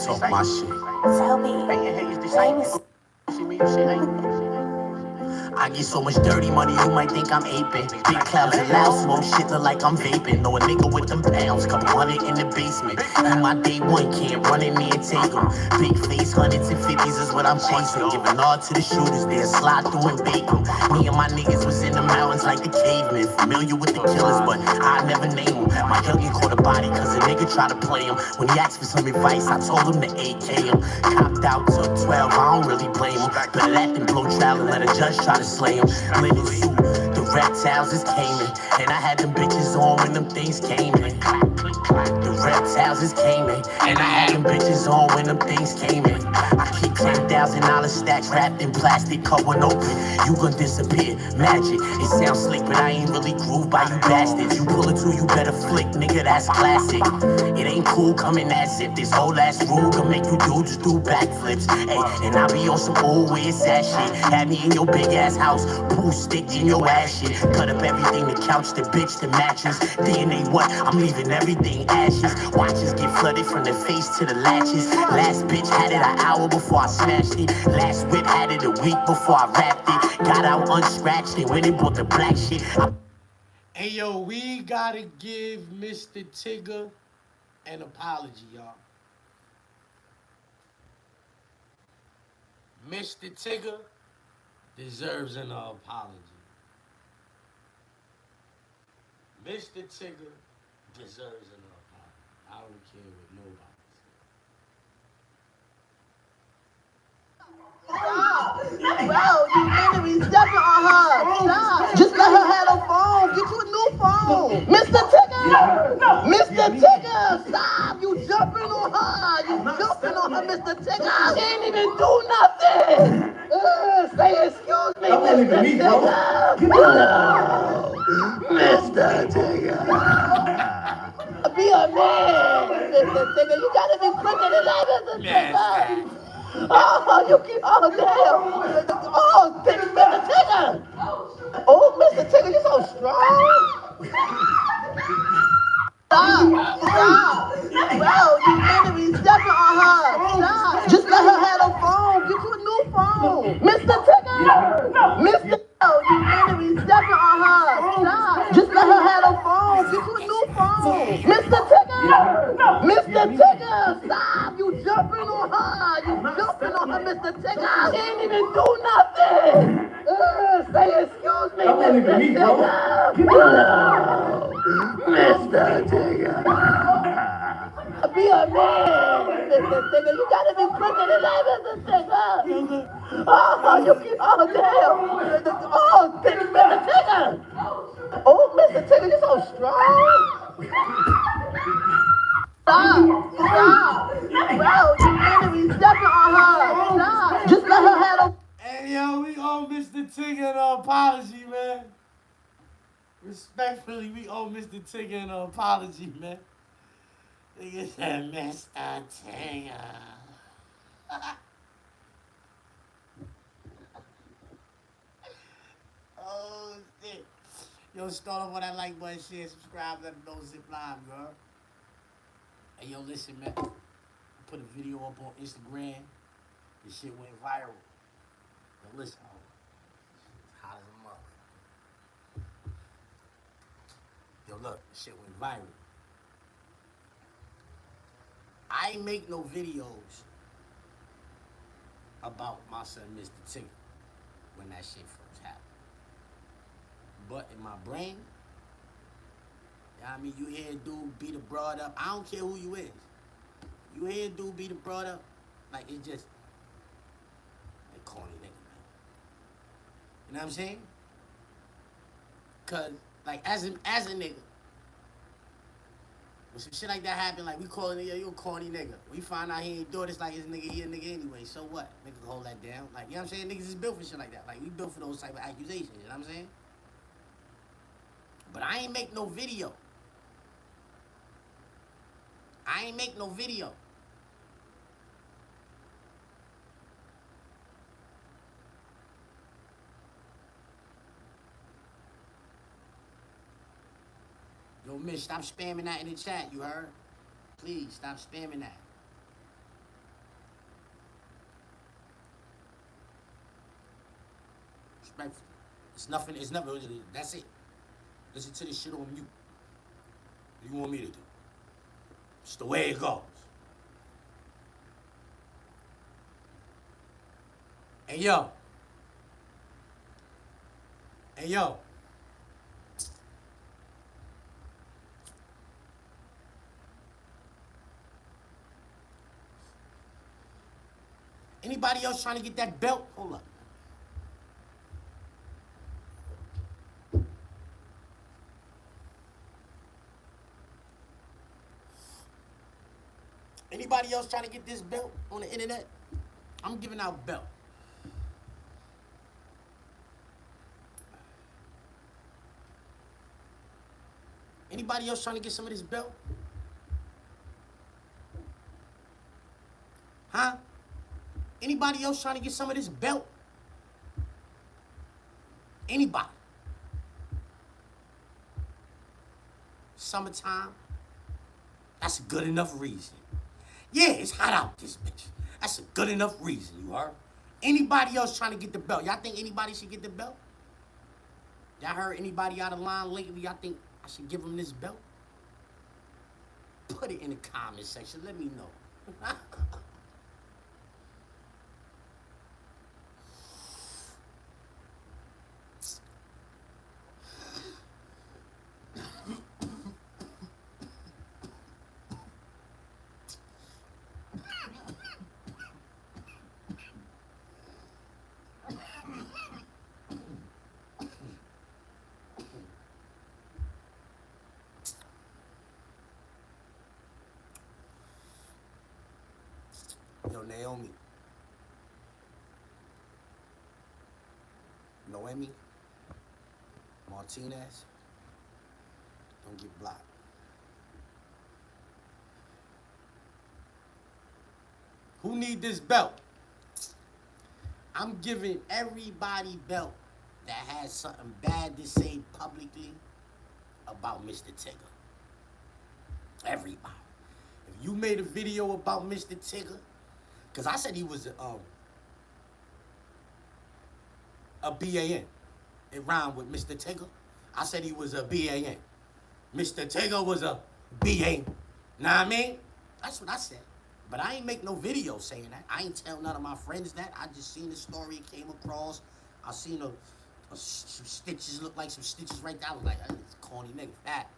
Talk my shit. Tell me. I get so much dirty money, you might think I'm aping. Big clouds and loud, smoke shit look like I'm vaping. Know a nigga with them pounds, couple hundred in the basement. In my day one, can't run in there and take them. Big face, hundreds and fifties is what I'm chasing. Giving all to the shooters, they'll slide through and bake them. Me and my niggas was in the mountains like the cavemen. Familiar with the killers, but I never name them. My youngin' caught a body cause a nigga tried to play him. When he asked for some advice, I told him to AK him. Copped out, took 12, I don't really blame him. Better that than blow trial and let a judge try to slay him. Linen suit, the reptiles is came in. And I had them bitches on when them things came in. The reptiles is came in. And I had them bitches on when them things came in. I keep $10,000 stacks wrapped in plastic, cut one open. You gon' disappear, magic. It sounds slick, but I ain't really grooved by you bastards. You pull it too, you better flick, nigga, that's classic. It ain't cool coming as if this whole ass rule can make you just do backflips. Hey, and I be on some old weird sad shit. Had me in your big ass house, pool stick in your ass shit. Cut up everything, the couch, the bitch, the mattress. DNA what? I'm leaving everything ashes. Watches get flooded from the face to the latches. Last bitch had it an hour before I smashed it. Last whip had it a week before I wrapped it. Got out unscratched and went and bought the black shit. Hey yo, we gotta give Mr. Tigger an apology, y'all. Mr. Tigger deserves an apology. Mr. Tigger deserves an apology. I don't care what nobody says. Bro, you literally stepping on her. Stop. Just let her have a phone. Get you a new phone. Mr. Tigger! Mr. Tigger! Stop! You jumping on her. You jumping on her, Mr. Tigger. She ain't even do nothing. Say excuse me, Mr. Tigger. No. Mr. Tigger. Be a man, Mr. Tigger. You gotta be quicker than that, Mr. Tigger. Oh, you keep, oh, damn. Oh, Mr. Tigger. Oh, Mr. Tigger, you so strong. Stop. Bro, you literally stepping on her. Stop. Just let her have a phone. Get you a new phone. Mr. Tigger. Mr. Oh, you literally stepping on her. Stop. Just let her have a phone. Get you a new phone. Mr. Tigger. Mr. Tigger. Stop. You jumping on her. You jumping on her, Mr. Tigger. She ain't even do nothing. Say excuse me, Mr. Tigger. No. Mr. Tigger. Be a man, Mr. Tigger. You gotta be quicker than that, Mr. Tigger. Oh, you keep, oh, damn. Oh, Mr. Tigger. Oh, Mr. Tigger, you so strong. Stop. Bro, you literally stepping on her. Stop. Just let her have a... Hey, yo, we owe Mr. Tigger an apology, man. Respectfully, we owe Mr. Tigger an apology, man. Nigga said, Mr. Tigger. Oh, shit. Yo, start off with that like button, share, subscribe, let them know Zip Live, girl. Hey, yo, listen, man. I put a video up on Instagram. This shit went viral. Yo, listen. It's hot as a mother. Yo, look, this shit went viral. I ain't make no videos about my son, Mr. Tigger, when that shit first happened. But in my brain, you know what I mean, you hear a dude beat a broad up. I don't care who you is. You hear a dude beat a broad up, like it's just like corny nigga, man. You know what I'm saying? Cause like as a nigga, when some shit like that happen, like we call it, you a corny nigga. We find out he ain't do this, like his nigga, he a nigga anyway. So what? Nigga can hold that down. Like, you know what I'm saying? Niggas is built for shit like that. Like, we built for those type of accusations, you know what I'm saying? But I ain't make no video. Yo, Mitch, stop spamming that in the chat, you heard? Please, stop spamming that. Respectfully. It's nothing, it's never, that's it. Listen to this shit on mute. What do you want me to do? It's the way it goes. Hey, yo. Hey, yo. Anybody else trying to get that belt? Hold up. Anybody else trying to get this belt on the internet? I'm giving out belt. Anybody else trying to get some of this belt? Huh? Anybody else trying to get some of this belt? Anybody? Summertime? That's a good enough reason. Yeah, it's hot out this bitch. That's a good enough reason, you heard? Anybody else trying to get the belt? Y'all think anybody should get the belt? Y'all heard anybody out of line lately? Y'all think I should give them this belt? Put it in the comment section. Let me know. Yo, Noemi Martinez, don't get blocked. Who need this belt? I'm giving everybody belt that has something bad to say publicly about Mr. Tigger. Everybody. If you made a video about Mr. Tigger, because I said he was a BAN. It rhymed with Mr. Tigger. I said he was a BAN. Mr. Tigger was a BA. Know what I mean? That's what I said. But I ain't make no video saying that. I ain't tell none of my friends that. I just seen the story it came across. I seen some stitches, look like some stitches right there. I was like, oh, this corny nigga fat.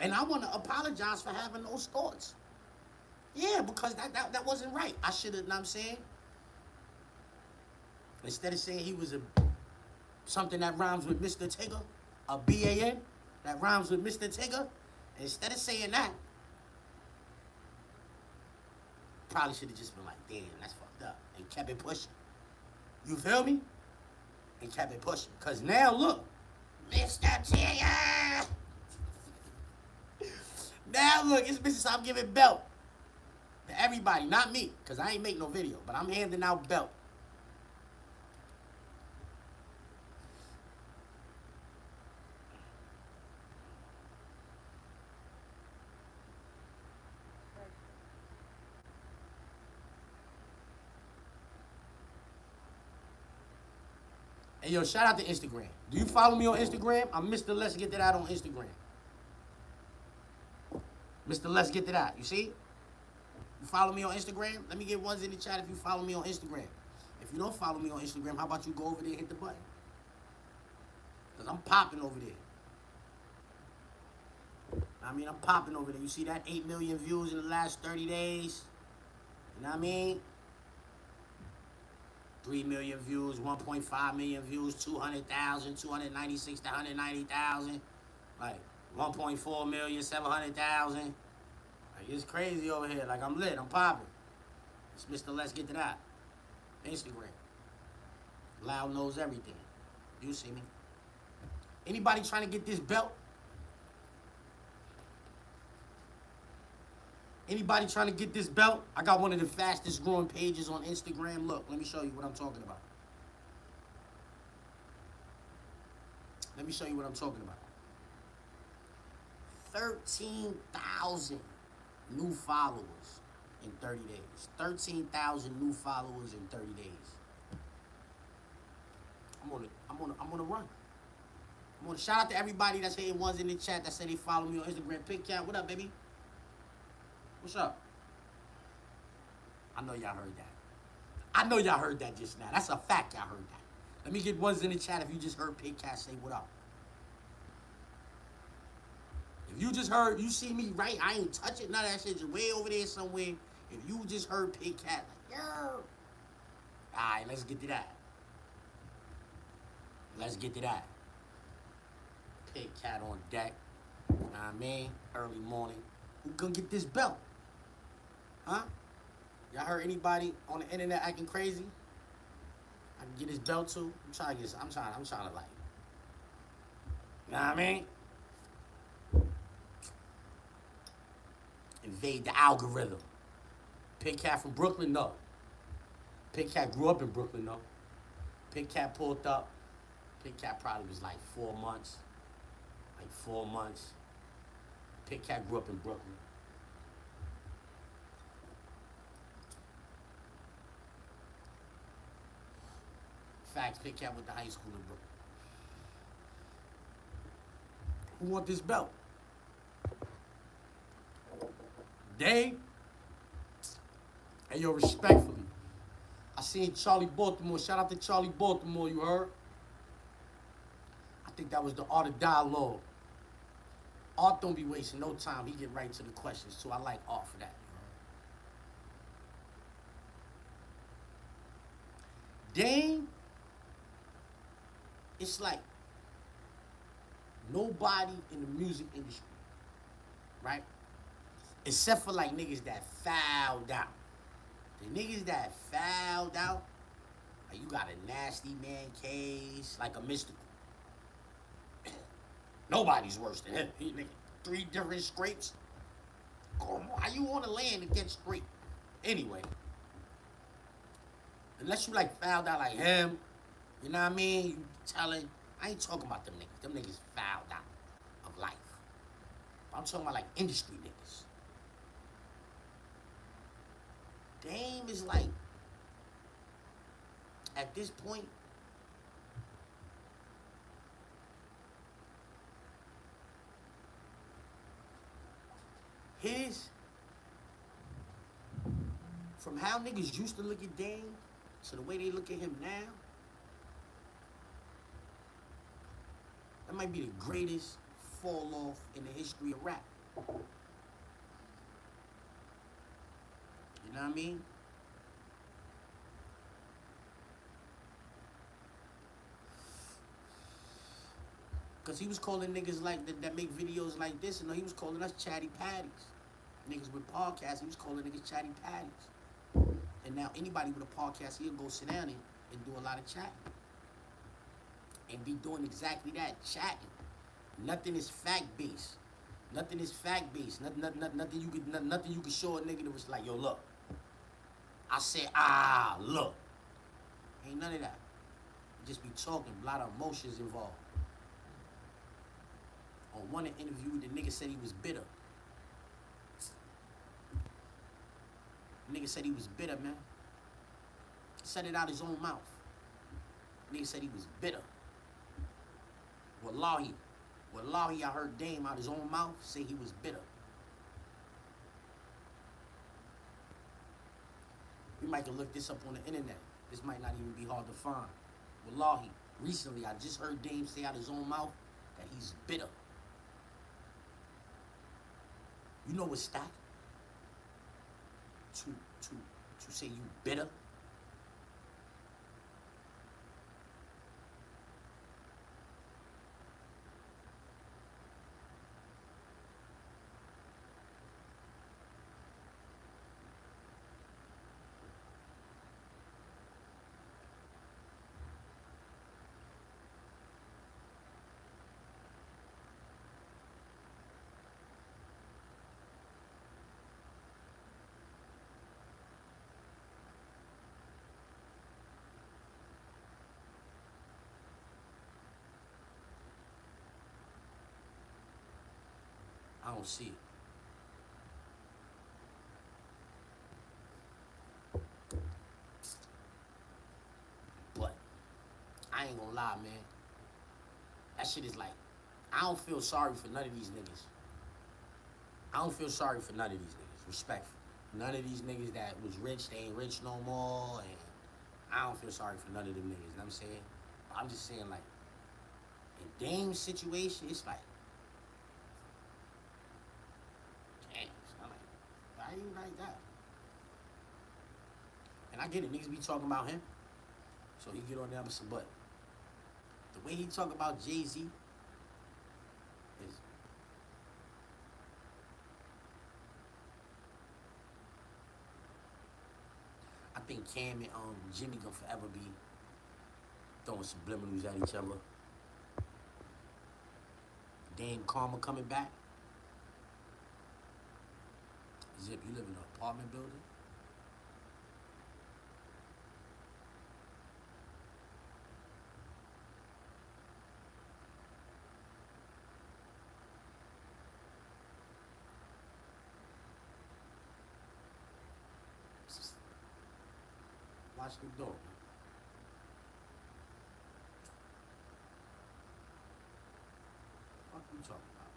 And I want to apologize for having those thoughts. Yeah, because that wasn't right. I should have, you know what I'm saying? Instead of saying he was something that rhymes with Mr. Tigger, a BAN that rhymes with Mr. Tigger, instead of saying that, probably should have just been like, damn, that's fucked up, and kept it pushing. You feel me? And kept it pushing. Because now, look, Mr. Tigger! Now, look, it's business. I'm giving belt to everybody, not me, because I ain't make no video, but I'm handing out belt. Hey, yo, shout out to Instagram. Do you follow me on Instagram? I'm Mr. Let's Get That Out on Instagram. Mr. Let's Get That Out. You see? You follow me on Instagram? Let me get ones in the chat if you follow me on Instagram. If you don't follow me on Instagram, how about you go over there and hit the button? Because I'm popping over there. I mean, I'm popping over there. You see that? 8 million views in the last 30 days. You know what I mean? 3 million views, 1.5 million views, 200,000, 296 to 190,000. Like 1.4 million, 700,000. Like, it's crazy over here. Like, I'm lit. I'm popping. It's Mr. Let's Get To That. Instagram. Loud knows everything. You see me. Anybody trying to get this belt? Anybody trying to get this belt? I got one of the fastest growing pages on Instagram. Look, let me show you what I'm talking about. Let me show you what I'm talking about. 13,000 new followers in 30 days. 13,000 new followers in 30 days. I'm on a run. I'm on a shout out to everybody that's hitting ones in the chat that said they follow me on Instagram. Pick Cat, what up, baby? What's up? I know y'all heard that. I know y'all heard that just now. That's a fact, y'all heard that. Let me get ones in the chat if you just heard Pick Cat say what up. If you just heard, you see me, right? I ain't touch it. None of that shit just way over there somewhere. If you just heard Pick Cat, like, yo. Alright, let's get to that. Let's get to that. Pick Cat on deck. You know what I mean? Early morning. Who gonna get this belt? Huh? Y'all heard anybody on the internet acting crazy? I can get his belt too. I'm trying to like, you know what I mean? Invade the algorithm. Pick Cat from Brooklyn, no. Pick Cat grew up in Brooklyn, no. Pick Cat pulled up. Pick Cat probably was like 4 months. Like 4 months. Pick Cat grew up in Brooklyn. Facts, Pick Cat went to high school in Brooklyn. Who want this belt? They? Hey, yo, respectfully. I seen Charlie Baltimore. Shout out to Charlie Baltimore, you heard? I think that was the Art of Dialogue. Art don't be wasting no time. He get right to the questions, too. I like Art for that. Dame, it's like nobody in the music industry, right? Except for like niggas that fouled out. The niggas that fouled out, like you got a nasty man case, like a Mystical. Nobody's worse than him. He nigga 3 different scrapes. How you on the land and get straight? Anyway, unless you like fouled out like him, you know what I mean? You telling, I ain't talking about them niggas. Them niggas fouled out of life. I'm talking about like industry niggas. Dame is like, at this point, from how niggas used to look at Dame to the way they look at him now, that might be the greatest fall off in the history of rap. You know what I mean? Because he was calling niggas like that make videos like this, and he was calling us chatty patties. Niggas with podcasts, he was calling niggas chatty patties. And now anybody with a podcast, he'll go sit down and do a lot of chatting. And be doing exactly that, chatting. Nothing is fact-based. Nothing is fact-based. Nothing you can show a nigga that was like, yo, look. I said, look. Ain't none of that. You just be talking, a lot of emotions involved. On one interview, the nigga said he was bitter. The nigga said he was bitter, man. Said it out his own mouth. The nigga said he was bitter. Wallahi, I heard Dame out his own mouth say he was bitter. We might can look this up on the internet. This might not even be hard to find. Wallahi, recently I just heard Dame say out his own mouth that he's bitter. You know what's that? To say you bitter? I don't see it. I ain't gonna lie, man. That shit is like, I don't feel sorry for none of these niggas. I don't feel sorry for none of these niggas, respectfully. None of these niggas that was rich, they ain't rich no more, and I don't feel sorry for none of them niggas, you know what I'm saying? I'm just saying, like, in Dame's situation, it's like, damn, I'm like, why you like that? And I get it, niggas be talking about him, so he get on there with some butt. The way he talk about Jay-Z is, I think Cam and Jimmy gonna forever be throwing subliminals at each other. Dame Karma coming back. Zip, you live in an apartment building? Watch the door, man. What you talking about?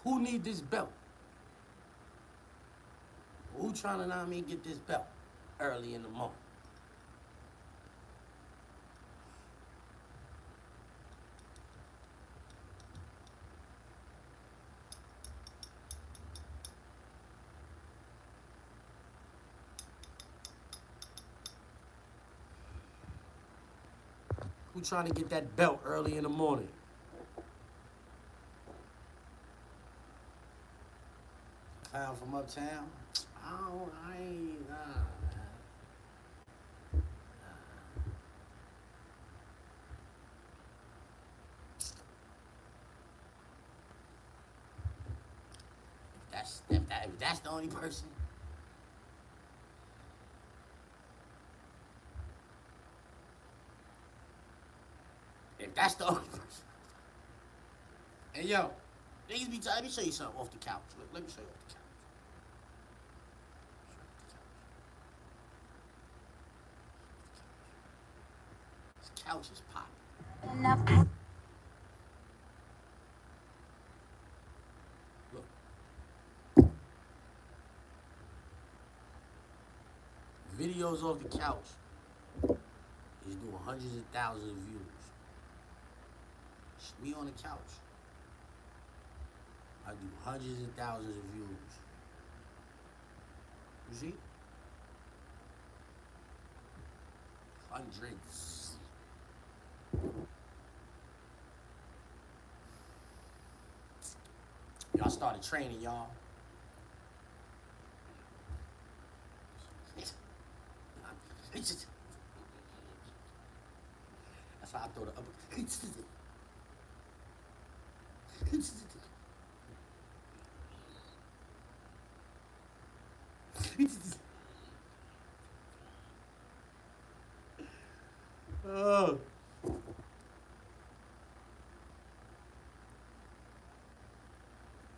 Who need this belt? Who trying to, know what I mean, get this belt early in the morning? Who trying to get that belt early in the morning? Clown from uptown? I ain't, nah, man. If that's the only person, if that's the only person. Hey, yo, niggas be let me show you something off the couch. Let me show you off the couch. This couch is popping. Look. Videos off the couch is doing hundreds of thousands of views. It's me on the couch. I do hundreds of thousands of views. You see? Hundreds. Y'all started training, y'all. That's how I throw the upper. Oh.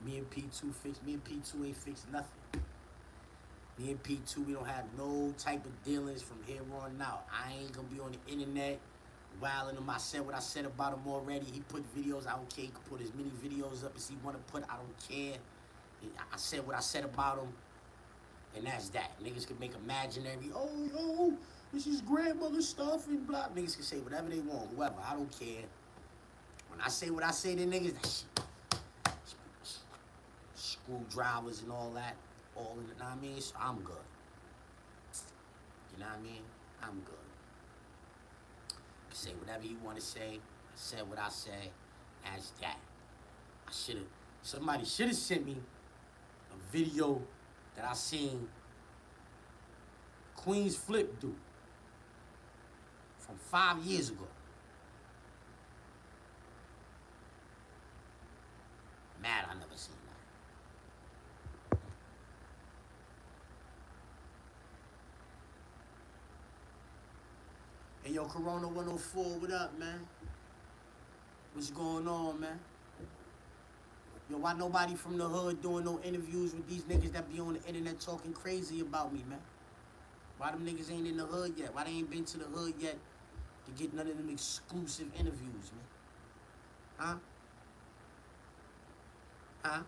Me and P2 ain't fixed nothing. Me and P2, we don't have no type of dealings from here on out. I ain't gonna be on the internet wilding him. I said what I said about him already. He put videos, I don't care. He can put as many videos up as he wanna put, I don't care. I said what I said about him, and that's that. Niggas can make imaginary, oh, yo, this is grandmother stuff and blah. Niggas can say whatever they want, whoever, I don't care. When I say what I say to niggas, that shit, screwdrivers and all that, all in it, you know what I mean? So I'm good. You know what I mean? I'm good. You can say whatever you want to say. I said what I said. That's that. Somebody should have sent me a video that I seen Queen's Flip do from 5 years ago. Mad I never seen that. And yo, Corona 104, what up, man? What's going on, man? Yo, why nobody from the hood doing no interviews with these niggas that be on the internet talking crazy about me, man? Why them niggas ain't in the hood yet? Why they ain't been to the hood yet to get none of them exclusive interviews, man? Huh? Huh?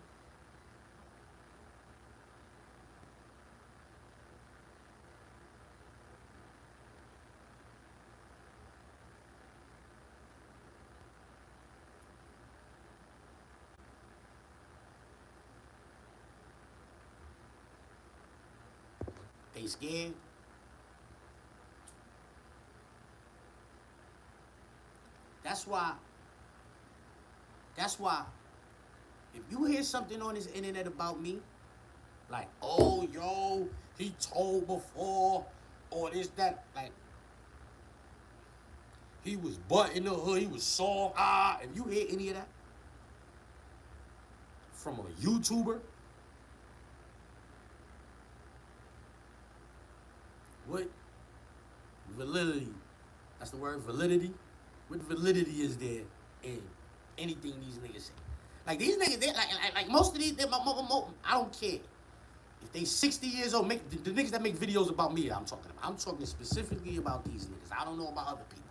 They scared? That's why, if you hear something on this internet about me, like, oh, yo, he told before, or this, that, like, he was butt in the hood, he was soft, if you hear any of that from a YouTuber, what validity, that's the word, validity, what validity is there in anything these niggas say? Like, these niggas, they, like most of these, I don't care. If they 60 years old, make the niggas that make videos about me, I'm talking about. I'm talking specifically about these niggas. I don't know about other people,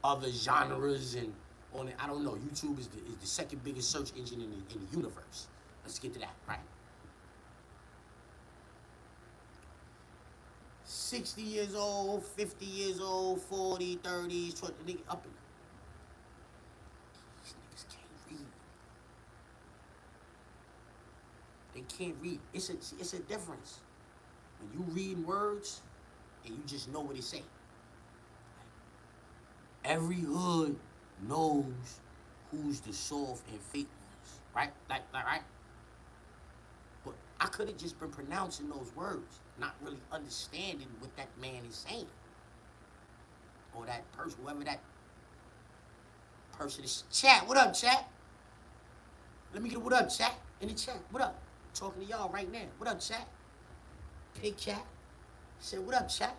other genres, and on it. I don't know. YouTube is the second biggest search engine in the universe. Let's get to that, right? 60 years old, 50 years old, 40, 30s, 20, nigga up in. These niggas can't read. They can't read. It's a difference. When you read words and you just know what they say. Every hood knows who's the soft and fake ones, right? Like right? But I could have just been pronouncing those words, not really understanding what that man is saying. Or that person, whoever that person is. Chat, what up, chat? Let me get a what up, chat? In the chat, what up? Talking to y'all right now. What up, chat? Hey, chat. Say, what up, chat?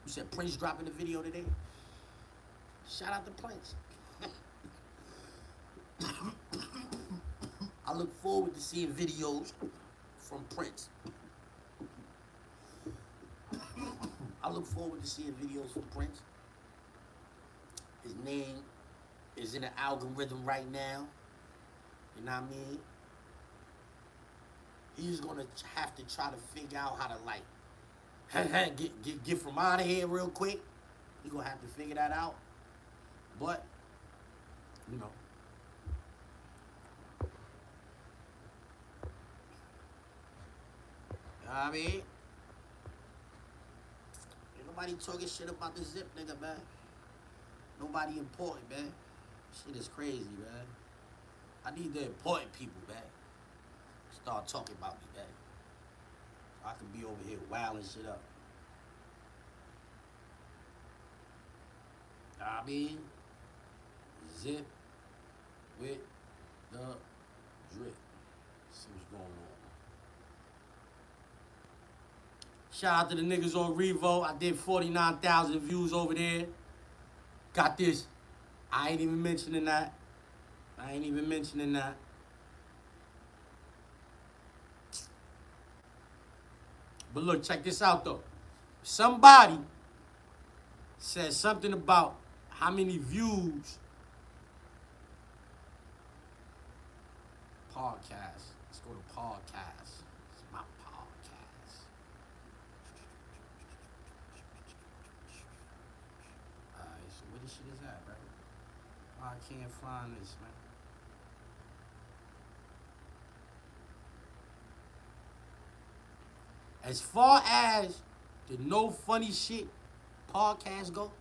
You said Prince dropping the video today? Shout out to Prince. I look forward to seeing videos from Prince. I look forward to seeing videos from Prince. His name is in the algorithm right now. You know what I mean? He's gonna have to try to figure out how to like get from out of here real quick. He's gonna have to figure that out. But, you know. You know what I mean? Ain't nobody talking shit about the Zip nigga, man. Nobody important, man. Shit is crazy, man. I need the important people, man. Start talking about me, man. So I can be over here wilding shit up. You know what I mean? Zip with the drip. See what's going on. Shout out to the niggas on Revo. I did 49,000 views over there. Got this. I ain't even mentioning that. But look, check this out though. Somebody said something about how many views podcast. Let's go to podcast. It's my podcast. Alright, so where this shit is at, bro? I can't find this, man. As far as the No Funny Shit podcast go,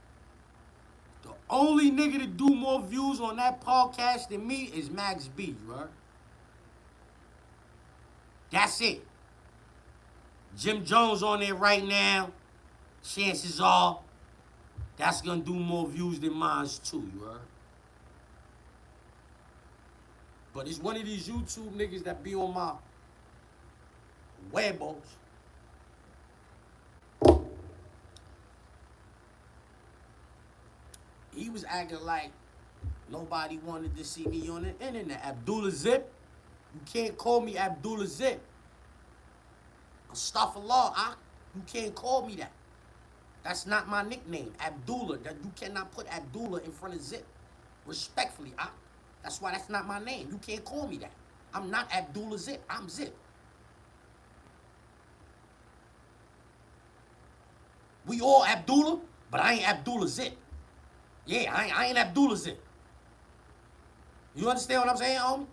the only nigga to do more views on that podcast than me is Max B, you heard? That's it. Jim Jones on there right now. Chances are that's gonna do more views than mine too, you heard? But it's one of these YouTube niggas that be on my webos. He was acting like nobody wanted to see me on the internet. Abdullah Zip, you can't call me Abdullah Zip. Astaghfirullah, you can't call me that. That's not my nickname, Abdullah. That you cannot put Abdullah in front of Zip. Respectfully, that's why that's not my name. You can't call me that. I'm not Abdullah Zip. I'm Zip. We all Abdullah, but I ain't Abdullah Zip. Yeah, I ain't Abdullah Zip. You understand what I'm saying, homie?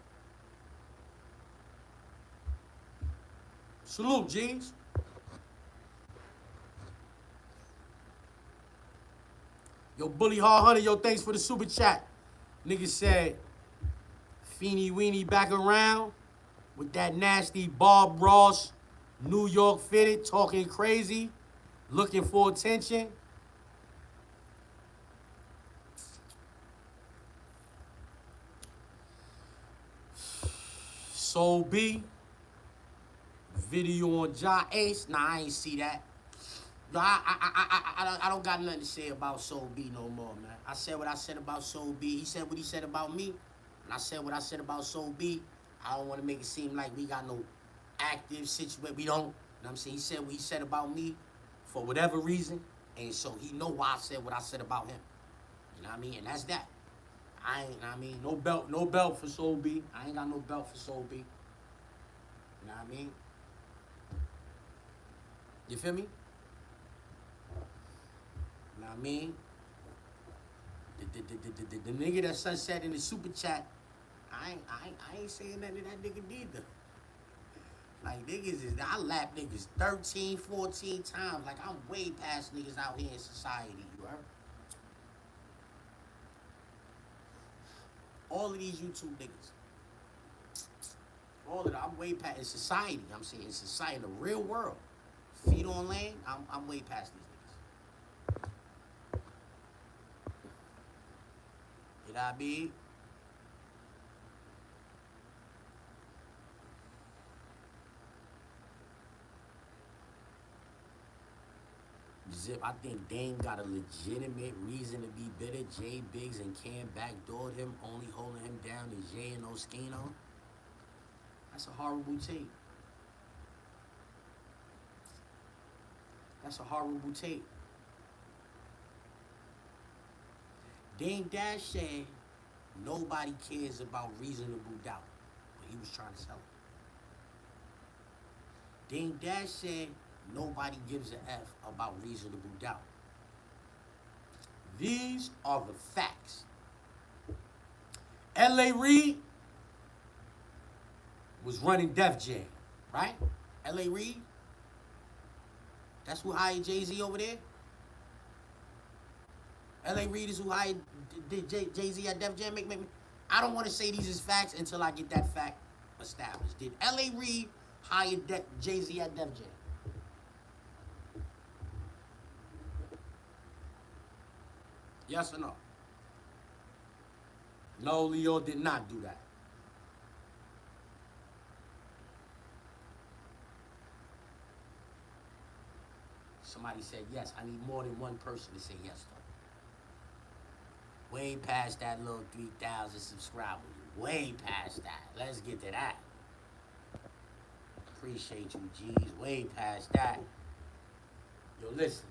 Salute, G's. Yo, Bully Hard Hunter, yo, thanks for the super chat. Nigga said, Feeny Weenie back around with that nasty Bob Ross, New York fitted, talking crazy, looking for attention. Soul B, video on Ja Ace. Nah, I ain't see that. No, I don't got nothing to say about Soul B no more, man. I said what I said about Soul B. He said what he said about me, and I said what I said about Soul B. I don't want to make it seem like we got no active situation. We don't. You know what I'm saying? He said what he said about me for whatever reason, and so he know why I said what I said about him. You know what I mean? And that's that. I ain't, you know what I mean? No belt for Soul B. I ain't got no belt for Soul B. You know what I mean? You feel me? You know what I mean? The nigga that Sunset in the super chat, I ain't saying nothing to that nigga neither. Like, niggas is, I lap niggas 13, 14 times. Like, I'm way past niggas out here in society, you heard? All of these YouTube niggas. All of them, I'm way past, in society, I'm saying, in society, in the real world. Feet on land, I'm way past these niggas. Did I be? Zip, I think Dame got a legitimate reason to be bitter. Jay Biggs and Cam backdoored him, only holding him down is Jay and Oskino. That's a horrible take. That's a horrible take. Dame Dash said nobody cares about reasonable doubt, but he was trying to sell it. Dame Dash said nobody gives a F about reasonable doubt. These are the facts. L.A. Reid was running Def Jam, right? L.A. Reid? That's who hired Jay-Z over there? L.A. Reid is who hired Jay-Z at Def Jam? I don't want to say these is facts until I get that fact established. Did L.A. Reid hire Jay-Z at Def Jam? Yes or no? No, Leo did not do that. Somebody said yes. I need more than one person to say yes, though. Way past that little 3,000 subscribers. Way past that. Let's get to that. Appreciate you, G's. Way past that. Yo, listen.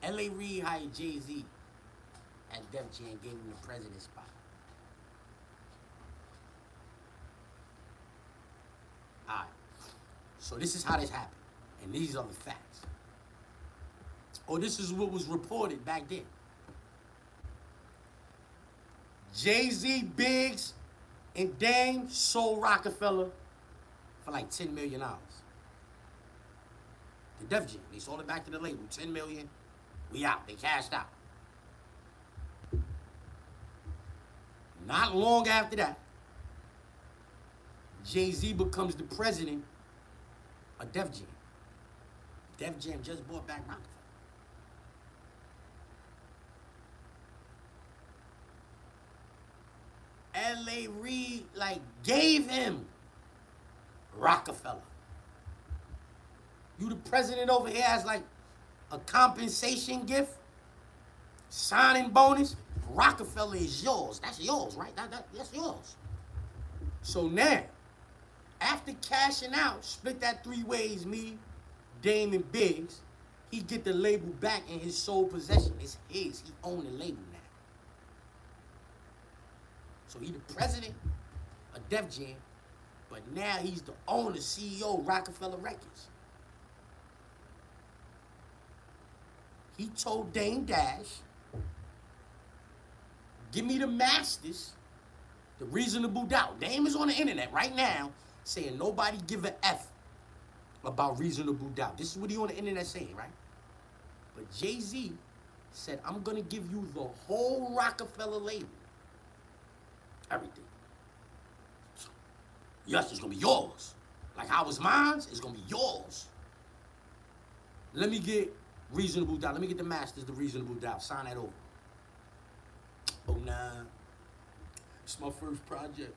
L.A. Reid hired Jay-Z at Def Jam and gave him the president spot. Alright. So this is how this happened. And these are the facts. Or this is what was reported back then. Jay-Z, Biggs, and Dame sold Rockefeller for like $10 million. The Def Jam, they sold it back to the label, $10 million. We out. They cashed out. Not long after that, Jay-Z becomes the president of Def Jam. Def Jam just bought back Rockefeller. L.A. Reid, like, gave him Rockefeller. You the president over here has, like, a compensation gift, signing bonus. Rockefeller is yours. That's yours, right? That's yours. So now, after cashing out, split that 3 ways, me, Dame, and Biggs, he get the label back in his sole possession. It's his. He own the label now. So he the president of Def Jam, but now he's the owner, CEO of Rockefeller Records. He told Dame Dash, give me the masters, the Reasonable Doubt. Dame is on the internet right now saying nobody give a F about Reasonable Doubt. This is what he on the internet saying, right? But Jay-Z said, I'm going to give you the whole Rockefeller label. Everything. Yes, it's going to be yours. Like how it's mine, it's going to be yours. Let me get Reasonable Doubt. Let me get the masters, the Reasonable Doubt. Sign that over. Oh, nah. It's my first project.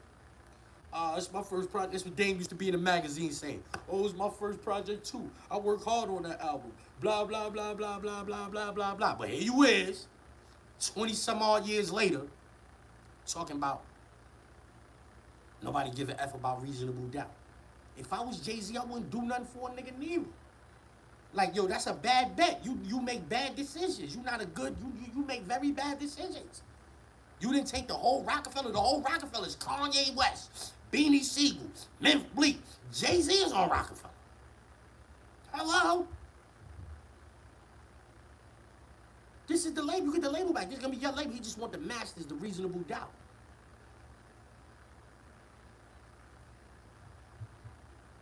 It's my first project. That's what Dame used to be in the magazine saying. Oh, it's my first project too. I work hard on that album. Blah, blah, blah, blah, blah, blah, blah, blah, blah. But here you is, 20 some odd years later, talking about nobody give a F about Reasonable Doubt. If I was Jay-Z, I wouldn't do nothing for a nigga neither. Like, yo, that's a bad bet. You make bad decisions. You not a good, you make very bad decisions. You didn't take the whole Rockefeller. The whole Rockefeller is Kanye West, Beanie Siegel, Memphis Bleak. Jay-Z is on Rockefeller. Hello? This is the label. You get the label back. This is going to be your label. You just want the masters, the Reasonable Doubt.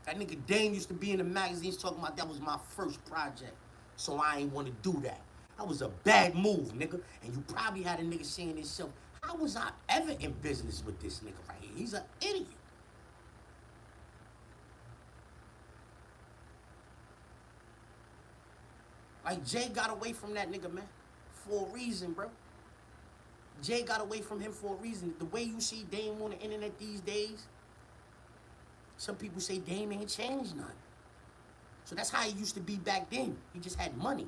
That nigga Dame used to be in the magazines talking about that was my first project, so I ain't want to do that. That was a bad move, nigga. And you probably had a nigga saying himself, how was I ever in business with this nigga right here? He's an idiot. Like, Jay got away from that nigga, man, for a reason, bro. Jay got away from him for a reason. The way you see Dame on the internet these days, some people say Dame ain't changed none. So that's how he used to be back then. He just had money.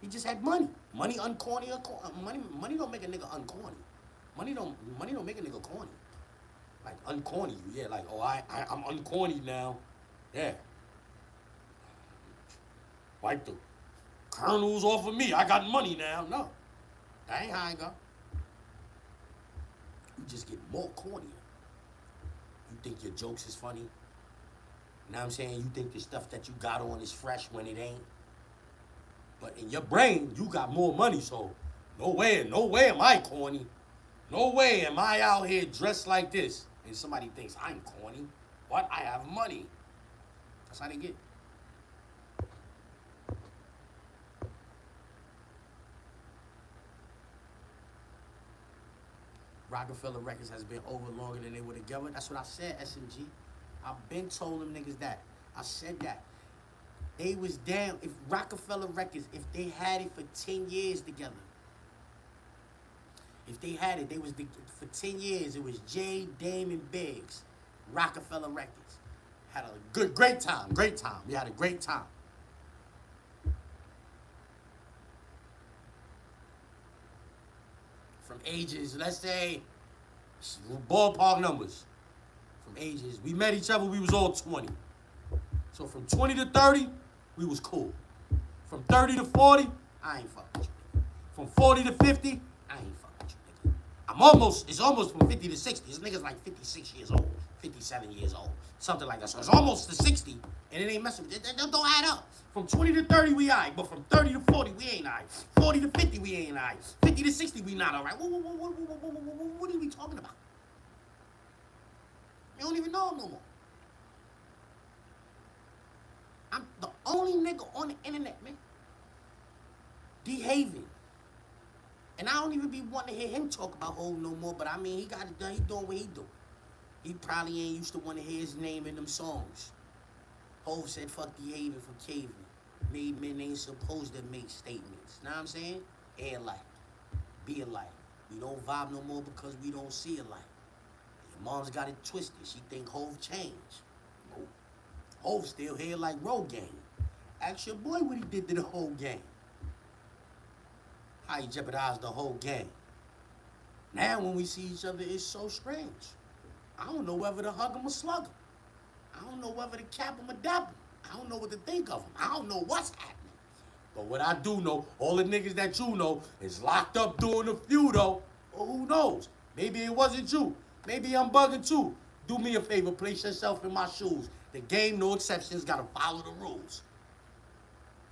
He just had money. Money uncorny or money don't make a nigga uncorny. Money don't make a nigga corny. Like uncorny you, yeah, like, oh I'm uncorny now. Yeah. Wipe the kernels off of me. I got money now. No. That ain't how I go. You just get more cornier. You think your jokes is funny. You know what I'm saying? You think the stuff that you got on is fresh when it ain't. But in your brain, you got more money, so no way am I corny. No way am I out here dressed like this. And somebody thinks I'm corny. What? I have money. That's how they get. Rockefeller Records has been over longer than they were together. That's what I said, SMG. I've been told them niggas that. I said that. They was down. If Rockefeller Records, if they had it for 10 years together, if they had it, for 10 years, it was Jay, Dame, and Biggs. Rockefeller Records. Had a great time. We had a great time. From ages, let's say, ballpark numbers. From ages, we met each other, we was all 20. So from 20 to 30, we was cool. From 30 to 40, I ain't fucking with you. From 40 to 50, I ain't fucking with you, nigga. It's almost from 50 to 60. This nigga's like 56 years old, 57 years old, something like that. So it's almost to 60, and it ain't messing with it. That don't add up. From 20 to 30, we all right. But from 30 to 40, we ain't all right. 40 to 50, we ain't all right. 50 to 60, we not all right. What are we talking about? You don't even know him no more. I'm the only nigga on the internet, man. D-Haven. And I don't even be wanting to hear him talk about Hov no more, but I mean, he got it done. He doing what he do. He probably ain't used to want to hear his name in them songs. Hov said, fuck the haven for caving. Made men ain't supposed to make statements. Know what I'm saying? Air light. Be a light. We don't vibe no more because we don't see a light. Your mom's got it twisted. She think Hov changed. Nope. Hov still here like Rogaine. Ask your boy what he did to the whole game. How he jeopardized the whole game. Now when we see each other, it's so strange. I don't know whether to hug him or slug him. I don't know whether to cap him or dap him. I don't know what to think of him. I don't know what's happening. But what I do know, all the niggas that you know is locked up doing a few though. Well, who knows? Maybe it wasn't you. Maybe I'm bugging too. Do me a favor, place yourself in my shoes. The game, no exceptions, gotta follow the rules.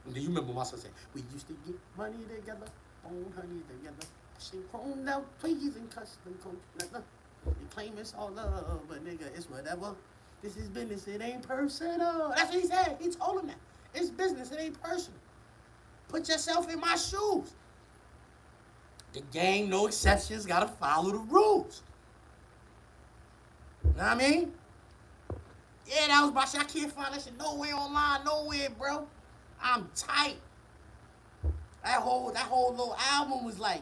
And do you remember my son saying, we used to get money together, own honey together, synchroned out please and custom code. You claim it's all love, but nigga, it's whatever. This is business, it ain't personal. That's what he said. He told him that. It's business, it ain't personal. Put yourself in my shoes. The game, no exceptions, gotta follow the rules. Know what I mean? Yeah, that was my shit. I can't find that shit nowhere online, nowhere, bro. I'm tight. That whole little album was like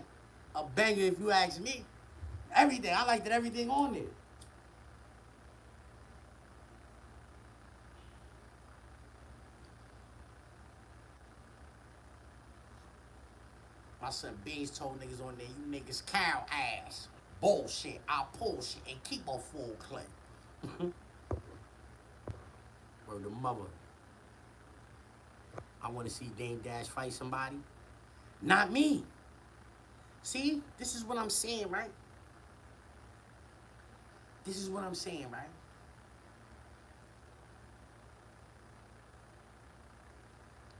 a banger if you ask me. Everything. I liked it, everything on there. My son Beans told niggas on there, you niggas cow ass. Bullshit. I'll pull shit and keep a full clip. Word the mother. I want to see Dame Dash fight somebody. Not me. See, this is what I'm saying, right? This is what I'm saying, right?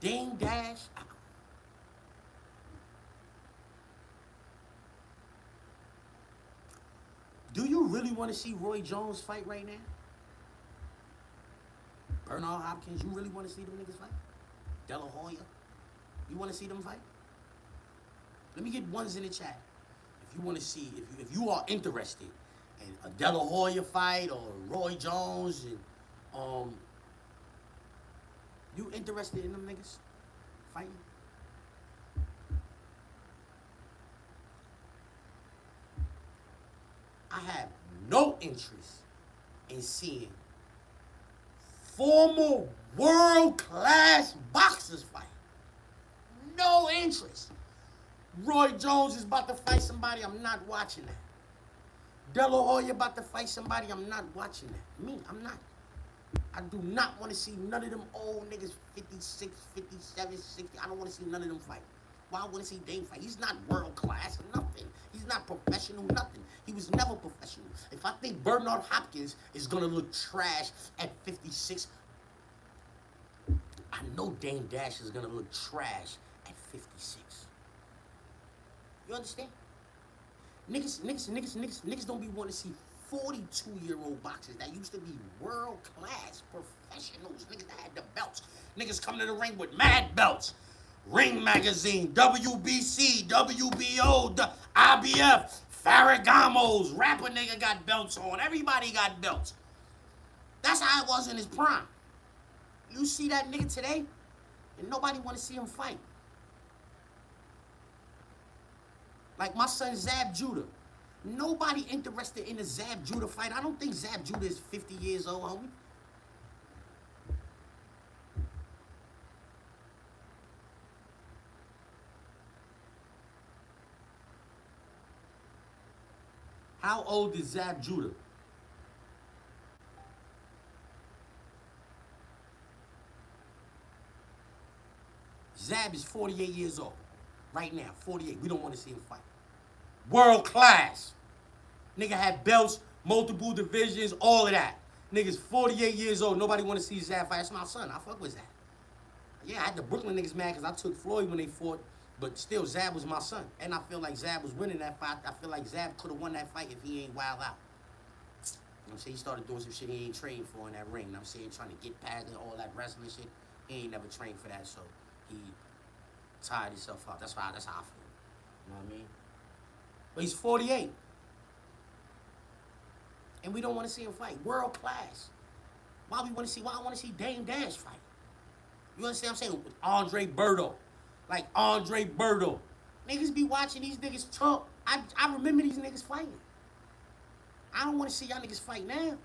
Dame Dash. Do you really want to see Roy Jones fight right now? Bernard Hopkins, you really want to see them niggas fight? De La Hoya, you want to see them fight? Let me get ones in the chat. If you want to see, if you are interested in a De La Hoya fight or Roy Jones, and you interested in them niggas fighting? I have no interest in seeing former world-class boxers fight. No interest. Roy Jones is about to fight somebody, I'm not watching that. De La Hoya about to fight somebody, I'm not watching that. Me, I'm not. I do not want to see none of them old niggas, 56, 57, 60. I don't want to see none of them fight. Why I want to see Dame fight? He's not world-class or nothing. He's not professional, nothing. He was never professional. If I think Bernard Hopkins is going to look trash at 56, I know Dame Dash is going to look trash at 56. You understand? Niggas don't be wanting to see 42-year-old boxers that used to be world-class professionals. Niggas that had the belts. Niggas come to the ring with mad belts. Ring Magazine, WBC, WBO, IBF, Ferragamos, rapper nigga got belts on. Everybody got belts. That's how it was in his prime. You see that nigga today, and nobody want to see him fight. Like my son Zab Judah. Nobody interested in the Zab Judah fight. I don't think Zab Judah is 50 years old, homie. How old is Zab Judah? Zab is 48 years old. Right now, 48. We don't want to see him fight. World class. Nigga had belts, multiple divisions, all of that. Nigga's 48 years old. Nobody want to see Zab fight. That's my son. I fuck with Zab. Yeah, I had the Brooklyn niggas mad because I took Floyd when they fought. But still, Zab was my son. And I feel like Zab was winning that fight. I feel like Zab could have won that fight if he ain't wild out. You know what I'm saying? He started doing some shit he ain't trained for in that ring. You know what I'm saying? Trying to get past and all that wrestling shit. He ain't never trained for that, so he tired himself out. That's how I feel. You know what I mean? But he's 48. And we don't want to see him fight. World class. Why we want to see? Why I want to see Dame Dash fight? You understand what I'm saying? With Andre Berto. Like Andre Berto. Niggas be watching these niggas talk. I remember these niggas fighting. I don't want to see y'all niggas fight now.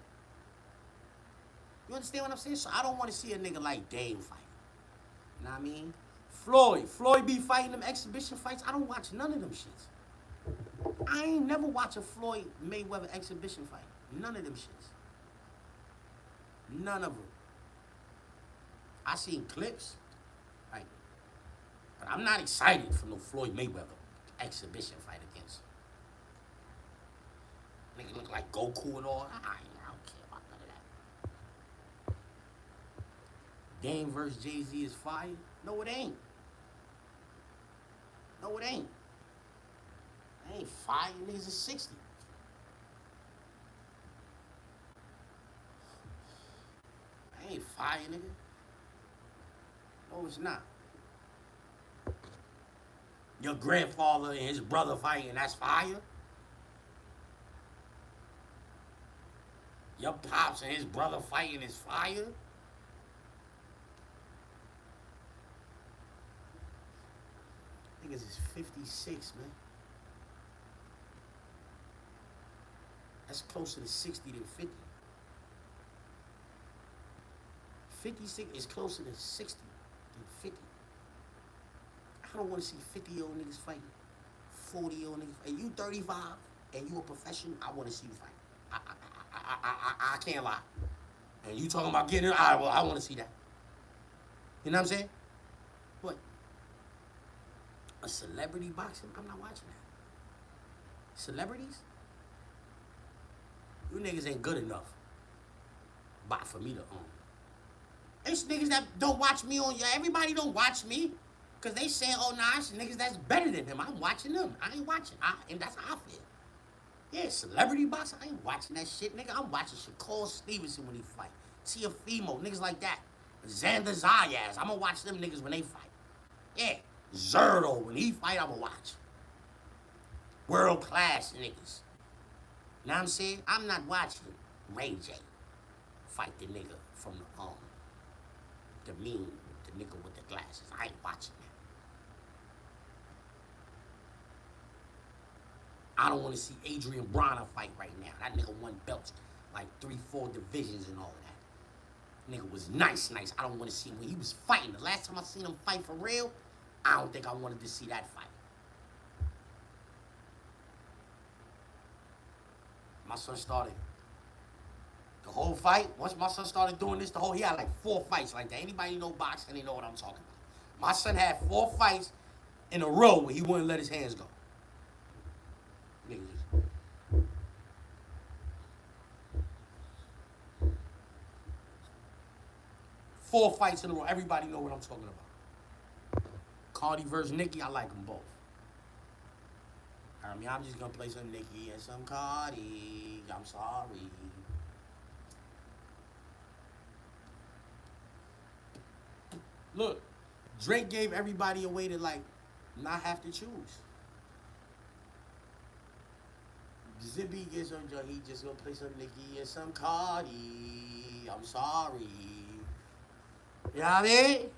You understand what I'm saying? So I don't want to see a nigga like Dame fight. You know what I mean? Floyd be fighting them exhibition fights. I don't watch none of them shits. I ain't never watch a Floyd Mayweather exhibition fight. None of them shits. None of them. I seen clips, like, but I'm not excited for no Floyd Mayweather exhibition fight against him. Nigga look like Goku and all. I don't care about none of that. Dame versus Jay-Z is fire? No, it ain't. No, it ain't. It ain't fire. Niggas is 60. I ain't fire, nigga. No, it's not. Your grandfather and his brother fighting, that's fire? Your pops and his brother fighting is fire? Niggas is 56, man. That's closer to 60 than 50. 56 is closer to 60 than 50. I don't want to see 50-year-old niggas fighting 40-year-old niggas. And you 35 and you a professional, I want to see you fight. I can't lie. And you talking about getting it, I want to see that. You know what I'm saying? But a celebrity boxing, I'm not watching that. Celebrities? You niggas ain't good enough for me to own. There's niggas that don't watch me on, everybody don't watch me. Because they say, oh, nah, it's niggas that's better than him. I'm watching them. I ain't watching. And that's how I feel. Yeah, celebrity boxing, I ain't watching that shit, nigga. I'm watching Shakur Stevenson when he fight. Tiafimo, niggas like that. Xander Zayas, I'm going to watch them niggas when they fight. Yeah, Zerto, when he fight, I'm going to watch. World class niggas. You know what I'm saying? I'm not watching Ray J fight the nigga from the meme, the nigga with the glasses. I ain't watching that. I don't want to see Adrian Bronner fight right now. That nigga won belts, like 3-4 divisions and all of that. Nigga was nice. I don't want to see him when he was fighting. The last time I seen him fight for real, I don't think I wanted to see that fight. My son started the whole fight. Once my son started doing this, he had like 4 fights like that. Anybody know boxing, they know what I'm talking about. My son had 4 fights in a row where he wouldn't let his hands go. Nigga just... 4 fights in a row. Everybody know what I'm talking about. Cardi versus Nicki, I like them both. I mean, I'm just gonna play some Nicki and some Cardi. I'm sorry. Look, Drake gave everybody a way to, like, not have to choose. Zippy gets on Joe, he just gonna play some Nicki and some Cardi. I'm sorry. You know what I mean?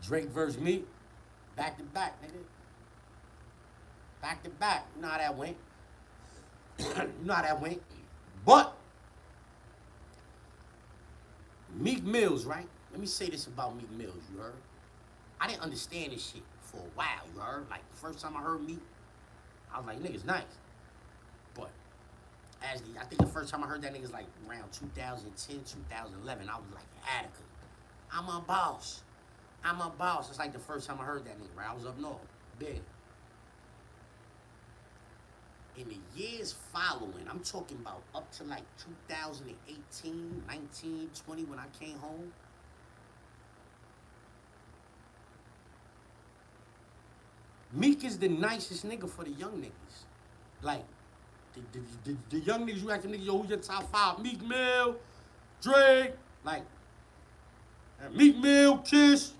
Drake versus me, back to back, nigga. Back to back. You know how that went. You know how that went. But Meek Mills, right? Let me say this about Meek Mills, you heard? I didn't understand this shit for a while, you heard? Like, the first time I heard Meek, I was like, nigga's nice. But I think the first time I heard that nigga's like around 2010, 2011. I was like, Attica, I'm a boss. I'm a boss. It's like the first time I heard that nigga, right? I was up north, big. In the years following, I'm talking about up to like 2018, 19, 20 when I came home. Meek is the nicest nigga for the young niggas. Like, the young niggas, you ask the niggas, yo, who's your top 5? Meek Mill, Drake, like, Meek Mill, Kiss.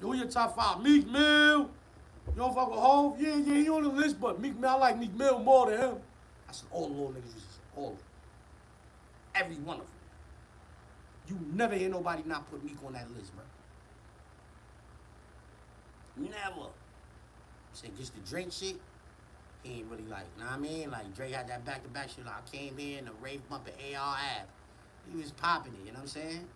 Yo, who your top 5? Meek Mill. You don't fuck with Hov? Yeah, he on the list, but Meek Mill, I like Meek Mill more than him. I said, all the little niggas, all of them. Every one of them. You never hear nobody not put Meek on that list, bro. Never. Say just the Drake shit, he ain't really like, know what I mean? Like Drake had that back-to-back shit, like I came here in the rave bumping AR app. He was popping it, you know what I'm saying?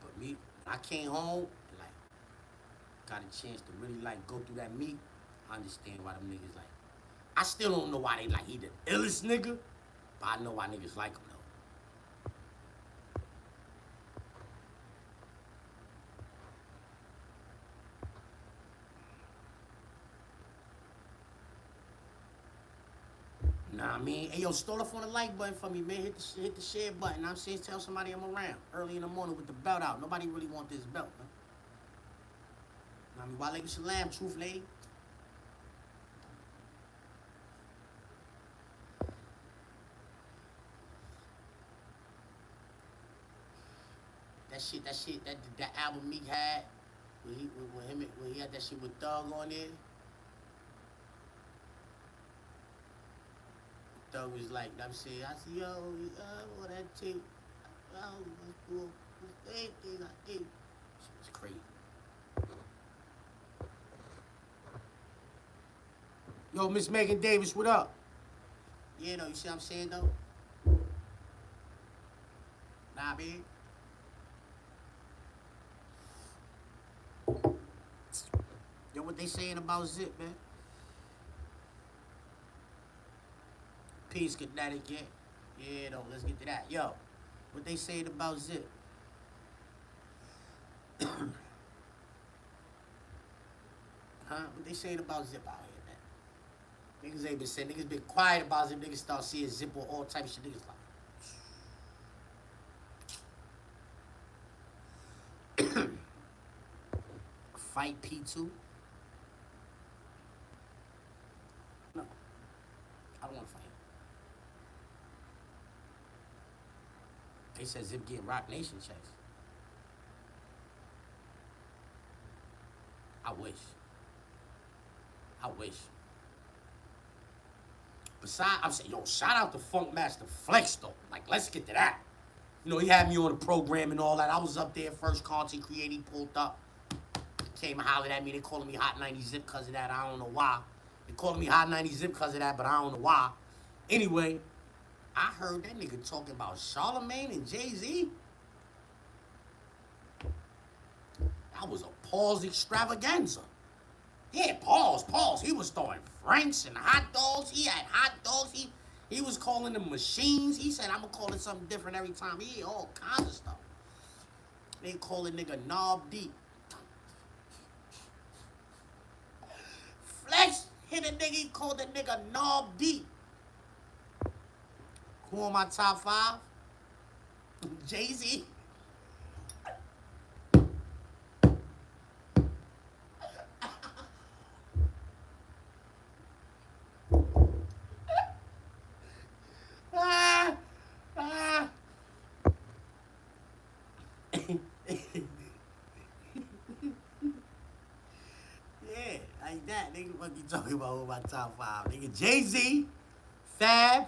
But me, when I came home and like got a chance to really like go through that Meek, I understand why them niggas like. I still don't know why they like he the illest nigga, but I know why niggas like him though. Nah, I mean, hey yo, stall off on the like button for me, man. Hit the share button. I'm saying, tell somebody I'm around early in the morning with the belt out. Nobody really want this belt, man. I mean, Walaikum Salam, truth lady. That album Meek had, when he had that shit with Thug on there. Thug was like, I'm saying, I see, yo, all that tape, oh, that's cool. Everything I ate. Shit was crazy. Yo, Miss Megan Davis, what up? Yeah, no, you see what I'm saying, though? Nah, man. Yo, what they saying about Zip, man? Peace, Connecticut. Yeah, though, let's get to that. Yo, what they saying about Zip? Huh? What they saying about Zip out here, man? Niggas ain't been saying, niggas been quiet about Zip. Niggas start seeing Zip on all type of shit. Niggas like, fight P2? No, I don't want to fight him. They said Zip getting Rock Nation checks. I wish. Besides, I'm saying, yo, shout out to Funk Master Flex, though. Like, let's get to that. You know, he had me on the program and all that. I was up there, first content creator, he pulled up. Came and hollered at me. They calling me Hot 90 Zip because of that. I don't know why. They calling me Hot 90 Zip because of that, but I don't know why. Anyway, I heard that nigga talking about Charlamagne and Jay-Z. That was a pause extravaganza. Yeah, pause. He was throwing franks and hot dogs. He had hot dogs. He was calling them machines. He said, I'm going to call it something different every time. He had all kinds of stuff. They call it nigga Knob Deep. Flex hit a nigga, he called the nigga Knob Deep. Who on my top 5? Jay-Z. Yeah, like that. Nigga, what you talking about on my top 5? Nigga, Jay-Z, Fab,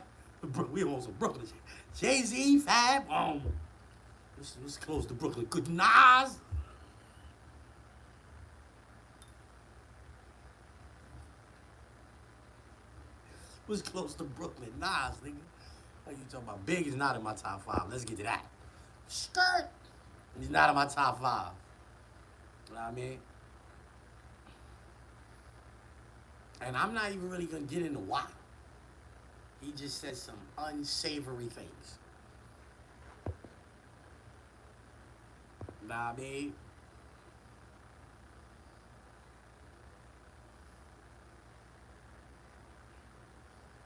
we on some Brooklyn shit. Jay-Z, Fab, let's close to Brooklyn. Good Nas. Was close to Brooklyn. Nas, nigga. What you talking about? Big is not in my top 5. Let's get to that. Skirt. He's not in my top 5. You know what I mean? And I'm not even really going to get into why. He just said some unsavory things. You know what I mean?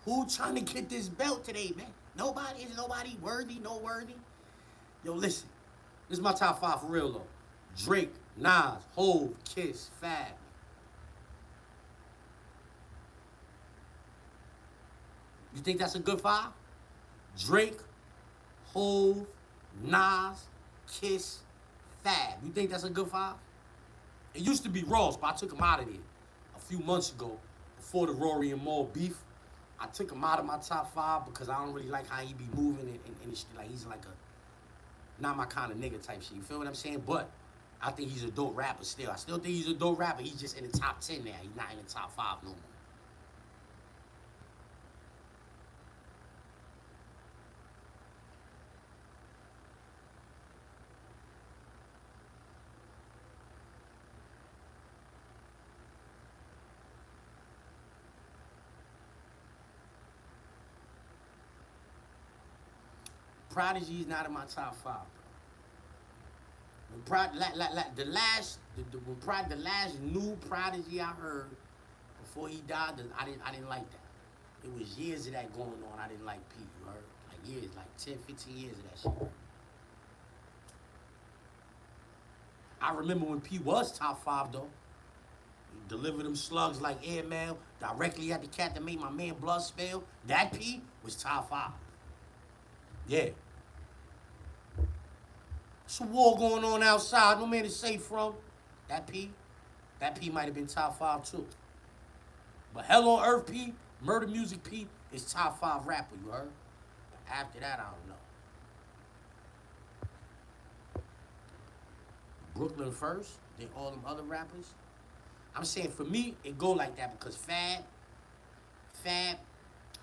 Who trying to get this belt today, man? Nobody. Is nobody worthy? No worthy? Yo, listen. This is my top 5 for real, though. Drake, Nas, Hov, Kiss, Fab. You think that's a good 5? Drake, Hov, Nas, Kiss, Fab. You think that's a good 5? It used to be Ross, but I took him out of there a few months ago before the Rory and Maul beef, I took him out of my top 5 because I don't really like how he be moving and like he's like a not my kind of nigga type shit. You feel what I'm saying? But I think he's a dope rapper still. I still think he's a dope rapper. He's just in the top 10 now. He's not in the top 5 no more. Prodigy is not in my top 5. When the last new Prodigy I heard before he died, I didn't like that. It was years of that going on. I didn't like Pete. You heard? Like years, like 10, 15 years of that shit. I remember when Pete was top 5 though. He delivered them slugs like airmail directly at the cat that made my man blood spill. That Pete was top 5. Yeah. It's a war going on outside. No man is safe from. That P might have been top 5 too. But Hell on Earth P, Murder Music P is top 5 rapper, you heard? After that, I don't know. Brooklyn first, then all them other rappers. I'm saying for me, it go like that because Fab,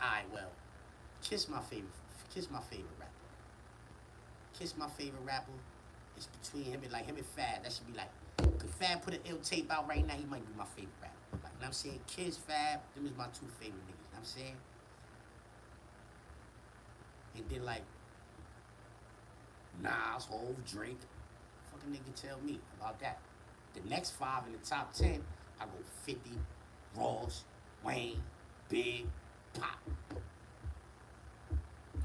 alright, well, Kiss my favorite rapper. Kiss my favorite rapper. It's between him and Fab. That should be like, could Fab put an ill tape out right now, he might be my favorite rapper. Like, you know what I'm saying? Kiss, Fab, them is my 2 favorite niggas. You know what I'm saying? And then like, Nas, Hov, Drake. Fucking nigga tell me about that. The next 5 in the top 10, I go 50, Ross, Wayne, Big, Pac.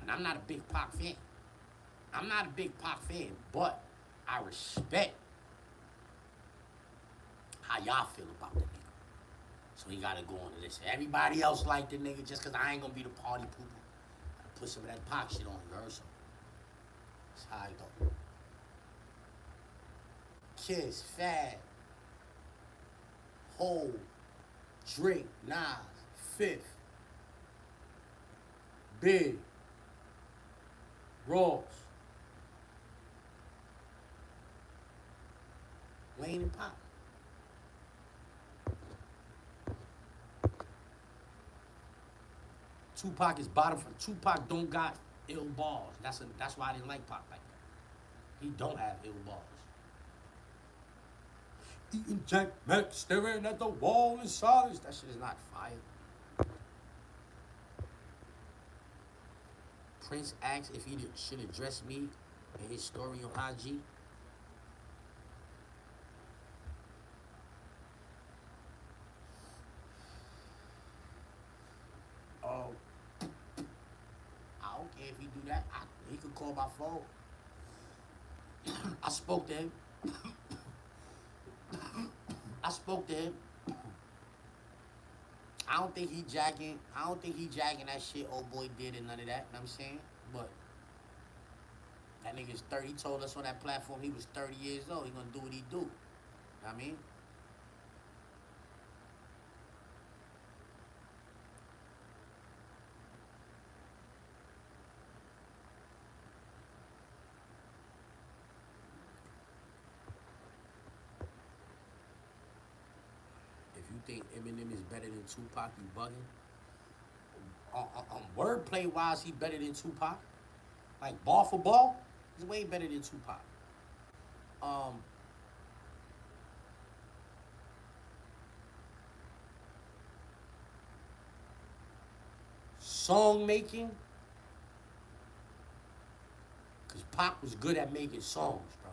And I'm not a big Pac fan. But I respect how y'all feel about the nigga. So he gotta go on the list. Everybody else like the nigga just cause I ain't gonna be the party pooper. I put some of that Pac shit on, you heard? So that's how I go. Kiss, Fab, Hov, Drake, Nas, Fifth, Big, Ross, Wayne and Pop. Tupac is bottom for Tupac don't got ill balls. That's why I didn't like Pac like that. He don't have ill balls. Eating Jack Mac, staring at the wall in silence. That shit is not fire. Prince asked if he should address me in his story on IG. I don't care if he do that. He could call my phone. I spoke to him. I don't think he jacking that shit old boy did and none of that, you know what I'm saying? But that nigga's 30. He told us on that platform he was 30 years old. He gonna do what he do. You know what I mean? Think Eminem is better than Tupac, you bugging? Wordplay wise, he better than Tupac. Like ball for ball, he's way better than Tupac. Song making, because Pac was good at making songs, bro.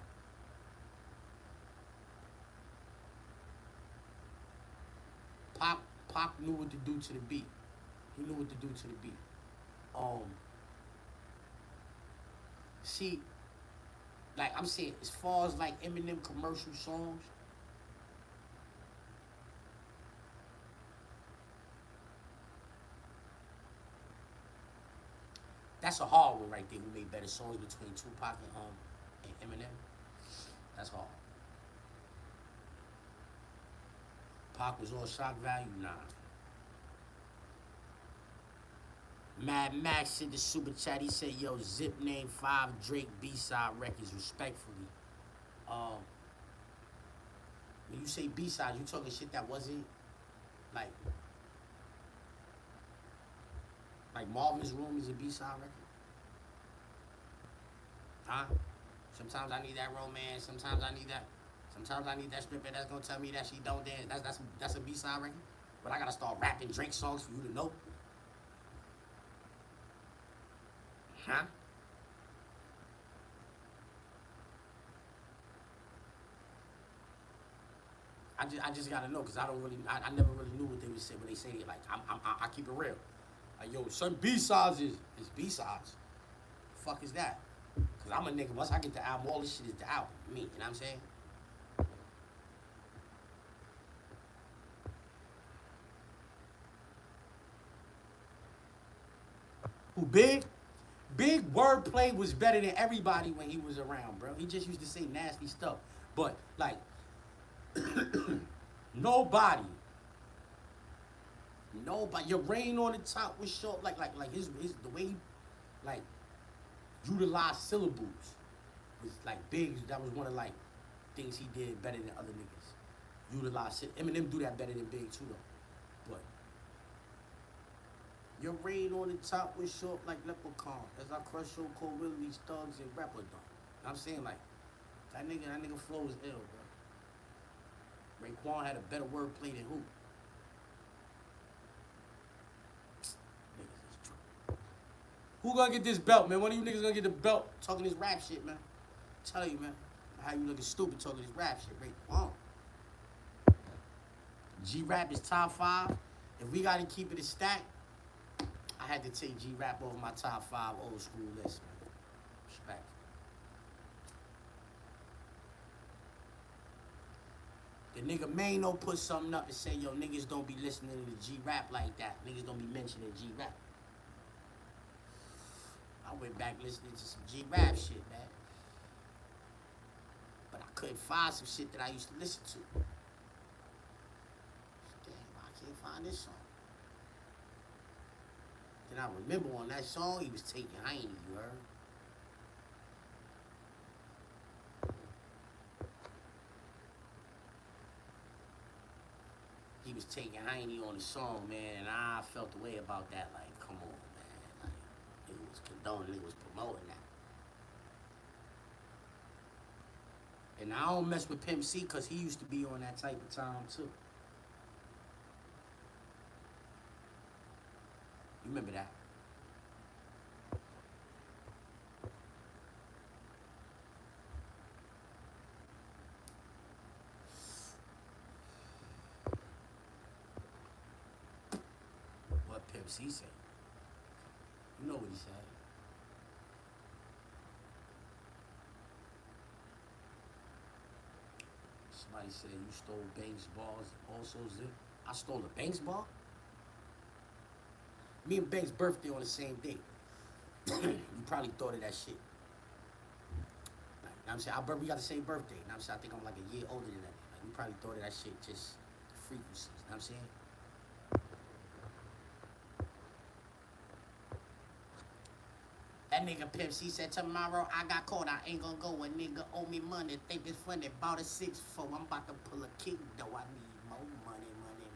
Pac knew what to do to the beat. He knew what to do to the beat. See, like I'm saying, as far as like Eminem commercial songs, that's a hard one right there. Who made better songs between Tupac and Eminem? That's hard. Pac was on shock value, nah. Mad Max sent the super chat. He said, "Yo, Zip name 5 Drake B-side records respectfully." Um, when you say B-side, you talking shit that wasn't like Marvin's Room is a B-side record, huh? Sometimes I need that romance. Sometimes I need that. Sometimes I need that stripper that's gonna tell me that she don't dance. That's a B-side record. But I gotta start rapping Drake songs for you to know, huh? I just gotta know because I never really knew what they would say when they say it. Like I keep it real. Like yo, some B sides is B sides. Fuck is that? Cause I'm a nigga. Once I get the album, all this shit is the album. Me, you know what I'm saying? Who big? Big wordplay was better than everybody when he was around, bro. He just used to say nasty stuff. But like nobody, nobody. Your rain on the top was short. Like his the way he like utilized syllables was like big. That was one of like things he did better than other niggas. Utilize shit. Eminem do that better than Big too though. But your rain on the top was short like leprechaun. As I crush your cold these thugs and rapper done. I'm saying like that nigga flow is ill, bro. Raekwon had a better wordplay than who? Niggas is true. Who gonna get this belt, man? One of you niggas gonna get the belt talking this rap shit, man. I'm telling you, man. How you looking stupid talking this rap shit, Raekwon. G-Rap is top 5. If we gotta keep it a stack, I had to take G-Rap over my top 5 old school list, man. Respect. The nigga Mano put something up to say, yo, niggas don't be listening to G-Rap like that. Niggas don't be mentioning G-Rap. I went back listening to some G-Rap shit, man. But I couldn't find some shit that I used to listen to. Damn, I can't find this song. Then I remember on that song, he was taking Heine, you heard? He was taking Heine on the song, man, and I felt the way about that. Like, come on, man. Like, it was condoning, it was promoting that. And I don't mess with Pimp C because he used to be on that type of time, too. You remember that? What Pimp C said. You know what he said. Somebody said you stole Banks' balls, also Zip. I stole a Banks ball? Me and Banks' birthday on the same day. You probably thought of that shit. Like, I'm saying, we got the same birthday. I'm saying, I think I'm like a year older than that. Like, you probably thought of that shit, just the frequencies. You know what I'm saying? That nigga Pimp C said, tomorrow I got caught, I ain't gonna go. A nigga owe me money, think it's funny. Bought a 6-4, I'm about to pull a kick, though. I need more money, more money.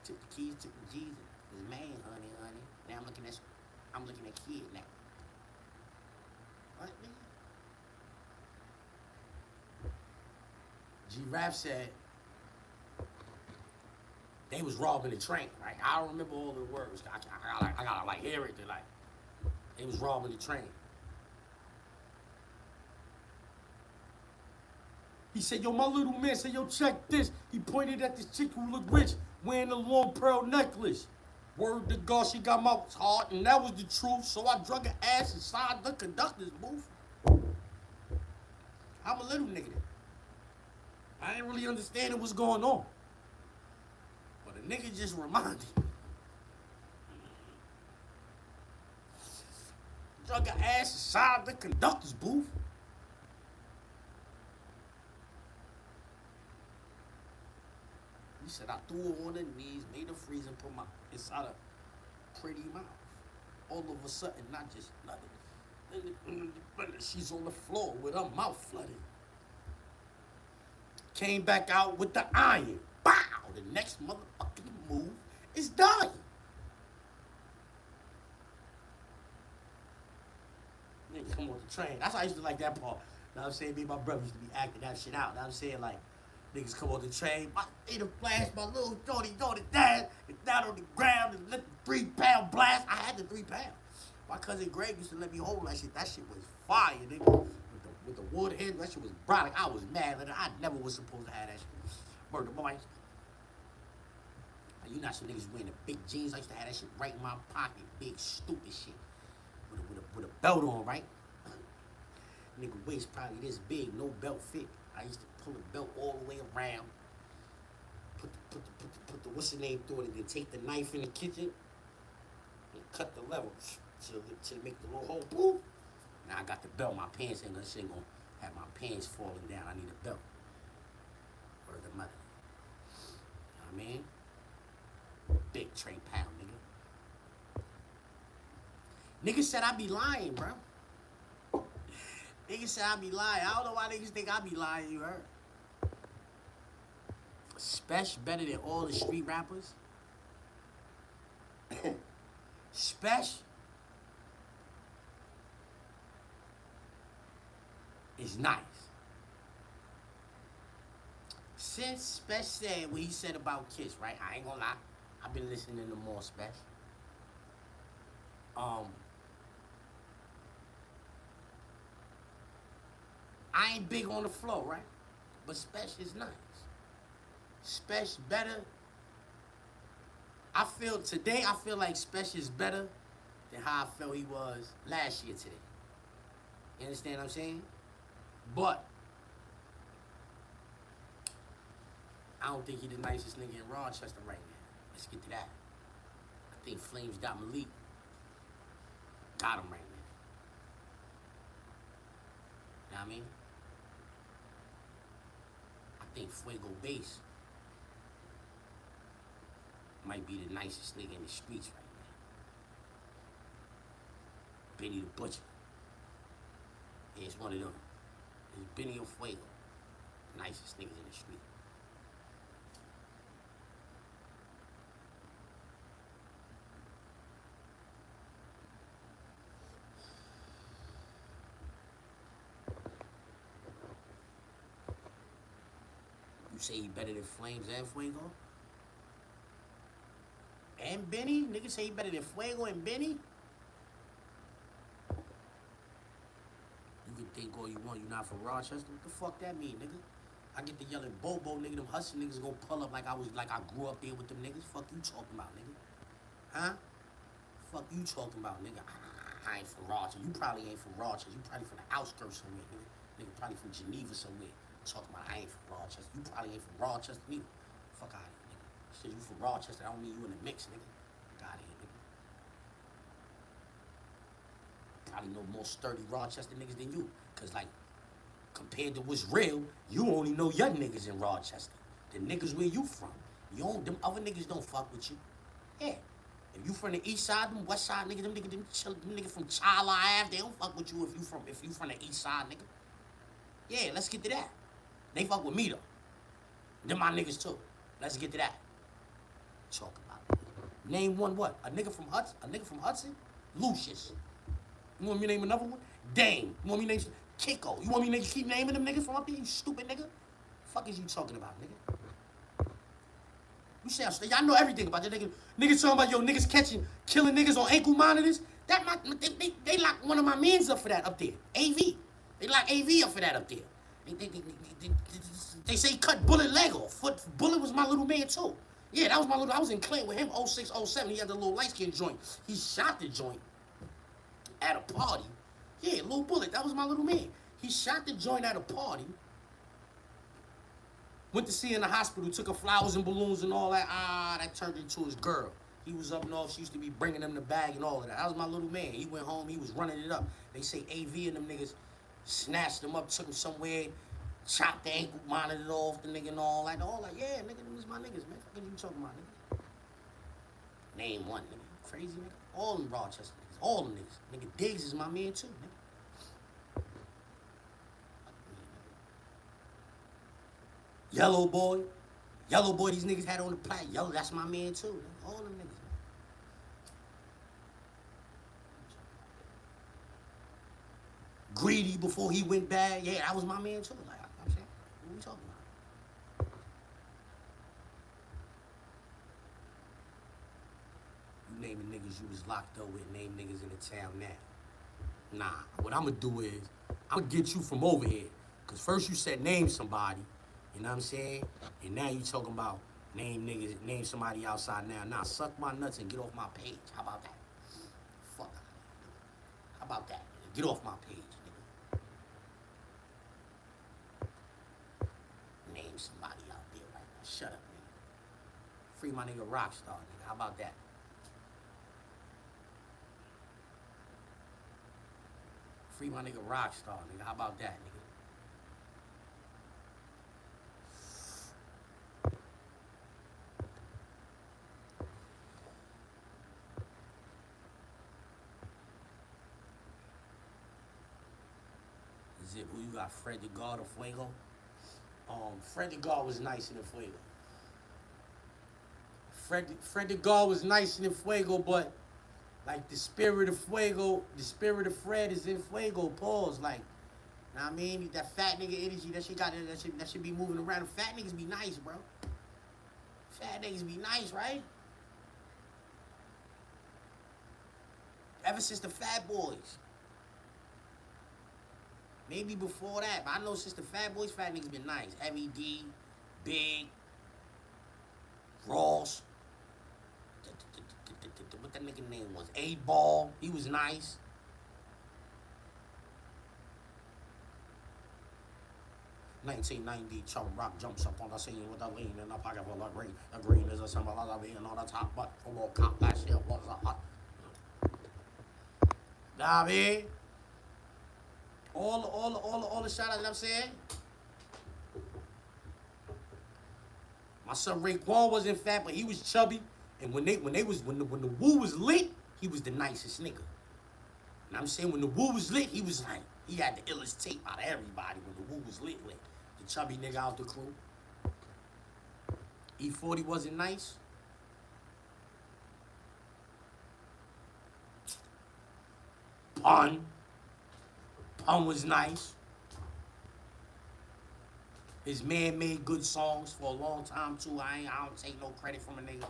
Took the keys, took the G's. His man, honey. Now I'm looking at kid now. What, nigga? G-Rap said they was robbing the train, right? I don't remember all the words. I gotta like hear it. Like, they was robbing the train. He said, yo, my little man said, yo, check this. He pointed at this chick who looked rich, wearing a long pearl necklace. Word to God, she got my heart, and that was the truth. So I drug her ass inside the conductor's booth. I'm a little nigga then. I ain't really understanding what's going on. But a nigga just reminded me. Drug her ass inside the conductor's booth. He said, I threw her on her knees, made her freeze, and put my inside a pretty mouth. All of a sudden, not just nothing. She's on the floor with her mouth flooded. Came back out with the iron. Bow! The next motherfucking move is dying. Nigga come on the train. That's how I used to like that part. Know what I'm saying? Me and my brother used to be acting that shit out. Know what I'm saying? Like, niggas come on the train. In a flash, my little Jody dad is down on the ground and let the 3-pound blast. I had the 3 pounds. My cousin Greg used to let me hold that shit. That shit was fire, nigga. With the wood head, that shit was bright. Like, I was mad. Like, I never was supposed to have that shit. Murder boy. You not some niggas wearing the big jeans. I used to have that shit right in my pocket. Big, stupid shit. With a belt on, right? Nigga waist probably this big, no belt fit. I used to pull the belt all the way around. Put the what's the name through it, and then take the knife in the kitchen and cut the level to make the little hole. Boom. Now I got the belt. My pants ain't gonna have my pants falling down. I need a belt. Or the mother. You know what I mean? Big 3 pound, nigga. Niggas said I be lying, bro. Niggas said I be lying. I don't know why niggas think I be lying, you heard? Spesh better than all the street rappers. Spesh is nice. Since Spesh said what he said about Kiss, right? I ain't gonna lie. I've been listening to more Spesh. I ain't big on the flow, right? But Spesh is nice. Spesh better. I feel like Spesh is better than how I felt he was last year today. You understand what I'm saying? But I don't think he the nicest nigga in Rochester right now. Let's get to that. I think Flames got Malik. Got him right now. You know what I mean? I think Fuego Bass might be the nicest nigga in the streets right now. Benny the Butcher. Yeah, it's one of them. It's Benny or Fuego. Nicest niggas in the street. You say he better than Flames and Fuego? And Benny? Niggas say he better than Fuego and Benny? You can think all you want, you not from Rochester? What the fuck that mean, nigga? I get to yelling Bobo, nigga, them hustling niggas gonna pull up like I grew up there with them niggas. Fuck you talking about, nigga? Huh? Fuck you talking about, nigga? I ain't from Rochester. You probably ain't from Rochester. You probably from the outskirts somewhere, nigga. Nigga probably from Geneva somewhere. Talking about I ain't from Rochester. You probably ain't from Rochester neither. Fuck out of here, nigga. Said you from Rochester, I don't mean you in the mix, nigga. Fuck out of here, nigga. Probably know more sturdy Rochester niggas than you. Cause like, compared to what's real, you only know your niggas in Rochester. The niggas where you from. Them other niggas don't fuck with you. Yeah. If you from the east side, them west side niggas, them niggas from Chala Ave, they don't fuck with you if you from the east side, nigga. Yeah, let's get to that. They fuck with me though. Them my niggas too. Let's get to that. Talk about it. Name one what? A nigga from Hudson? Lucius. You want me to name another one? Dame. You want me to name Kiko? You want me to keep naming them niggas from up there, you stupid nigga? The fuck is you talking about, nigga? You say y'all know everything about that nigga. Niggas talking about niggas killing niggas on ankle monitors. They lock one of my mans up for that up there. AV. They lock AV up for that up there. They say he cut Bullet leg off. Bullet was my little man too. Yeah, that was my little. I was in Clinton with him 06, 07. He had the little light skin joint. He shot the joint at a party. Yeah, Lil Bullet. That was my little man. He shot the joint at a party. Went to see her in the hospital. Took her flowers and balloons and all that. That turned into his girl. He was up north. She used to be bringing him the bag and all of that. That was my little man. He went home. He was running it up. They say AV and them niggas snatched him up, took him somewhere, chopped the ankle, monitored off the nigga and all that. Yeah, nigga, them is my niggas, man. What are you talking about, nigga? Name one, nigga. Crazy, nigga. All them Rochester niggas. All them niggas. Nigga, Diggs is my man too, nigga. Yellow boy. Yellow boy, these niggas had on the plat. Yellow, that's my man too, nigga. All them niggas, man. Greedy before he went bad. Yeah, that was my man too. Like, I'm saying, what we talking about? You naming niggas you was locked up with, name niggas in the town now. Nah, what I'm gonna do is, I'm gonna get you from over here. Cause first you said name somebody, you know what I'm saying? And now you talking about name niggas, name somebody outside now. Nah, suck my nuts and get off my page. How about that? Fuck. How about that? Get off my page, nigga. Name somebody out there right now. Shut up, nigga. Free my nigga Rockstar, nigga. How about that? Free my nigga Rockstar, nigga. How about that, nigga? Is it who you got? Fred the God of Fuego? Fred the God was nice in the Fuego. Fred the God was nice in the Fuego, but like the spirit of Fuego, the spirit of Fred is in Fuego. Pause. Like, know what I mean? That fat nigga energy that shit got that should be moving around. The fat niggas be nice, bro. Fat niggas be nice, right? Ever since the Fat Boys. Maybe before that, but I know since the Fat Boys, fat niggas been nice. Heavy D, Big, Ross. What that nigga name was? 8Ball. He was nice. $1990, Chum Rock jumps up on the scene with a lean in a pocket full of green. The green is a symbol of being on the top, but for more cop last year was a hot. Nah, man. All the shout outs, you know what I'm saying? My son Raekwon wasn't fat, but he was chubby. And when the woo was lit, he was the nicest nigga. And I'm saying when the woo was lit, he was like, he had the illest tape out of everybody when the woo was lit. The chubby nigga out the crew. E40 wasn't nice. Pun was nice. His man made good songs for a long time too. I don't take no credit from a nigga.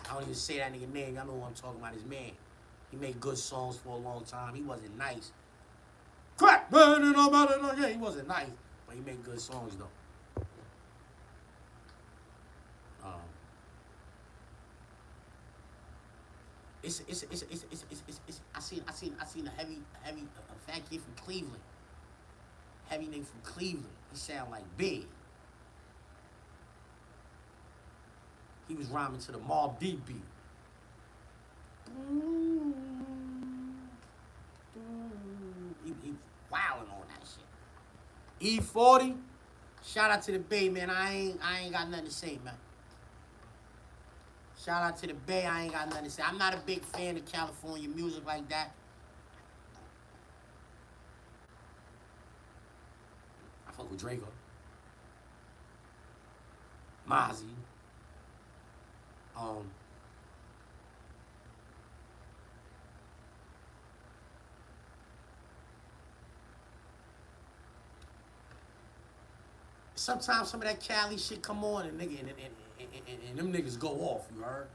I don't even say that nigga name. Y'all know what I'm talking about. His man. He made good songs for a long time. He wasn't nice. Crack burning about it. Yeah, he wasn't nice, but he made good songs though. I seen a heavy a fat kid from Cleveland. Heavy nigga from Cleveland. He sound like Big. He was rhyming to the Mobb Deep beat. He was wilding on that shit. E40, shout out to the Bay, man. I ain't got nothing to say, man. Shout out to the Bay, I ain't got nothing to say. I'm not a big fan of California music like that. I fuck with Draco. Mozzie. Sometimes some of that Cali shit come on and them niggas go off, you heard?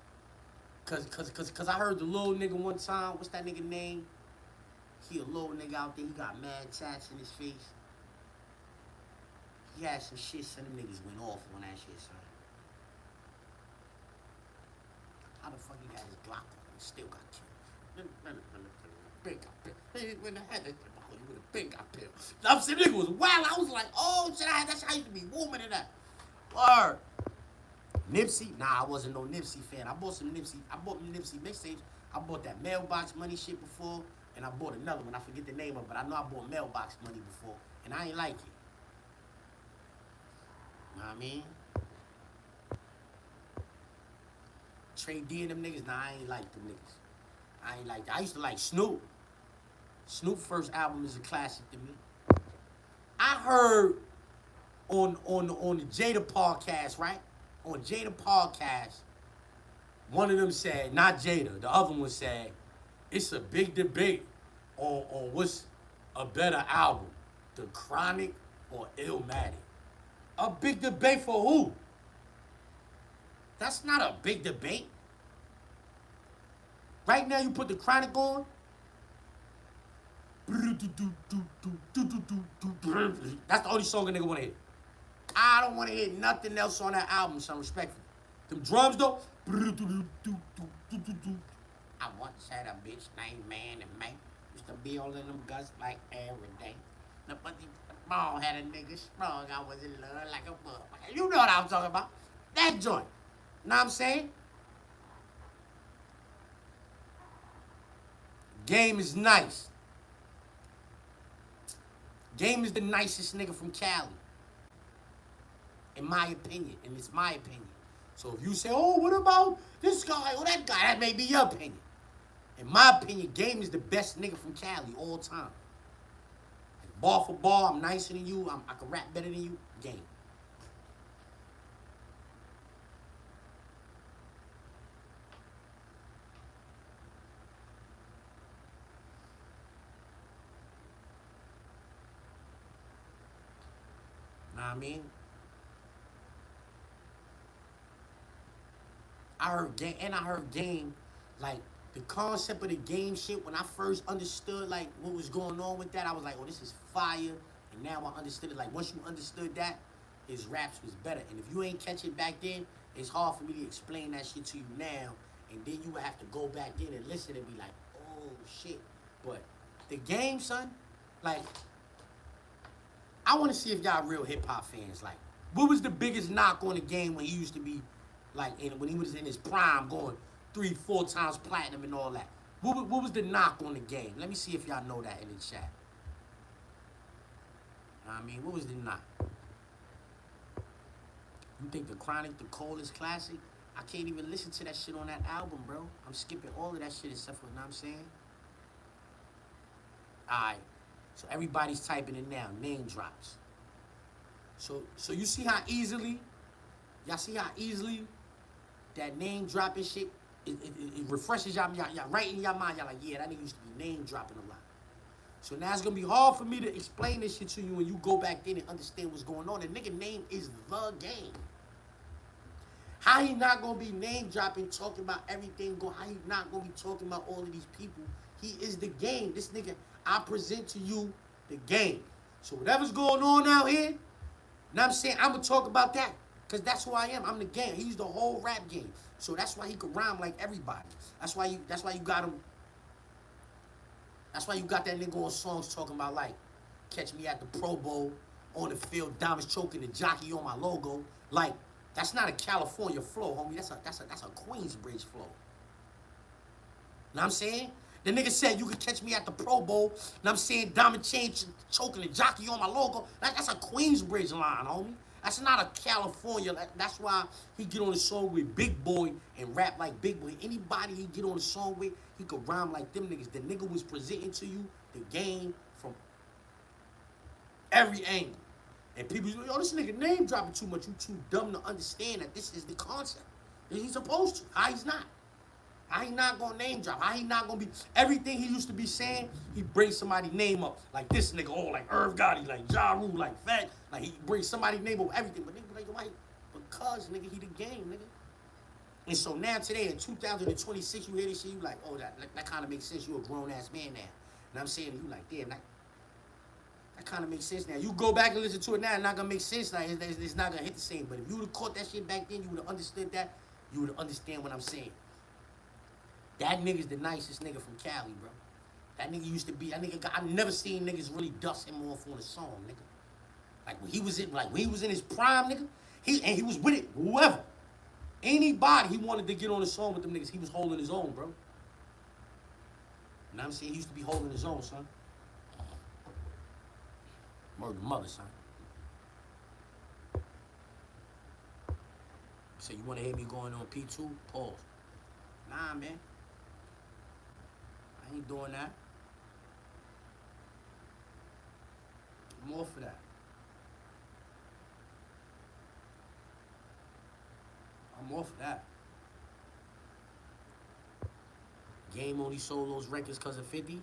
Cause I heard the little nigga one time, what's that nigga name? He a little nigga out there, he got mad tats in his face. He had some shit, some of them niggas went off on that shit, son. How the fuck he got his Glock on and still got killed? Big got killed. When I had that, he would have been got killed. I'm saying nigga was wild. I was like, oh shit, that's how I used to be woman in that. Word. Nipsey? Nah, I wasn't no Nipsey fan. I bought Nipsey mixtapes. I bought that Mailbox Money shit before, and I bought another one. I forget the name of it, but I know I bought Mailbox Money before, and I ain't like it. You know what I mean? Trey D and them niggas, nah, I ain't like them niggas. I ain't like that. I used to like Snoop. Snoop's first album is a classic to me. I heard on the Jada podcast, right? On Jada podcast, one of them said, not Jada, the other one said, it's a big debate on what's a better album, The Chronic or Illmatic. A big debate for who? That's not a big debate. Right now, you put The Chronic on. That's the only song a nigga want to hear. I don't want to hear nothing else on that album, son, respectfully. Them drums, though. I once had a bitch named Man and May. Used to be all in them guts like every day. The ball had a nigga sprung. I was in love like a bug. You know what I'm talking about. That joint. Know what I'm saying? Game is nice. Game is the nicest nigga from Cali. In my opinion. And it's my opinion. So if you say, oh, what about this guy or that guy? That may be your opinion. In my opinion, Game is the best nigga from Cali all time. Like, ball for ball, I'm nicer than you. I can rap better than you. Game. Know what I mean? I heard Game, like, the concept of the Game shit, when I first understood, like, what was going on with that, I was like, oh, this is fire. And now I understood it. Like, once you understood that, his raps was better. And if you ain't catch it back then, it's hard for me to explain that shit to you now. And then you would have to go back in and listen and be like, oh, shit. But the Game, son, like, I want to see if y'all real hip-hop fans, like, what was the biggest knock on the Game when he used to be, like, when he was in his prime, going 3-4 times platinum and all that? What was the knock on the Game? Let me see if y'all know that in the chat. I mean, what was the knock? You think The Chronic, the coldest classic? I can't even listen to that shit on that album, bro. I'm skipping all of that shit except for, you know what I'm saying? Alright. So everybody's typing it now. Name drops. So you see how easily, y'all see how easily that name dropping shit, it refreshes y'all right in y'all mind. Y'all like, yeah, that nigga used to be name dropping a lot. So now it's gonna be hard for me to explain this shit to you when you go back in and understand what's going on. The nigga name is The Game. How he not gonna be name dropping, talking about everything going? How he not gonna be talking about all of these people? He is The Game. This nigga, I present to you The Game. So whatever's going on out here, you know what I'm saying? I'm gonna talk about that. Cause that's who I am. I'm The Game. He's the whole rap game. So that's why he can rhyme like everybody. That's why you got him. That's why you got that nigga on songs talking about like, catch me at the Pro Bowl, on the field, diamonds choking the jockey on my logo. Like, that's not a California flow, homie. That's a Queensbridge flow. Know what I'm saying? The nigga said you could catch me at the Pro Bowl. Know what I'm saying? Diamond chain choking the jockey on my logo. That's a Queensbridge line, homie. That's not a California. That's why he get on the song with Big Boy and rap like Big Boy. Anybody he get on the song with, he could rhyme like them niggas. The nigga was presenting to you The Game from every angle. And people say, yo, this nigga name dropping too much. You too dumb to understand that this is the concept. He's supposed to. How he's not. How he not gonna name drop? How he not gonna be everything he used to be saying? He brings somebody's name up like this nigga, oh like Irv Gotti, like Ja Rule, like Fat, like he brings somebody's name up everything. But nigga like why? Because nigga he The Game, nigga. And so now today in 2026, you hear this shit, you like, oh that kind of makes sense. You a grown ass man now. And I'm saying you like, damn, that kind of makes sense now. You go back and listen to it now, it's not gonna make sense. Like it's not gonna hit the same. But if you would have caught that shit back then, you would have understood that. You would understand what I'm saying. That nigga's the nicest nigga from Cali, bro. That nigga used to be, I never seen niggas really dust him off on a song, nigga. Like when he was in his prime, nigga, he was with it, whoever. Anybody he wanted to get on a song with them niggas, he was holding his own, bro. You know what I'm saying? He used to be holding his own, son. Murder mother, son. So you wanna hear me going on P2? Pause. Nah, man. ain't doing that. I'm all for that. I'm all for that. Game only sold those records because of 50.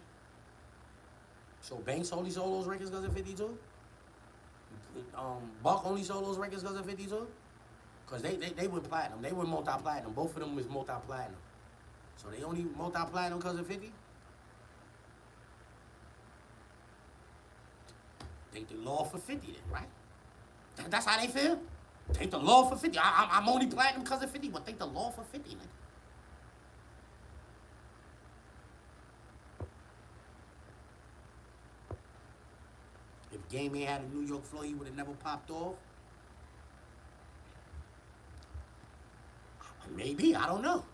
So Banks only sold those records because of 50 too. Buck only sold those records because of 50 too. Cause they went platinum. They went multi-platinum. Both of them was multi-platinum. So they only multi-platinum because of 50. Take the law for 50 then, right? That's how they feel. Take the law for 50. I'm only platinum because of 50, but take the law for 50, nigga. If Game ain't had a New York flow, he would have never popped off. Maybe, I don't know.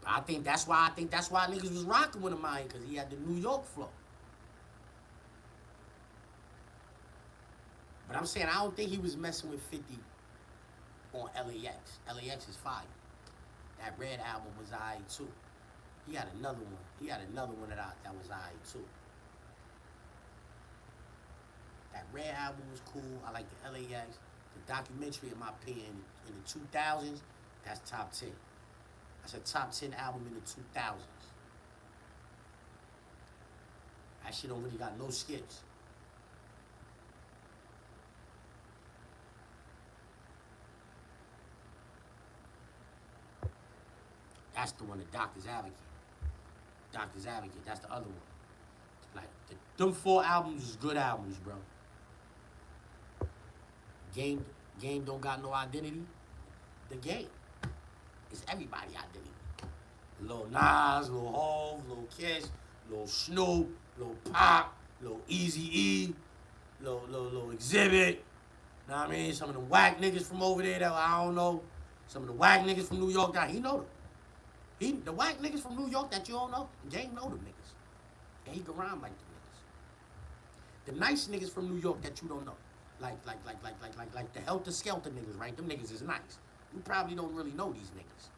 But I think that's why niggas was rocking with him out here, because he had the New York flow. But I'm saying I don't think he was messing with 50 on LAX. LAX is fire. That Red album was alright too. He had another one. He had another one that was alright too. That Red album was cool. I like the LAX. The documentary, in my opinion, in the 2000s, that's top 10. That's a top 10 album in the 2000s. That shit don't really got no skips. That's the one, the Doctor's Advocate. Doctor's Advocate, that's the other one. Like, them 4 albums is good albums, bro. Game don't got no identity. The Game is everybody's identity. Lil Nas, Lil Hov, Lil Kiss, Lil Snoop, Lil Pop, Lil Eazy-E, Lil Exhibit. Know what I mean? Some of the whack niggas from over there that I don't know. Some of the whack niggas from New York that he know them. The whack niggas from New York that you don't know, Game know them niggas. And he can rhyme like them niggas. The nice niggas from New York that you don't know. Like the Helter Skelter niggas, right? Them niggas is nice. You probably don't really know these niggas.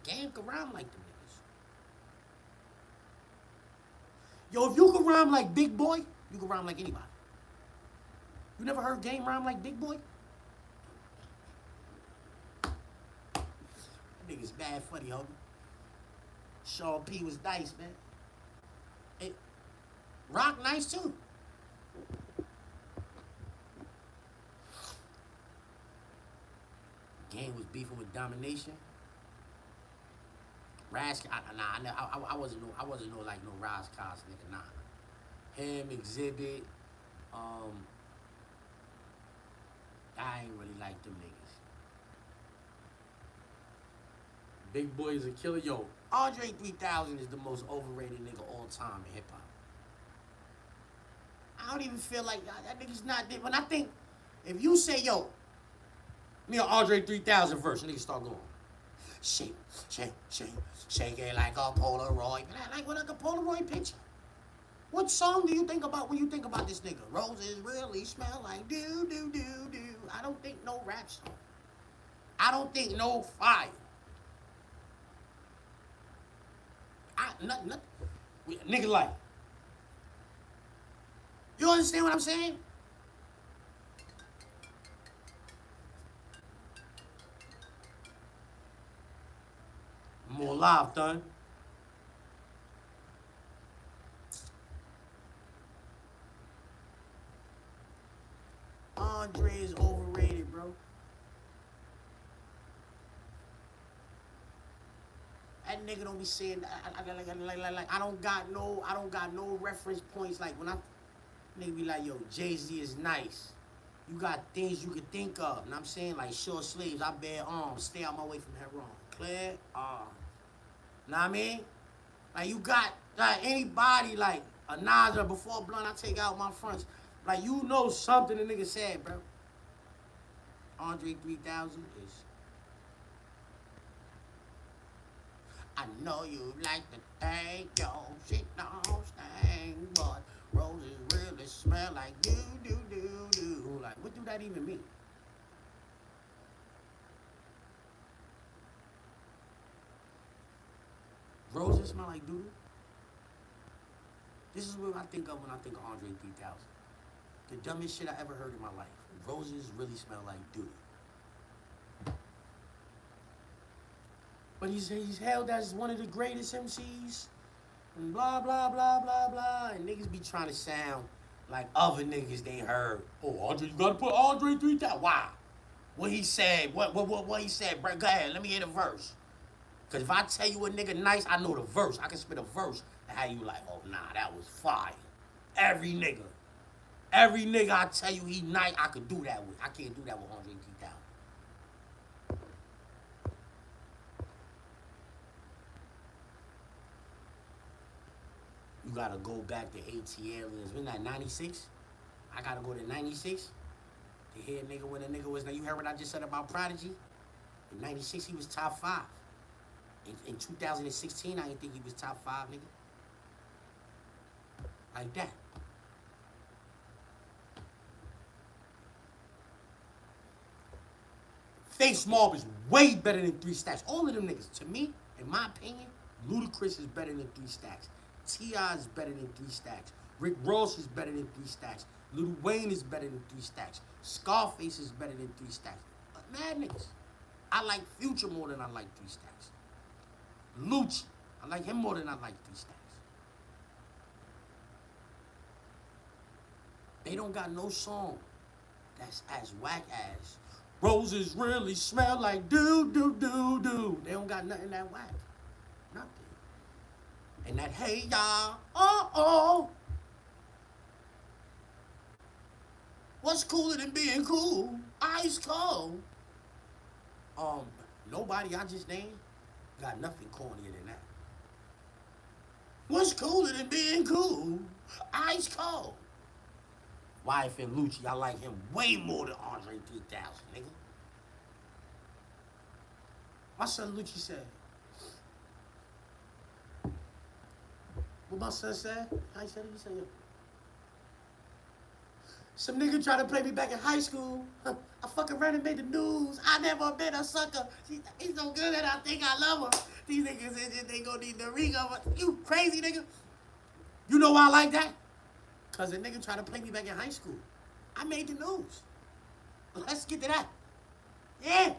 Game can rhyme like them niggas. Yo, if you can rhyme like Big Boy, you can rhyme like anybody. You never heard Game rhyme like Big Boy? That nigga's mad funny, homie. Sean P was nice, man. Hey, Rock nice too. Game was beefing with Domination. Raz, I wasn't no like no Raz Cos nigga, nah. Him, Exhibit, I ain't really like them niggas. Big Boy is a killer. Yo, Andre 3000 is the most overrated nigga all time in hip hop. I don't even feel like that nigga's not. When I think, if you say, yo, me or Andre 3000 verse, niggas start going. Shake it like a Polaroid. Like a Polaroid picture. What song do you think about when you think about this nigga? Roses really smell like do. I don't think no rap song. I don't think no fire. Nothing. Nigga like. You understand what I'm saying? More live, done. Andre is overrated, bro. That nigga don't be saying like I don't got no reference points. Like when I nigga be like, yo, Jay-Z is nice. You got things you could think of. And I'm saying like short sleeves, I bear arms, stay out my way from Heron. Clear arms. Know what I mean? Like you got like anybody like a Nas or Before Blunt, I take out my fronts. Like you know something the nigga said, bro. Andre 3000 is. I know you like to think your shit don't stink, but roses really smell like do. Like, what do that even mean? really smell like doo-doo? This is what I think of when I think of Andre 3000. The dumbest shit I ever heard in my life. Roses really smell like doo-doo. But he's hailed as one of the greatest MCs. And blah, blah, blah, blah, blah. And niggas be trying to sound like other niggas they heard. Oh, Andre, you gotta put Andre 3000. Why? What he said, what he said, bro, go ahead, let me hear the verse. Cause if I tell you a nigga nice, I know the verse. I can spit a verse and how you like, oh nah, that was fire. Every nigga I tell you he nice, I could do that with. I can't do that with Andre 3000. You gotta go back to ATL. When that 96? I gotta go to 96 to hear a nigga when a nigga was. Now you heard what I just said about Prodigy? In 96 he was top 5. In 2016 I didn't think he was top 5, nigga. Like that. Face Mob is way better than 3 Stacks. All of them niggas, to me, in my opinion, Ludacris is better than 3 Stacks. T.I. is better than 3 Stacks. Rick Ross is better than 3 Stacks. Lil Wayne is better than 3 Stacks. Scarface is better than 3 Stacks. Mad niggas. I like Future more than I like 3 Stacks. Lucci, I like him more than I like 3 Stacks. They don't got no song that's as whack as Roses really smell like doo doo doo doo. They don't got nothing that whack. Nothing. And that hey y'all, oh. What's cooler than being cool? Ice cold. Nobody I just named got nothing cornier than that. What's cooler than being cool? Ice cold. YF and Lucci, I like him way more than Andre 3000, nigga. My son Lucci said. What my son said? How he said it? He said, some nigga tried to play me back in high school. I fucking ran and made the news. I never been a sucker. He's so good that I think I love her. These niggas they gonna need the ring of her. You crazy nigga. You know why I like that? Cause a nigga tried to play me back in high school. I made the news. Let's get to that. Yeah.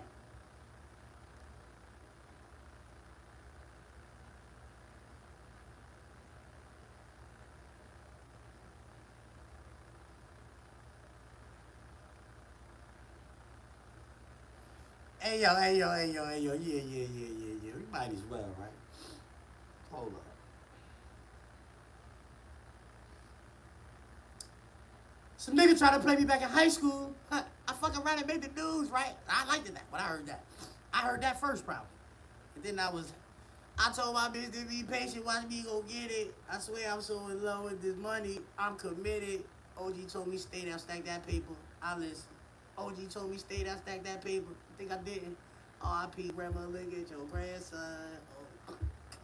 Hey yo, yeah. We might as well, right? Hold up. Some nigga tried to play me back in high school. I fucking ran and made the news, right? I liked that, but I heard that. I heard that first probably. And then I told my bitch to be patient, watch me go get it. I swear I'm so in love with this money. I'm committed. OG told me stay down, stack that paper. I listen. OG told me stay down, stack that paper. I think I didn't. R.I.P. grandma, look at your grandson.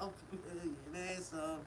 Oh, couple million, that's some.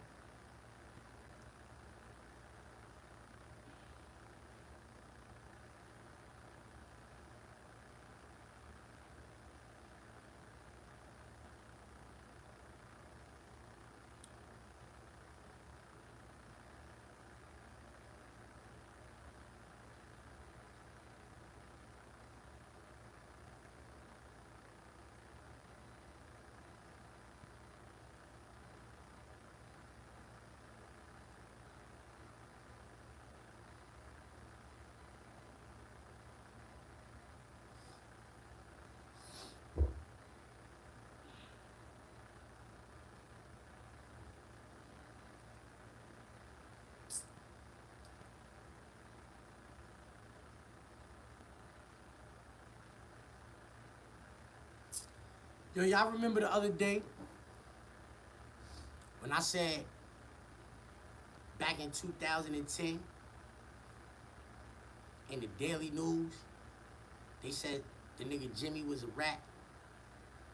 Yo, y'all remember the other day when I said back in 2010 in the Daily News, they said the nigga Jimmy was a rat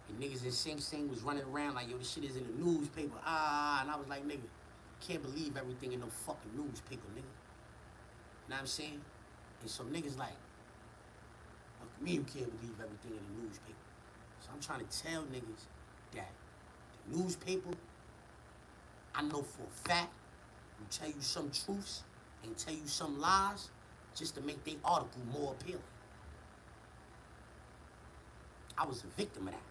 and niggas in Sing Sing was running around like, yo, this shit is in the newspaper. And I was like, nigga, can't believe everything in no fucking newspaper, nigga. You know what I'm saying? And some niggas like, what do you mean you can't believe everything in the newspaper? So I'm trying to tell niggas that the newspaper I know for a fact, who tell you some truths and tell you some lies just to make their article more appealing. I was a victim of that.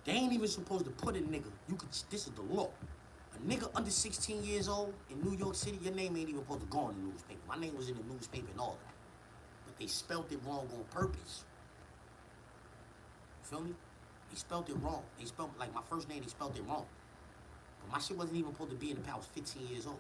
They ain't even supposed to put a nigga. This is the law. A nigga under 16 years old in New York City, your name ain't even supposed to go in the newspaper. My name was in the newspaper and all that. But they spelled it wrong on purpose. You feel me? They spelled it wrong. They spelled, like my first name, they spelled it wrong. But my shit wasn't even supposed to be in the paper. I was 15 years old.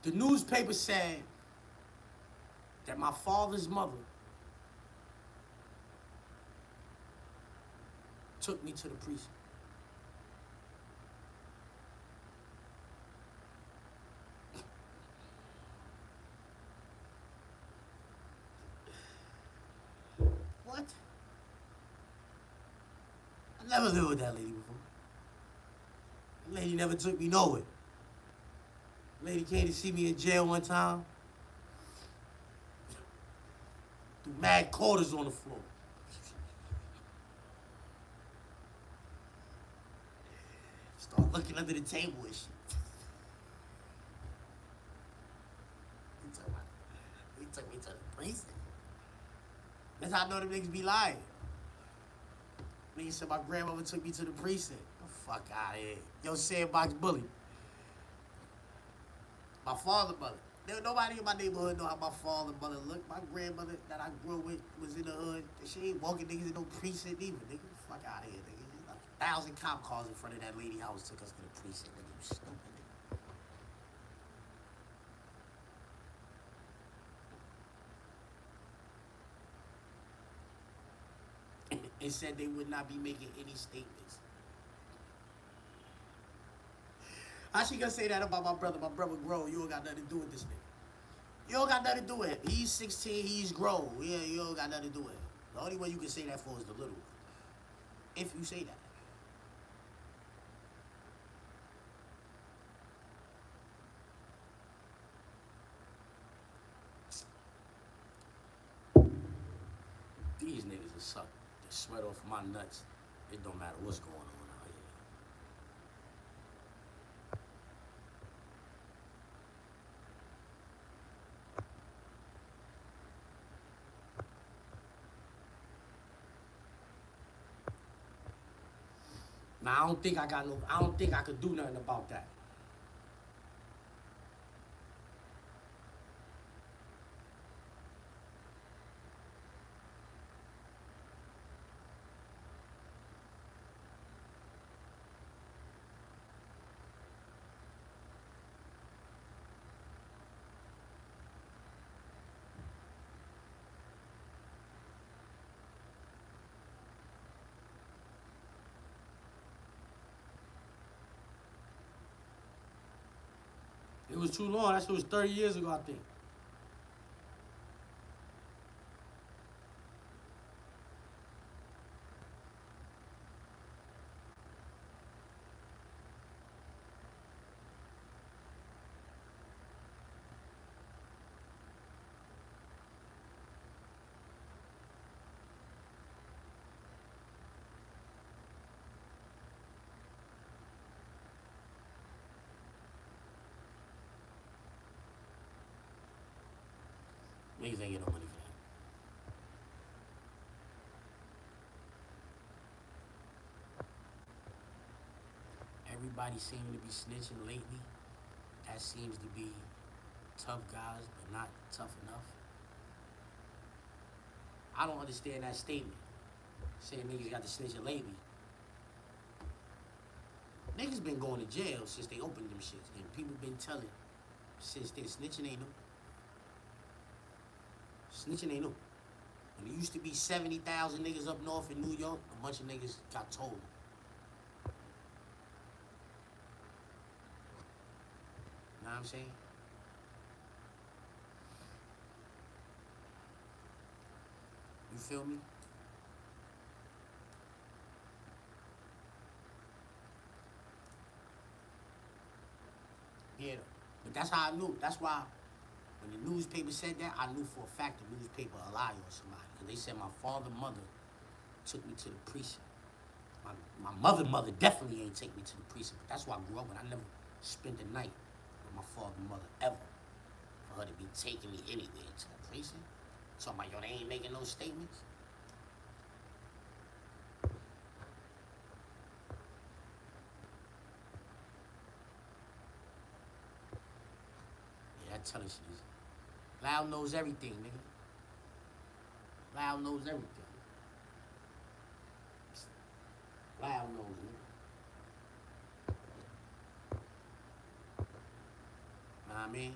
The newspaper said that my father's mother took me to the precinct. What? I never lived with that lady before. That lady never took me nowhere. The lady came to see me in jail one time. Threw mad quarters on the floor. Start looking under the table and shit. He took me to the precinct. That's how I know them niggas be lying. Niggas said my grandmother took me to the precinct. The fuck out of here. Yo, sandbox bully. My father, mother. Nobody in my neighborhood know how my father, mother look. My grandmother that I grew up with was in the hood. She ain't walking niggas in no precinct either, nigga. Fuck out of here, nigga. Like 1,000 cop cars in front of that lady house took us to the precinct, nigga. You stupid, nigga. It said they would not be making any statements. How she gonna say that about my brother? My brother grown. You don't got nothing to do with this nigga. You don't got nothing to do with him. He's 16. He's grown. Yeah, you don't got nothing to do with him. The only way you can say that for is the little one. If you say that. These niggas are suck the sweat off my nuts. It don't matter what's going on out here. Now I don't think I could do nothing about that. It was too long. That shit was 30 years ago, I think. Niggas ain't get no money for that. everybody seeming to be snitching lately. That seems to be tough guys, but not tough enough. I don't understand that statement. Saying niggas got to snitching lately. Niggas been going to jail since they opened them shits. And people been telling since then, snitching ain't new. Snitching ain't new. When there used to be 70,000 niggas up north in New York, a bunch of niggas got told. Know what I'm saying? You feel me? Yeah, but that's how I knew. That's why when the newspaper said that, I knew for a fact the newspaper a lie on somebody. Because they said my father, mother took me to the precinct. My mother definitely ain't take me to the precinct. But that's why I grew up with. I never spent the night with my father, mother ever. For her to be taking me anywhere to the precinct. Talking about, yo, they ain't making no statements. Yeah, that telling shit is. Loud knows everything, nigga. Loud knows everything. Loud knows, nigga. Know what I mean?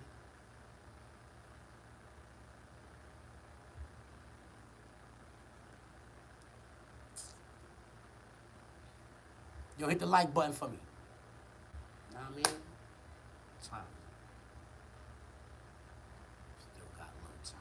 Yo, hit the like button for me. Know what I mean? Time. Still got a little time.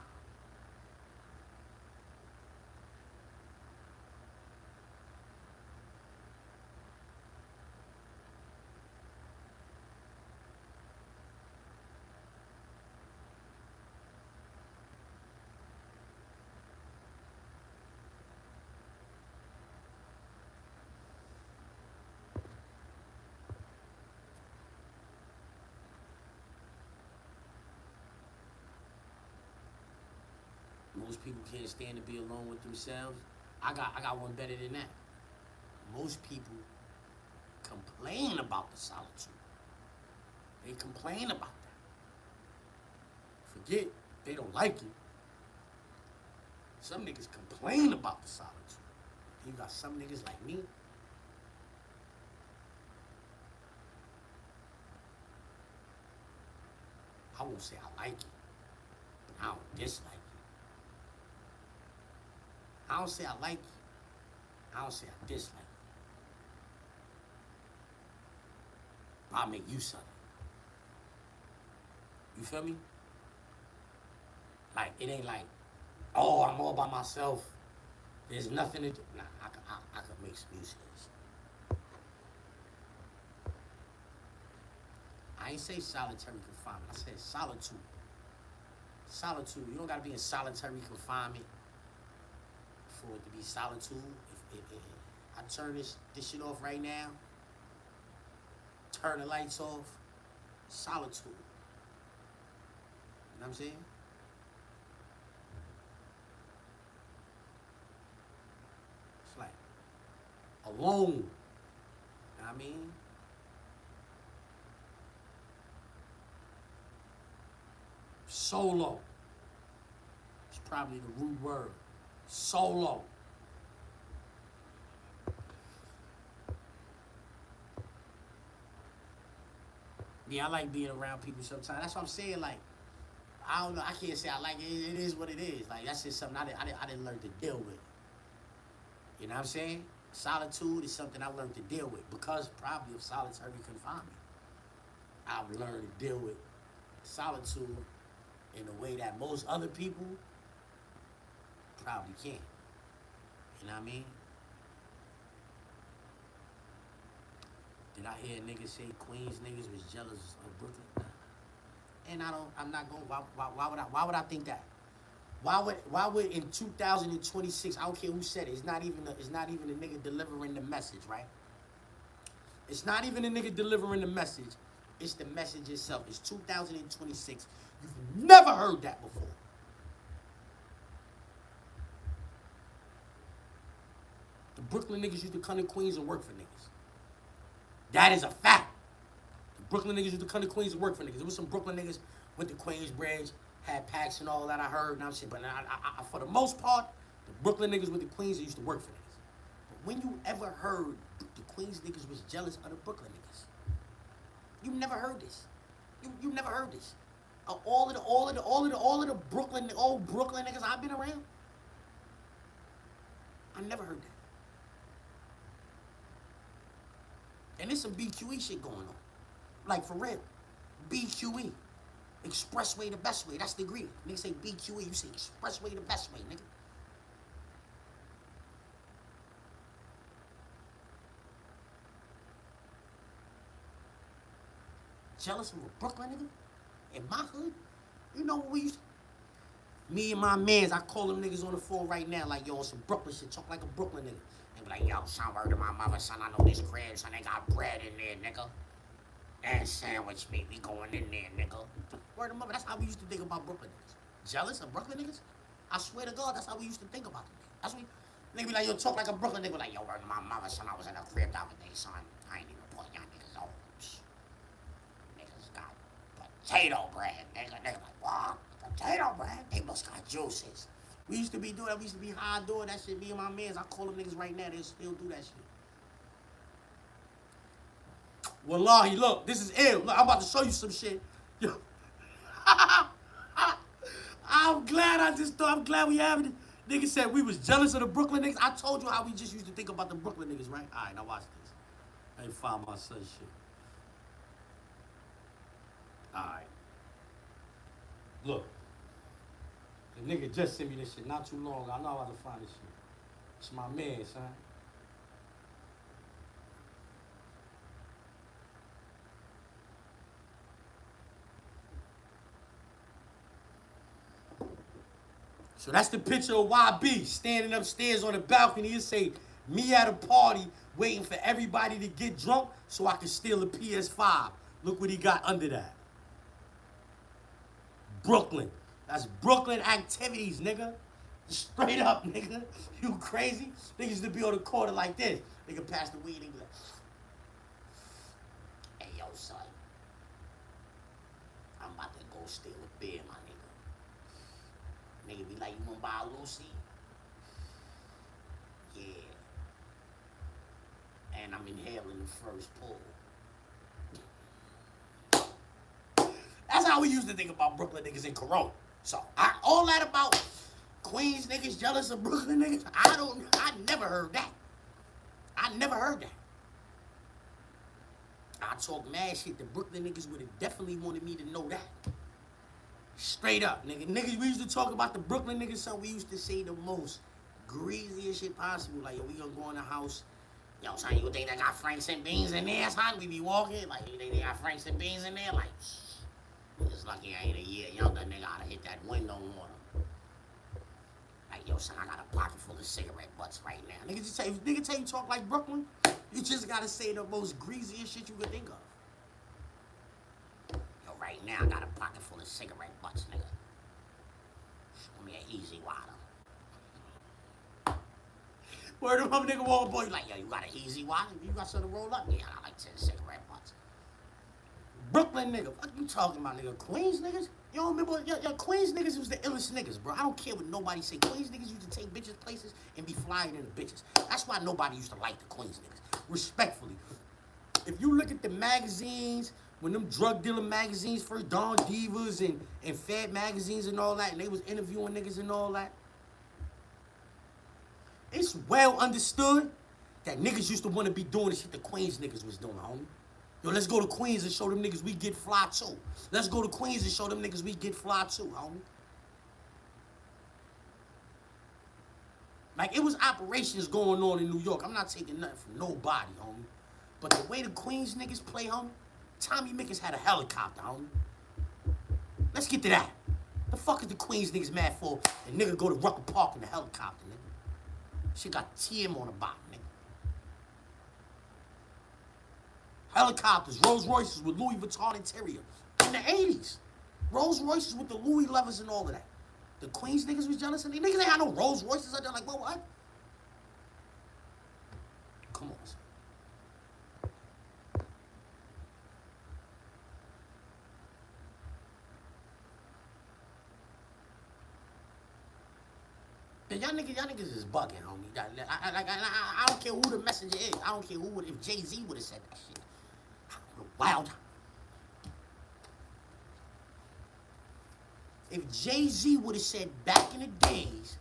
Most people can't stand to be alone with themselves. I got one better than that. Most people complain about the solitude. They complain about that. Forget they don't like it. Some niggas complain about the solitude. You got some niggas like me. I won't say I like it, but I don't dislike it. I don't say I like it. I don't say I dislike it. But I'll make use of it. You feel me? Like, it ain't like, oh, I'm all by myself. There's nothing to do. Nah, I could make some use of this. I ain't say solitary confinement. I said solitude. Solitude. You don't got to be in solitary confinement for it to be solitude. If I turn this shit off right now, turn the lights off, solitude. You know what I'm saying? It's like alone. You know what I mean? Solo. It's probably the root word. Solo. Yeah, I like being around people sometimes. That's what I'm saying. Like, I don't know. I can't say I like it. It is what it is. Like, that's just something I didn't learn to deal with. You know what I'm saying? Solitude is something I learned to deal with because probably of solitary confinement. I've learned to deal with solitude in a way that most other people probably can't. You know what I mean? Did I hear niggas say Queens niggas was jealous of Brooklyn? Nah. And I'm not going, why would I think that? Why would in 2026, I don't care who said it, it's not even a nigga delivering the message, right? It's not even a nigga delivering the message. It's the message itself. It's 2026. You've never heard that before. The Brooklyn niggas used to come to Queens and work for niggas. That is a fact. The Brooklyn niggas used to come to Queens to work for niggas. There was some Brooklyn niggas went to Queensbridge, had packs and all that, I heard, and I'm saying, but for the most part, the Brooklyn niggas with the Queens, they used to work for niggas. But when you ever heard the Queens niggas was jealous of the Brooklyn niggas? You never heard this. You never heard this. All of the Brooklyn, old Brooklyn niggas I've been around, I never heard that. And there's some BQE shit going on. Like, for real. BQE. Expressway the best way. That's the agreement. Niggas say BQE, you say expressway the best way, nigga. Jealous of a Brooklyn nigga? In my hood? You know what we used to... Me and my mans, I call them niggas on the phone right now, like, yo, on some Brooklyn shit, talk like a Brooklyn nigga. They be like, yo, son, word to my mother, son, I know this crib, son, they got bread in there, nigga. And sandwich meat, we going in there, nigga. Word to mother, that's how we used to think about Brooklyn niggas. Jealous of Brooklyn niggas? I swear to God, that's how we used to think about them. That's what nigga be like, yo, talk like a Brooklyn nigga, like, yo, word to my mother, son, I was in a crib the other day, son. I ain't even put y'all niggas on. Niggas got potato bread, nigga. They like, what? Potato bread? They must got juices. We used to be doing that. We used to be high doing that shit. Me and my mans, I call them niggas right now. They still do that shit. Wallahi, look, this is ill. Look, I'm about to show you some shit. Yo. I'm glad we having it. Nigga said we was jealous of the Brooklyn niggas. I told you how we just used to think about the Brooklyn niggas, right? All right, now watch this. I ain't find my son shit. All right. Look. The nigga just sent me this shit not too long ago. I know how to find this shit. It's my man, son. So that's the picture of YB standing upstairs on the balcony. He say, me at a party waiting for everybody to get drunk so I can steal a PS5. Look what he got under that. Brooklyn. That's Brooklyn activities, nigga. Straight up, nigga. You crazy? Niggas used to be on the corner like this. Nigga pass the weed and be like, hey, yo, son. I'm about to go steal a beer, my nigga. Nigga be like, you wanna buy a Lucy? Yeah. And I'm inhaling the first pull. That's how we used to think about Brooklyn niggas in Corona. So, all that about Queens niggas jealous of Brooklyn niggas, I never heard that. I never heard that. I talk mad shit. The Brooklyn niggas would have definitely wanted me to know that. Straight up, nigga. Niggas, we used to talk about the Brooklyn niggas, so we used to say the most greasiest shit possible. Like, yo, we gonna go in the house. Yo, son, you think they got Franks and beans in there, son? We be walking, like, you think they got Franks and beans in there? Like, it's lucky I ain't a year younger, nigga. I'd have hit that window on him. Like, yo, son, I got a pocket full of cigarette butts right now. Nigga, if nigga tell you talk like Brooklyn, you just gotta say the most greasiest shit you could think of. Yo, right now, I got a pocket full of cigarette butts, nigga. Show me an easy water. Word of up, nigga, wall boy. Like, yo, you got an easy water? You got something to roll up? Yeah, I got like 10 cigarette butts. Brooklyn nigga, what you talking about, nigga? Queens niggas? You don't remember? Yo, Queens niggas was the illest niggas, bro. I don't care what nobody say. Queens niggas used to take bitches places and be flying in the bitches. That's why nobody used to like the Queens niggas. Respectfully. If you look at the magazines, when them drug dealer magazines first, Dawn Divas and Fed magazines and all that, and they was interviewing niggas and all that, it's well understood that niggas used to want to be doing the shit the Queens niggas was doing, homie. Yo, let's go to Queens and show them niggas we get fly too. Let's go to Queens and show them niggas we get fly too, homie. Like, it was operations going on in New York. I'm not taking nothing from nobody, homie. But the way the Queens niggas play, homie, Tommy Mickens had a helicopter, homie. Let's get to that. The fuck is the Queens niggas mad for? And nigga go to Rucker Park in a helicopter, nigga. Shit got TM on the bottom, nigga. Helicopters, Rolls Royces with Louis Vuitton interior. In the 80s. Rolls Royces with the Louis levers and all of that. The Queens niggas was jealous of them. Niggas ain't had no Rolls Royces out there. Like, what? Come on, son. Y'all niggas is bugging, homie. I don't care who the messenger is. I don't care who would, if Jay-Z would have said that shit. Wild. If Jay-Z would have said back in the days,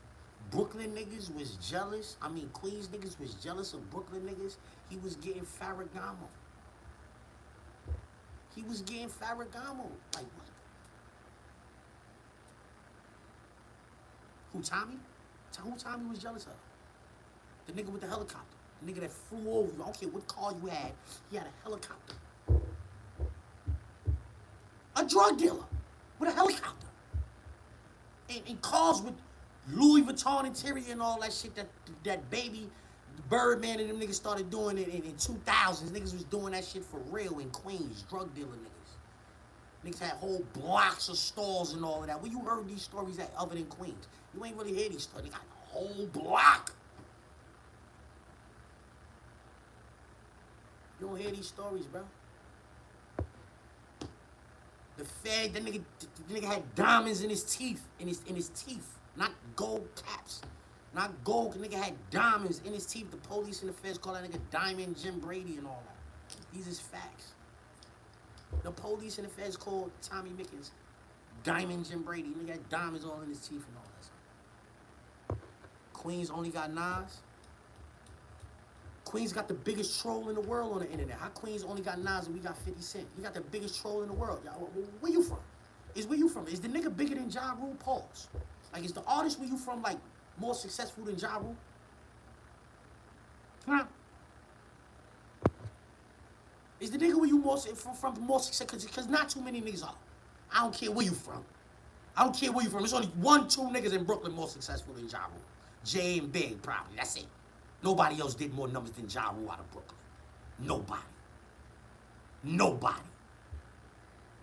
Brooklyn niggas was jealous. I mean, Queens niggas was jealous of Brooklyn niggas. He was getting Ferragamo. He was getting Ferragamo. Like what? Who, Tommy? Who Tommy was jealous of? The nigga with the helicopter. The nigga that flew over you. I don't care what car you had. He had a helicopter. A drug dealer with a helicopter. And cars with Louis Vuitton interior and all that shit that baby Birdman and them niggas started doing it in 2000s. Niggas was doing that shit for real in Queens. Drug dealer niggas. Niggas had whole blocks of stores and all of that. Where you heard these stories at other than Queens? You ain't really hear these stories. They got a whole block. You don't hear these stories, bro. The Fed, the nigga had diamonds in his teeth, in his teeth, not gold caps, not gold. The nigga had diamonds in his teeth. The police and the feds call that nigga Diamond Jim Brady and all that. These is facts. The police and the feds called Tommy Mickens Diamond Jim Brady. Nigga had diamonds all in his teeth and all that stuff. Queens only got Nas. Queens got the biggest troll in the world on the internet. How Queens only got Nas and we got 50 Cent? He got the biggest troll in the world. Y'all, where you from? Where you from? Is the nigga bigger than Ja Rule? Pause. Like, is the artist where you from, like, more successful than Ja Rule? Huh? Is the nigga where you more from more successful? Because not too many niggas are. I don't care where you from. I don't care where you from. There's only 1-2 niggas in Brooklyn more successful than Ja Rule. Jay and Big, probably. That's it. Nobody else did more numbers than Ja Rule out of Brooklyn. Nobody. Nobody.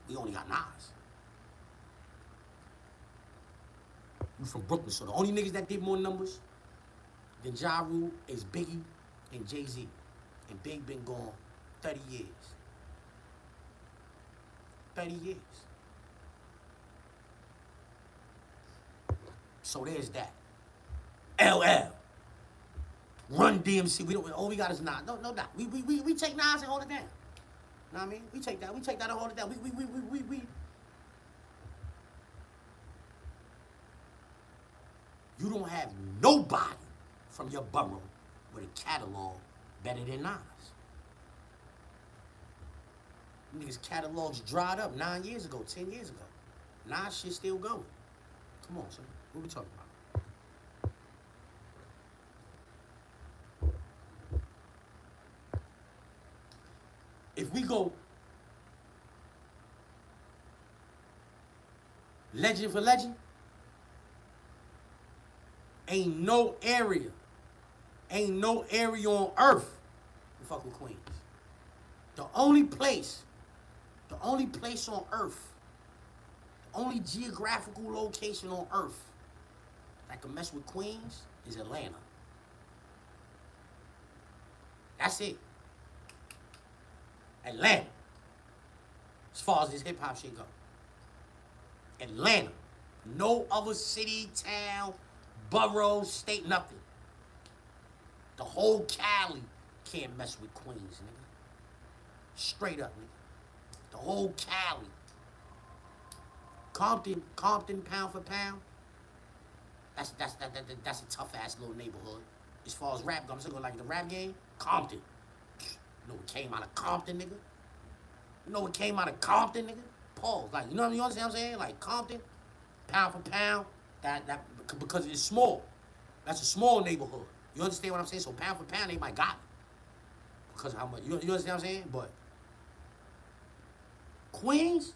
We only got Nas. We from Brooklyn, so the only niggas that did more numbers than Ja Rule is Biggie and Jay-Z. And Big been gone 30 years. 30 years. So there's that. LL. Run DMC. We don't. All we got is Nas. No doubt. We take Nas and hold it down. Know what I mean? We take that. We take that and hold it down. We. You don't have nobody from your borough with a catalog better than Nas. Niggas' catalogs dried up 9 years ago, 10 years ago. Nas shit still going. Come on, son. What we talking about? If we go legend for legend, ain't no area on earth to fuck with Queens. The only place on earth, the only geographical location on earth that can mess with Queens is Atlanta. That's it. Atlanta. As far as this hip hop shit go. Atlanta. No other city, town, borough, state, nothing. The whole Cali can't mess with Queens, nigga. Straight up, nigga. The whole Cali. Compton, pound for pound. That's a tough ass little neighborhood. As far as rap goes, I'm saying like the rap game, Compton. You know what came out of Compton, nigga? You know what came out of Compton, nigga? Pause. Like, you know what I'm saying? Like Compton, pound for pound, that because it's small. That's a small neighborhood. You understand what I'm saying? So pound for pound, they might got it. Because of how much, you understand what I'm saying? But Queens,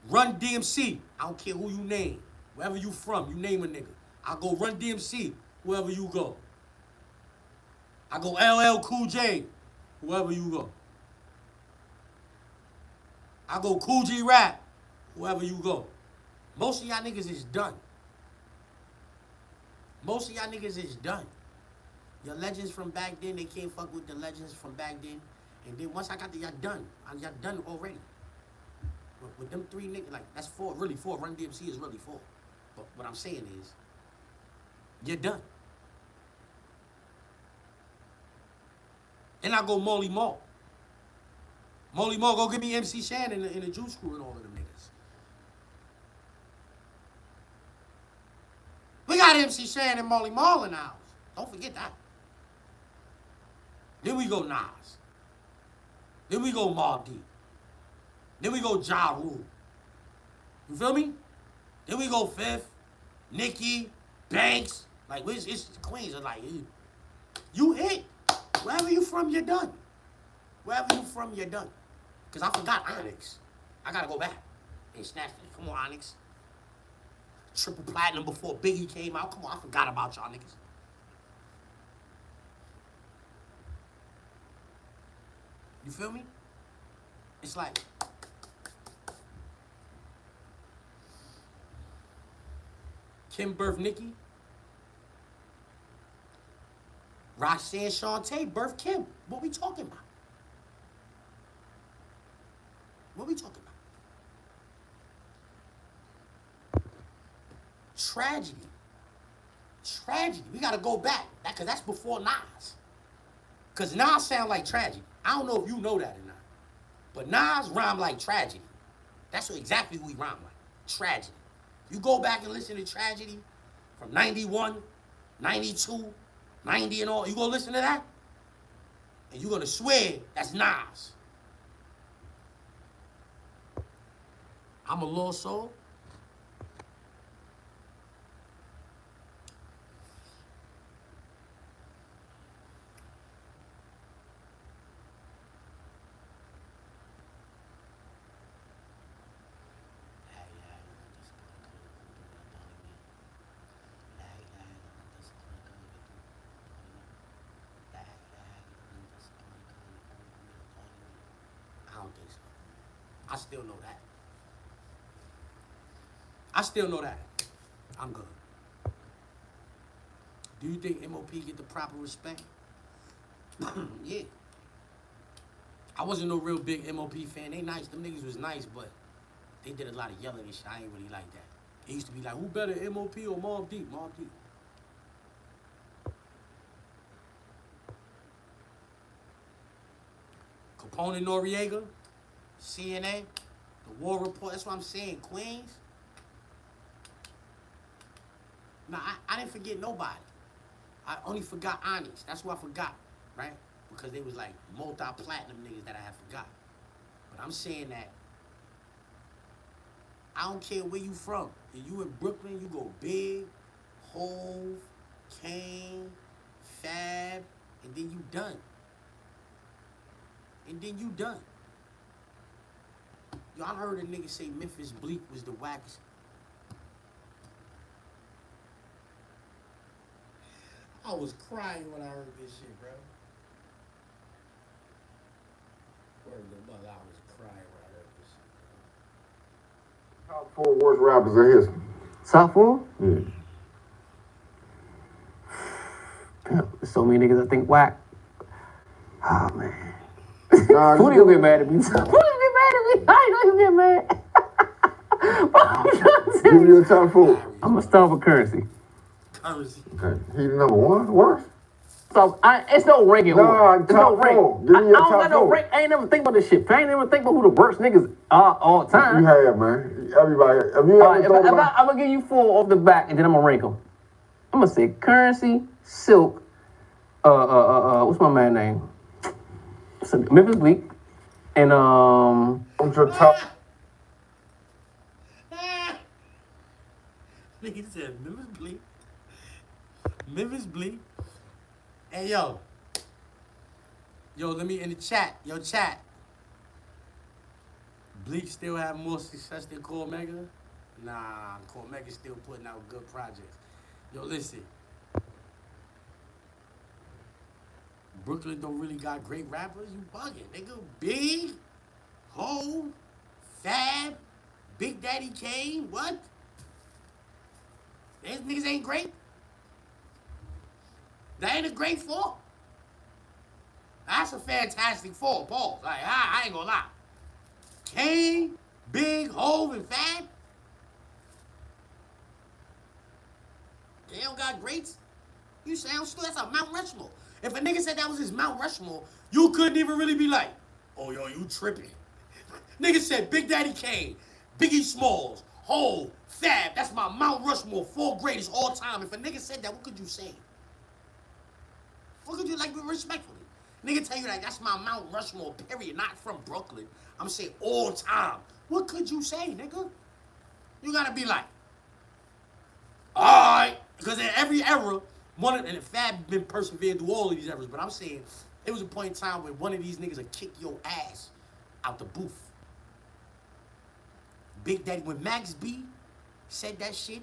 Run DMC. I don't care who you name. Wherever you from, you name a nigga. I'll go Run DMC, wherever you go. I go LL Cool J, wherever you go. I go Cool G Rap, wherever you go. Most of y'all niggas is done. Most of y'all niggas is done. Your legends from back then, they can't fuck with the legends from back then. And then once I got y'all done. Y'all done already. With them three niggas, like, that's four, really four. Run DMC is really four. But what I'm saying is, You're done. Then I go Molly Mall. Molly Mall, go give me MC Shannon in the Juice Crew and all of them niggas. We got MC Shannon and Molly Mall in the house. Don't forget that. Then we go Nas. Then we go Mobb Deep. Then we go Ja Rule. You feel me? Then we go Fifth, Nicki, Banks. Like, it's Queens are like, you hit. Wherever you from, you're done. Wherever you from, you're done. Because I forgot Onyx. I got to go back and snatch it. Come on, Onyx. Triple platinum before Biggie came out. Come on, I forgot about y'all niggas. You feel me? It's like, Kim birth Nicki. Roxanne Shante birth Kim. What we talking about? What we talking about? Tragedy. Tragedy. We gotta go back. Because that's before Nas. Because Nas sound like tragedy. I don't know if you know that or not. But Nas rhyme like tragedy. That's exactly what we rhyme like. Tragedy. You go back and listen to Tragedy from 91, 92, 90 and all. You go listen to that? And you're going to swear that's Nas. I'm a lost soul. I don't think so. I still know that. I still know that. I'm good. Do you think MOP get the proper respect? Yeah. I wasn't no real big MOP fan. They nice. Them niggas was nice, but they did a lot of yelling and shit. I ain't really like that. It used to be like, who better, MOP or Mobb Deep? Mobb Deep. Capone and Noriega, CNN, the War Report. That's what I'm saying. Queens. Nah, I didn't forget nobody. I only forgot Onyx. That's what I forgot, right? Because they was like multi-platinum niggas that I had forgot. But I'm saying that I don't care where you from. If you in Brooklyn, you go Big, Hove, Kane, Fab, and then you done. And then you done. Yo, I heard a nigga say Memphis Bleak was the wackest. I was crying when I heard this shit, bro. Word the mother, I was crying when I heard this shit, bro. Top 4 worst rappers in history. Top 4? Yeah. Damn, there's so many niggas I think whack. Oh, man. Nah, Who gonna get mad at me? Who gonna get mad at me? I ain't gonna get mad. Give me your top 4. I'm gonna start with Currency. Currency. Okay. He the number 1? Worst? So it's no ranking. Nah, It's no top rank. 4. Give me I your don't top got no 4. rank. I ain't never think about this shit. I ain't never think about who the worst niggas are all time. You have, man. Everybody. Have you ever thought about... I'm gonna give you 4 off the back, and then I'm gonna rank them. I'm gonna say Currency, Silk. What's my man name? Memphis Bleak, and What's your top... Nigga said Memphis Bleak. Memphis Bleak. Hey, yo. Yo, let me in the chat. Yo, chat. Bleak still have more success than Cormega? Nah, Cormega still putting out good projects. Yo, listen. Brooklyn don't really got great rappers. You bugging, nigga. Big, Ho, Fab, Big Daddy Kane. What? These niggas ain't great. That ain't a great 4. That's a fantastic 4, Paul. Like, I ain't gonna lie. Kane, Big, Hove, and Fab. They don't got greats. You sound stupid. That's a Mount Rushmore. If a nigga said that was his Mount Rushmore, you couldn't even really be like, oh, yo, you tripping. Nigga said Big Daddy Kane, Biggie Smalls, Hov, Fab. That's my Mount Rushmore, 4 greatest all time. If a nigga said that, what could you say? What could you, like, respectfully? Nigga tell you that that's my Mount Rushmore, period. Not from Brooklyn. I'm saying all time. What could you say, nigga? You gotta be like, alright. Because in every era, and Fab been persevered through all of these eras, but I'm saying there was a point in time where one of these niggas would kick your ass out the booth. Big Daddy, when Max B said that shit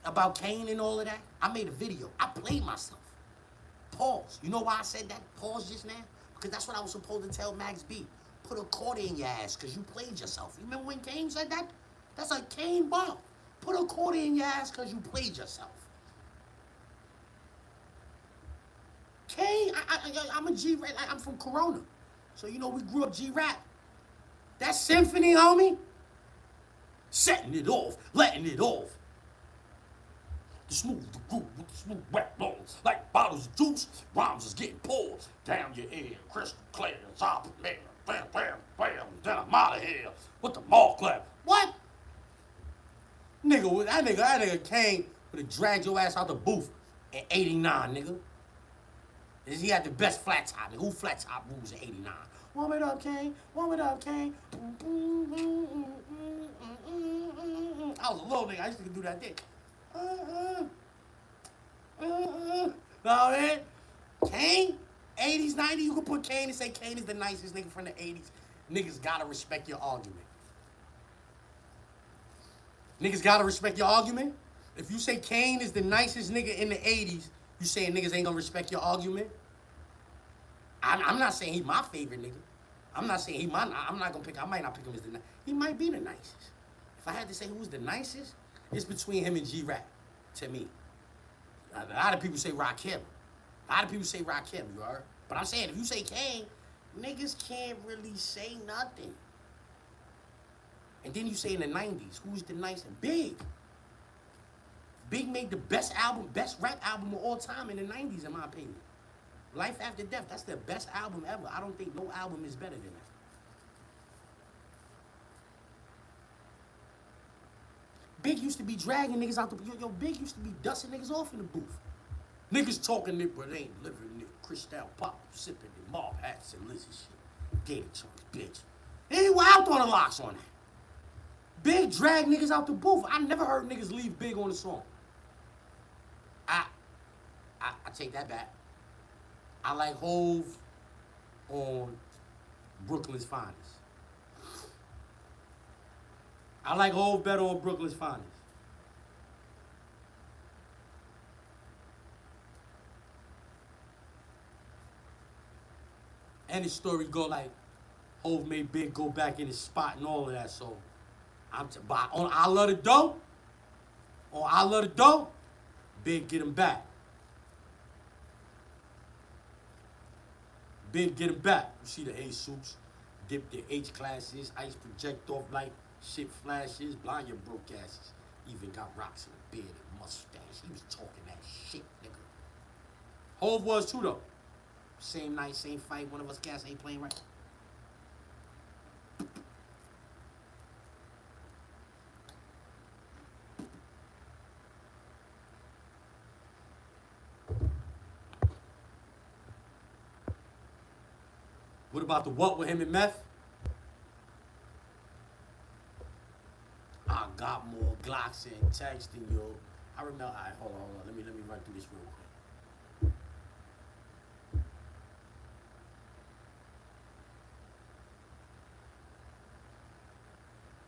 about Kane and all of that, I made a video. I played myself. Pause. You know why I said that? Pause just now? Because that's what I was supposed to tell Max B. Put a quarter in your ass because you played yourself. You remember when Kane said that? That's a Kane bar. Put a quarter in your ass because you played yourself. Kane, I'm a G-Rap. I'm from Corona. So, you know, we grew up G-Rap. That symphony, homie. Setting it off, letting it off. The smooth, the groove with the smooth rap blows. Like bottles of juice, rhymes is getting poured down your ear. Crystal clear, top of there. Bam, bam, bam. Then I'm out of here with the mall clap. What? Nigga, that nigga Kane would have dragged your ass out the booth in 89, nigga. He had the best flat top. Nigga. Who flat top moves in 89? Warm it up, Kane. Warm it up, Kane. I was a little nigga. I used to do that thing. Now man, Kane, 80s, 90s, you can put Kane and say Kane is the nicest nigga from the 80s. Niggas gotta respect your argument. Niggas gotta respect your argument. If you say Kane is the nicest nigga in the 80s, you saying niggas ain't gonna respect your argument? I'm not saying he's my favorite nigga. I'm not saying I'm not gonna pick, I might not pick him as the nicest. He might be the nicest. If I had to say who's the nicest, it's between him and G-Rap, to me. A lot of people say Rakim. A lot of people say Rakim, you heard? But I'm saying, if you say Kane, niggas can't really say nothing. And then you say in the 90s, who's the nicest? Big. Big made the best album, best rap album of all time in the 90s, in my opinion. Life After Death, that's the best album ever. I don't think no album is better than that. Big used to be dragging niggas out the booth. Yo, Big used to be dusting niggas off in the booth. Niggas talking it, but they ain't living it. Cristal pop, sipping the mob hats and Lizzie shit. Gator chunks, bitch. They ain't wild on the locks on that. Big drag niggas out the booth. I never heard niggas leave Big on the song. I take that back. I like Hov on Brooklyn's Finest. I like Hov better on Brooklyn's Finest. And the story go like Hov made Big go back in his spot and all of that. So but on I Love the Dough, Big get him back. Big get him back. You see the A suits, dip the H classes, ice project off like shit flashes, blind your broke asses. Even got rocks in the beard and mustache. He was talking that shit, nigga. Hov was too though. Same night, same fight. One of us cats ain't playing right. What about the what with him and Meth? I got more Glocks and texting, yo. I remember, all right, hold on. Let me run through this real quick.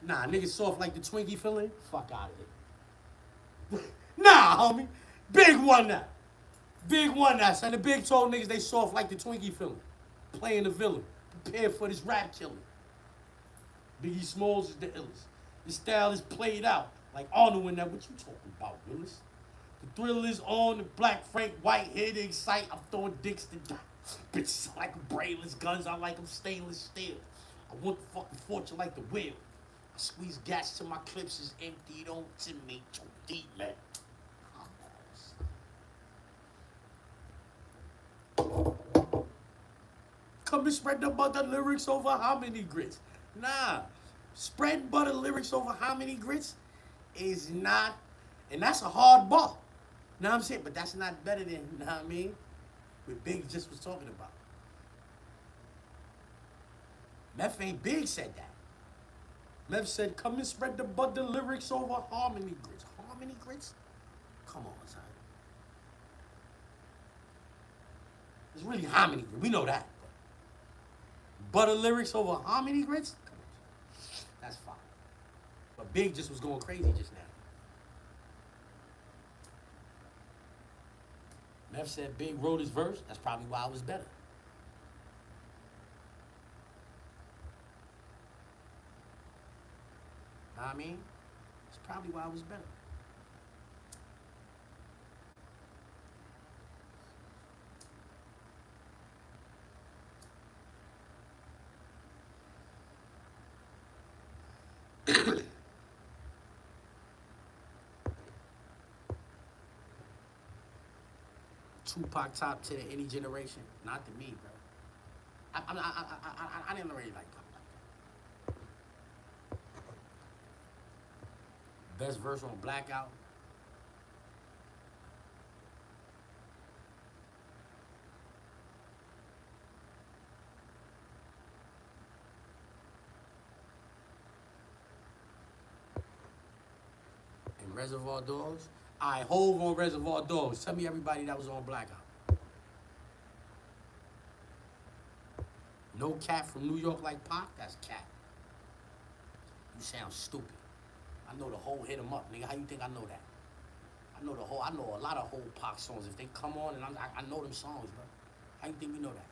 Nah, niggas soft like the Twinkie feeling? Fuck out of here. Nah, homie. Big one that. Big one that. And the Big told niggas they soft like the Twinkie feeling. Playing the villain. Prepare for this rap killing. Biggie Smalls is the illest. His style is played out. Like Arnold in that. What you talking about, Willis? The thrill is on. The Black Frank White here to excite. I'm throwing dicks to die. Bitches I like them brainless guns. I like them stainless steel. I want the fucking fortune like the wheel. I squeeze gas till my clips is empty. Don't intimidate your D, man. Come and spread the butter lyrics over how many grits? Nah. Spread butter lyrics over how many grits is not, and that's a hard bar. Know what I'm saying? But that's not better than, you know what I mean? What Big just was talking about. Meth ain't Big said that. Meth said, come and spread the butter lyrics over harmony grits. Harmony grits? Come on, son. It's really harmony grits. We know that. Butter lyrics over harmony grits? Come on. That's fine. But Big just was going crazy just now. Meth said Big wrote his verse. That's probably why it was better. Know what I mean? It's probably why it was better. Tupac top 10 in any generation? Not to me, bro. I didn't really like Pac like that. Best verse on Blackout? And Reservoir Dogs? I Hove on Reservoir Dogs. Tell me everybody that was on Blackout. No cat from New York like Pac? That's cat. You sound stupid. I know the whole hit 'em up, nigga. How you think I know that? I know a lot of whole Pac songs. If they come on and I know them songs, bro. How you think we know that?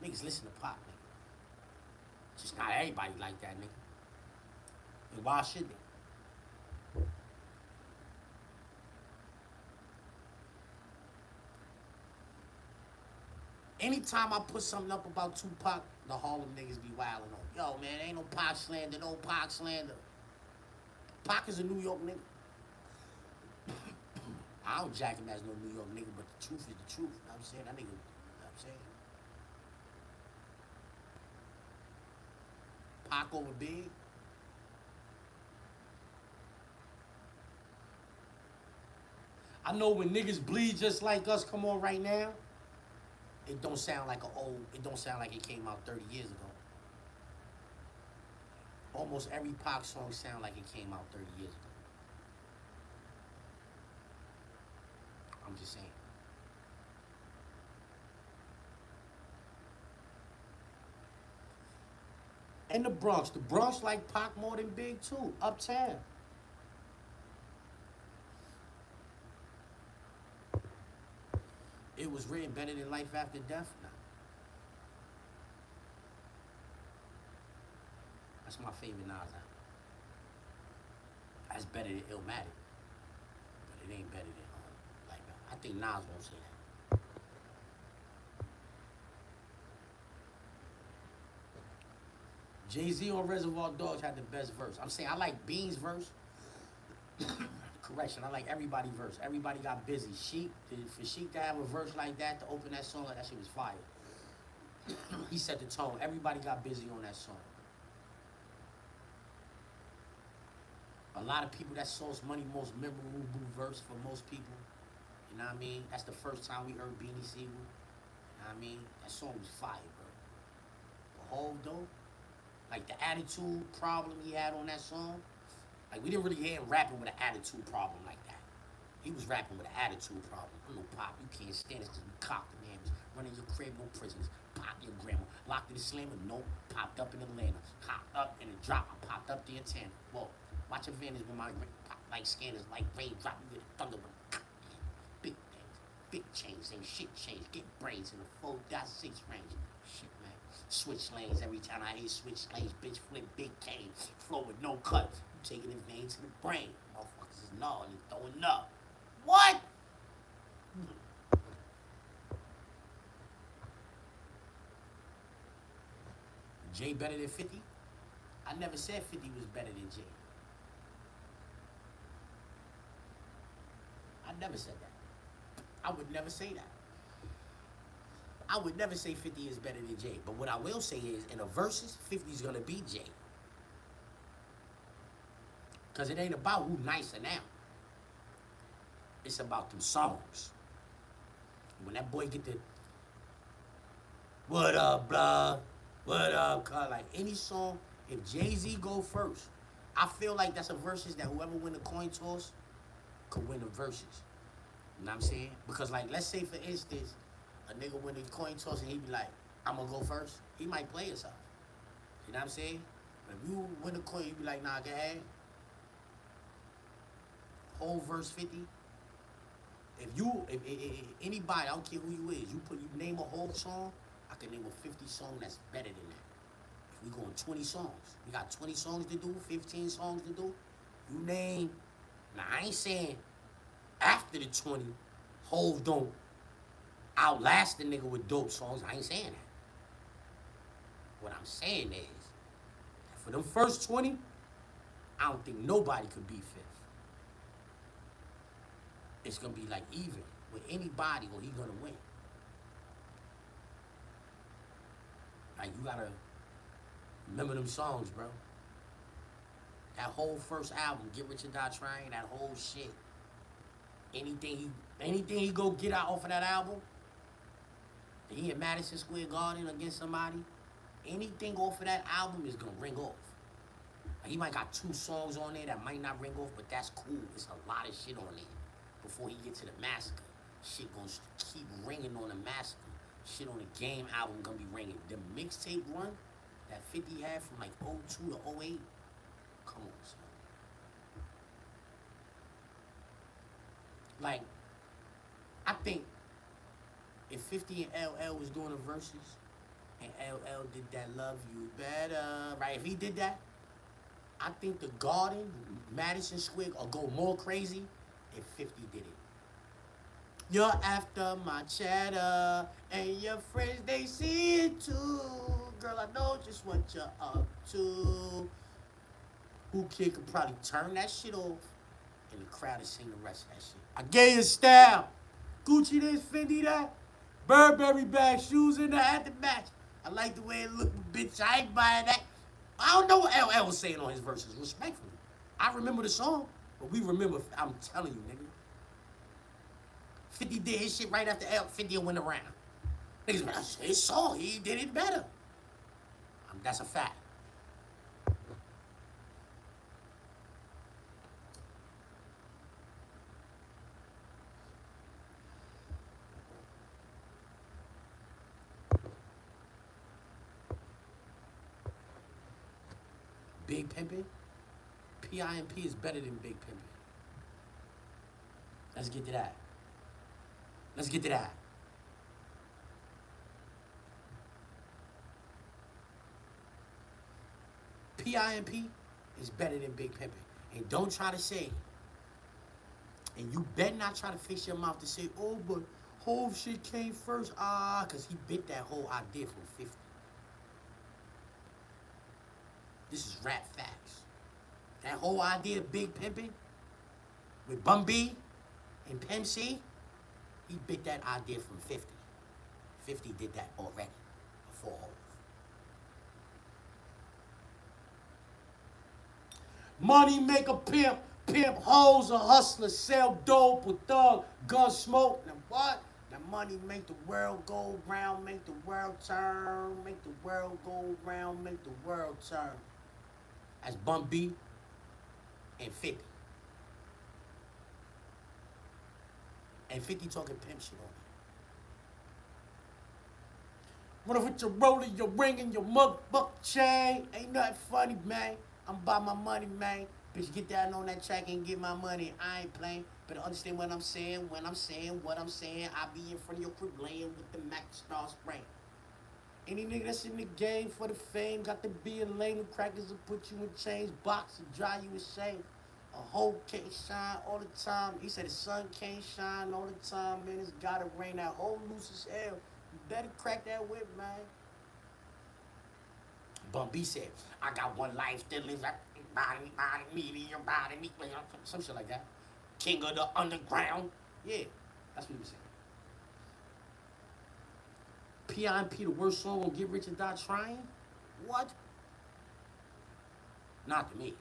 Niggas listen to Pac, nigga. Just not everybody like that, nigga. And why should they? Anytime I put something up about Tupac, the Harlem niggas be wilding on. Yo, man, ain't no Pac slander, no Pac slander. Pac is a New York nigga. I don't jack him as no New York nigga, but the truth is the truth. You know what I'm saying? That nigga, you know what I'm saying? Pac over Big. I know when niggas bleed just like us come on right now, it don't sound like it don't sound like it came out 30 years ago. Almost every Pac song sound like it came out 30 years ago. I'm just saying. And the Bronx like Pac more than Big too. Uptown. It was written better than Life After Death? Nah. That's my favorite Nas album. That's better than Illmatic. But it ain't better than Life After. I think Nas won't say that. Jay-Z on Reservoir Dogs had the best verse. I'm saying I like Bean's verse. Correction, I like everybody's verse. Everybody got busy. For Sheik to have a verse like that, to open that song, that shit was fire. He set the tone. Everybody got busy on that song. A lot of people, that Sauce Money most memorable verse for most people. You know what I mean? That's the first time we heard Beanie Siegel. You know what I mean? That song was fire, bro. The whole though, like the attitude problem he had on that song, like we didn't really hear him rapping with an attitude problem like that. He was rapping with an attitude problem. I know, Pop, you can't stand this because we cocked the names. Running your crib, no prisoners. Pop your grandma. Locked in the slammer, no. Popped up in Atlanta. Hopped up in the drop. I popped up the antenna. Whoa. Watch advantage when my pop like scanners, like rain drop. You get a thunder with big things. Big change. Ain't shit change. Get brains in the 4.6 range. Shit, man. Switch lanes every time I hear switch lanes. Bitch flip big cane. Flow with no cut. You taking the vein to the brain. Motherfuckers is gnawing and throwing up. What? Jay better than 50? I never said 50 was better than Jay. I never said that. I would never say that. I would never say 50 is better than Jay. But what I will say is, in a versus, 50 is gonna beat Jay. Cause it ain't about who nicer now. It's about them songs. When that boy get the what up, blah, what up, cuz, like any song, if Jay-Z go first, I feel like that's a versus that whoever win the coin toss could win the versus. You know what I'm saying? Because like, let's say for instance, a nigga win the coin toss and he be like, I'm gonna go first. He might play himself. You know what I'm saying? But if you win the coin, you be like, nah, go ahead. Whole verse 50. If anybody, I don't care who you is, you name a whole song, I can name a 50 song that's better than that. If we going 20 songs, we got 20 songs to do, 15 songs to do. You name, now I ain't saying after the 20, Hov don't outlast the nigga with dope songs. I ain't saying that. What I'm saying is, for them first 20, I don't think nobody could beat Fifth. It's gonna be like even with anybody, or he gonna win. Like, you gotta remember them songs, bro. That whole first album, Get Rich or Die Trying, that whole shit. Anything he go get out off of that album, he in Madison Square Garden against somebody, anything off of that album is gonna ring off. Like, he might got 2 songs on there that might not ring off, but that's cool. It's a lot of shit on there. Before he get to the Massacre, shit gonna keep ringing on the Massacre. Shit on the Game album gonna be ringing. The mixtape run that 50 had from like 02 to 08, come on, son. Like, I think if 50 and LL was doing a versus, and LL did that Love You Better, right? If he did that, I think the Garden, Madison Square, will go more crazy if 50 did it. You're after my cheddar, and your friends, they see it too. Girl, I know just what you're up to. Who Kid could probably turn that shit off, and the crowd is sing the rest of that shit. I gave you style. Gucci this, Fendi that. Burberry bag, shoes in there at the match. I like the way it looked, bitch. I ain't buying that. I don't know what LL was saying on his verses, respectfully. I remember the song, but we remember, I'm telling you, nigga. 50 did his shit right after 50 went around. Niggas, that's his song, he did it better. That's a fact. Big Pimpin', P.I.M.P. is better than Big Pimpin'. Let's get to that. Let's get to that. P.I.M.P. is better than Big Pimpin'. And don't try to say, and you better not try to fix your mouth to say, oh, but Hov shit came first. Because he bit that whole idea from 50. This is rap facts. That whole idea of Big Pimpin' with Bun B and Pimp C, he bit that idea from 50. 50 did that already before Hov. Money make a pimp, pimp hoes a hustler, sell dope, a thug, gun smoke. Now what? Now money make the world go round, make the world turn, make the world go round, make the world turn. That's Bun B and 50. And 50 talking pimp shit on it. What if it's your roller, your ring, and your motherfucking chain? Ain't nothing funny, man. I'm about my money, man. Bitch, get down on that track and get my money. I ain't playing. But understand what I'm saying, when I'm saying what I'm saying. I be in front of your crib laying with the Mac Star spray. Any nigga that's in the game for the fame got to be a lane of crackers to put you in chains, box and dry you in shame. A hoe can't shine all the time. He said the sun can't shine all the time, man. It's gotta rain. That hoe loose as hell. You better crack that whip, man. Bun B said, I got one life to live. Body, me, your body, me. Some shit like that. King of the underground. Yeah, that's what he was saying. P.I.M.P. the worst song on Get Rich or Die Trying? What? Not to me.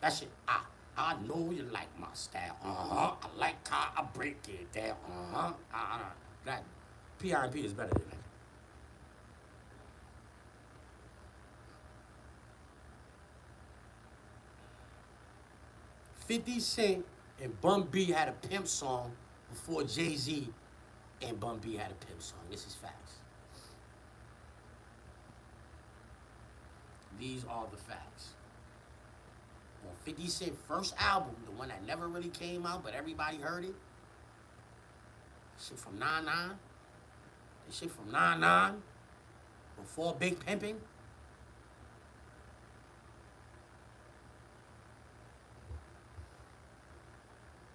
That shit, I know you like my style. I like how I break it down. That P.I.M.P. is better than that. $50 and Bun B had a pimp song before Jay-Z and Bun B had a pimp song. This is facts. These are the facts. On 50 Cent first album, the one that never really came out, but everybody heard it. Shit from 99. That shit from 99. Before Big Pimpin'.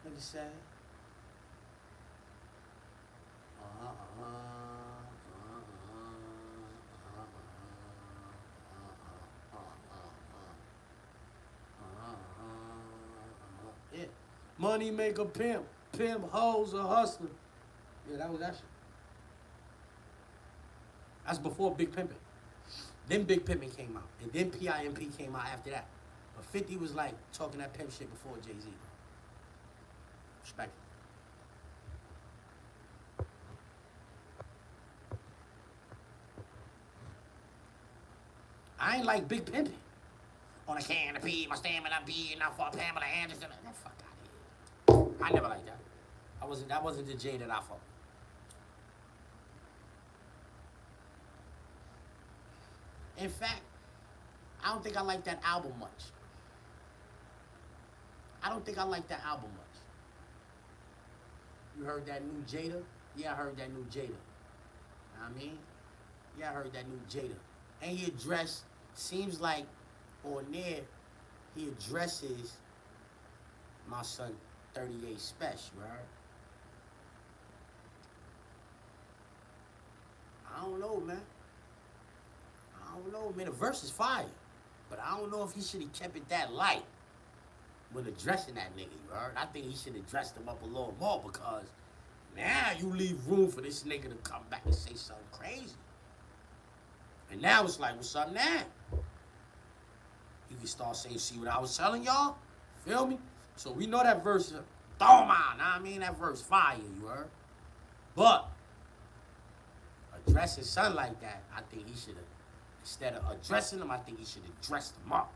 Nigga said. Yeah. Money make a pimp. Pimp hoes a hustler. Yeah, that was that shit. That's before Big Pimpin'. Then Big Pimpin' came out. And then P.I.M.P. came out after that. But 50 was like talking that pimp shit before Jay-Z. Respect it. I ain't like Big Pimpin'. On a canopy, my stamina be enough for Pamela Anderson. That fuck out of here. I never liked that. That wasn't the J that I fucked. In fact, I don't think I like that album much. I don't think I like that album much. You heard that new Jada? Yeah, I heard that new Jada. Know what I mean? Yeah, I heard that new Jada. And he addressed, seems like on there, he addresses my son 38 Special, right? I don't know, man. I don't know, man. The verse is fire. But I don't know if he should have kept it that light when addressing that nigga, you heard? I think he should have dressed him up a little more because now you leave room for this nigga to come back and say something crazy. And now it's like, what's up now? You can start saying, see what I was telling y'all? Feel me? So we know that verse, throw him out, know what I mean? That verse fire, you heard? But addressing son like that, I think he should have, instead of addressing him, I think he should have dressed him up.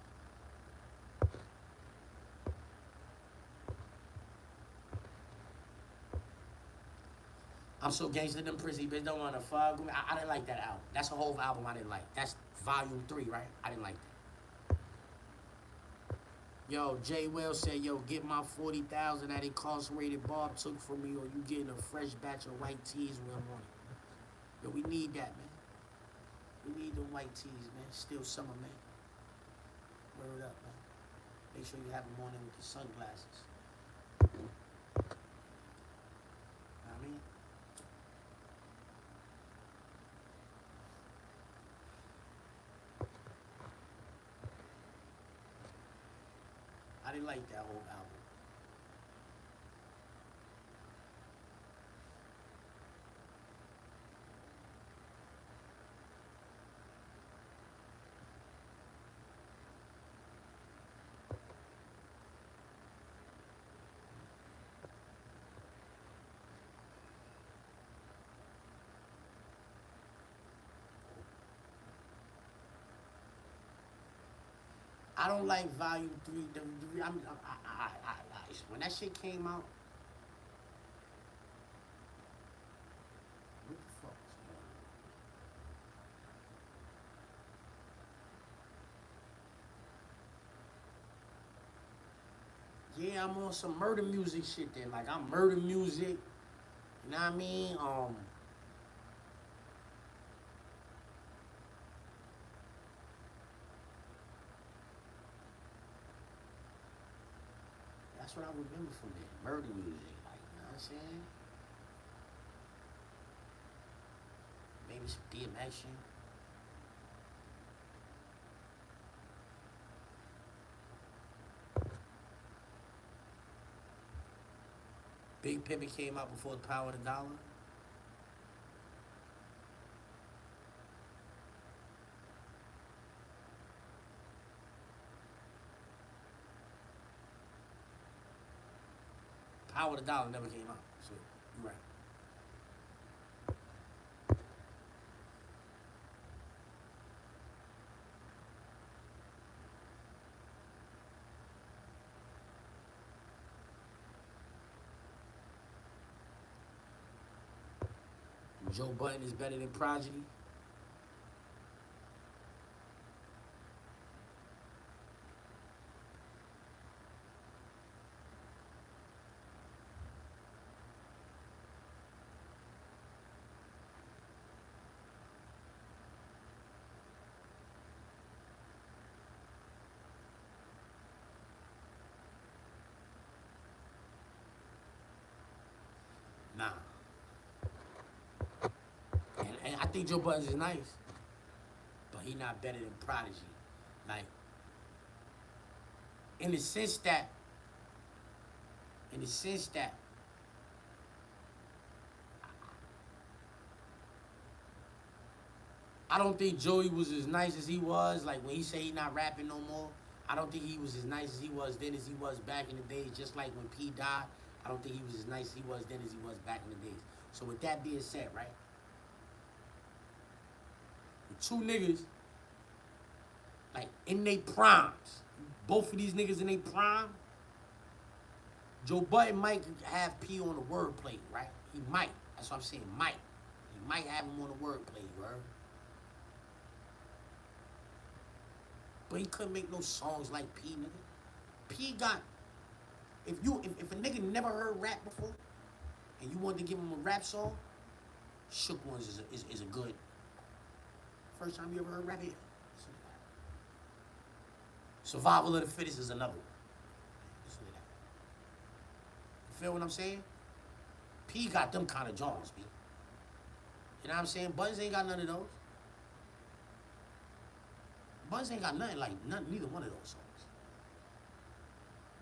I'm so gangster, them prissy bitch don't wanna fuck with me. I didn't like that album. That's a whole album I didn't like. That's volume 3, right? I didn't like that. Yo, Jay Will said, yo, get my 40,000 that incarcerated Bob took from me, or you getting a fresh batch of white tees when I'm on it. Yo, we need that, man. We need them white tees, man. Still summer, man. Word up, man. Make sure you have them on there with the sunglasses. Know what I mean? I didn't like that whole album. I don't like volume 3. When that shit came out, what the fuck is going on? Yeah, I'm on some murder music shit then. Like, I'm murder music. You know what I mean? That's what I remember from there. Murder music, like, you know what I'm saying? Maybe some DMX shit. Big Pimpin' came out before the Power of the Dollar. Power of the Dollar never came out. So you're right. Joe Budden is better than Prodigy. Nah. And I think Joe Budden is nice, but he not better than Prodigy. Like, in the sense that, in the sense that, I don't think Joey was as nice as he was. Like, when he say he not rapping no more, I don't think he was as nice as he was then as he was back in the days. Just like when P died, I don't think he was as nice as he was then as he was back in the days. So with that being said, right? The two niggas, like, in their primes, both of these niggas in their prime, Joe Budden might have P on the wordplay, right? He might. That's what I'm saying, might. He might have him on the wordplay, you heard? But he couldn't make no songs like P, nigga. P got, if a nigga never heard rap before, and you wanted to give him a rap song, Shook Ones is a good. First time you ever heard rap here. Survival of the Fittest is another one. Listen to that. You feel what I'm saying? P got them kind of jaws, B. You know what I'm saying? Buttons ain't got none of those. Buttons ain't got nothing like neither one of those songs.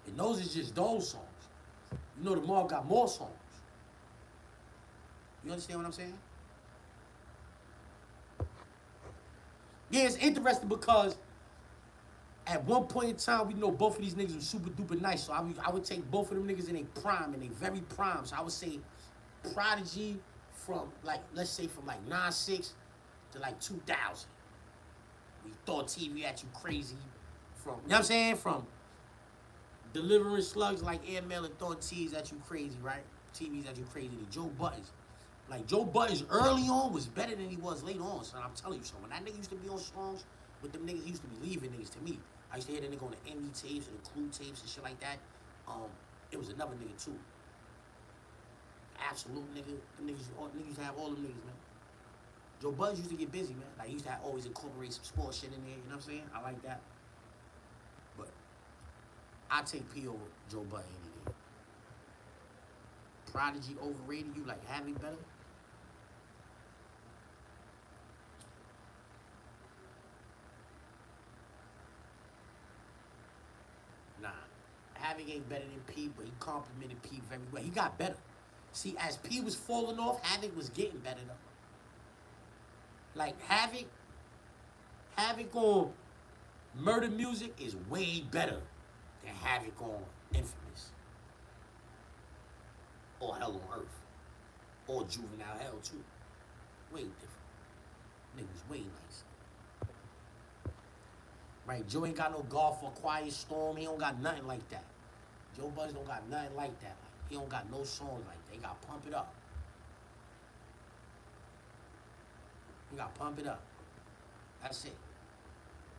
And those is just those songs. You know the Marv got more songs. You understand what I'm saying? Yeah, it's interesting because at one point in time, we know both of these niggas were super duper nice. So I would take both of them niggas in their prime, in their very prime. So I would say Prodigy from, like, let's say from like 96 to like 2000. We thought TV at you crazy. From, you know what I'm saying? From delivering slugs like airmail and throwing T's at you crazy, right? TVs at you crazy. To Joe Buttons. Like, Joe Buttons early on was better than he was later on, son. I'm telling you something. When that nigga used to be on songs with them niggas, he used to be leaving niggas to me. I used to hear that nigga on the MD tapes and the Clue tapes and shit like that. It was another nigga too. Absolute nigga. Them niggas have all them niggas, man. Joe Buttons used to get busy, man. Like, he used to always incorporate some sports shit in there, you know what I'm saying? I like that. But I take P over Joe Budden any day. Prodigy overrated, you like have me better? Nah. Havoc ain't better than P, but he complimented P very well. He got better. See, as P was falling off, Havoc was getting better though. Like Havoc on Murder Music is way better than Havoc on Infamous. Or Hell on Earth. Or Juvenile Hell too. Way different. Niggas way nice. Right, Joe ain't got no Golf or Quiet Storm. He don't got nothing like that. Joe Budden don't got nothing like that. Like, he don't got no songs like that. He got Pump It Up. He got Pump It Up. That's it.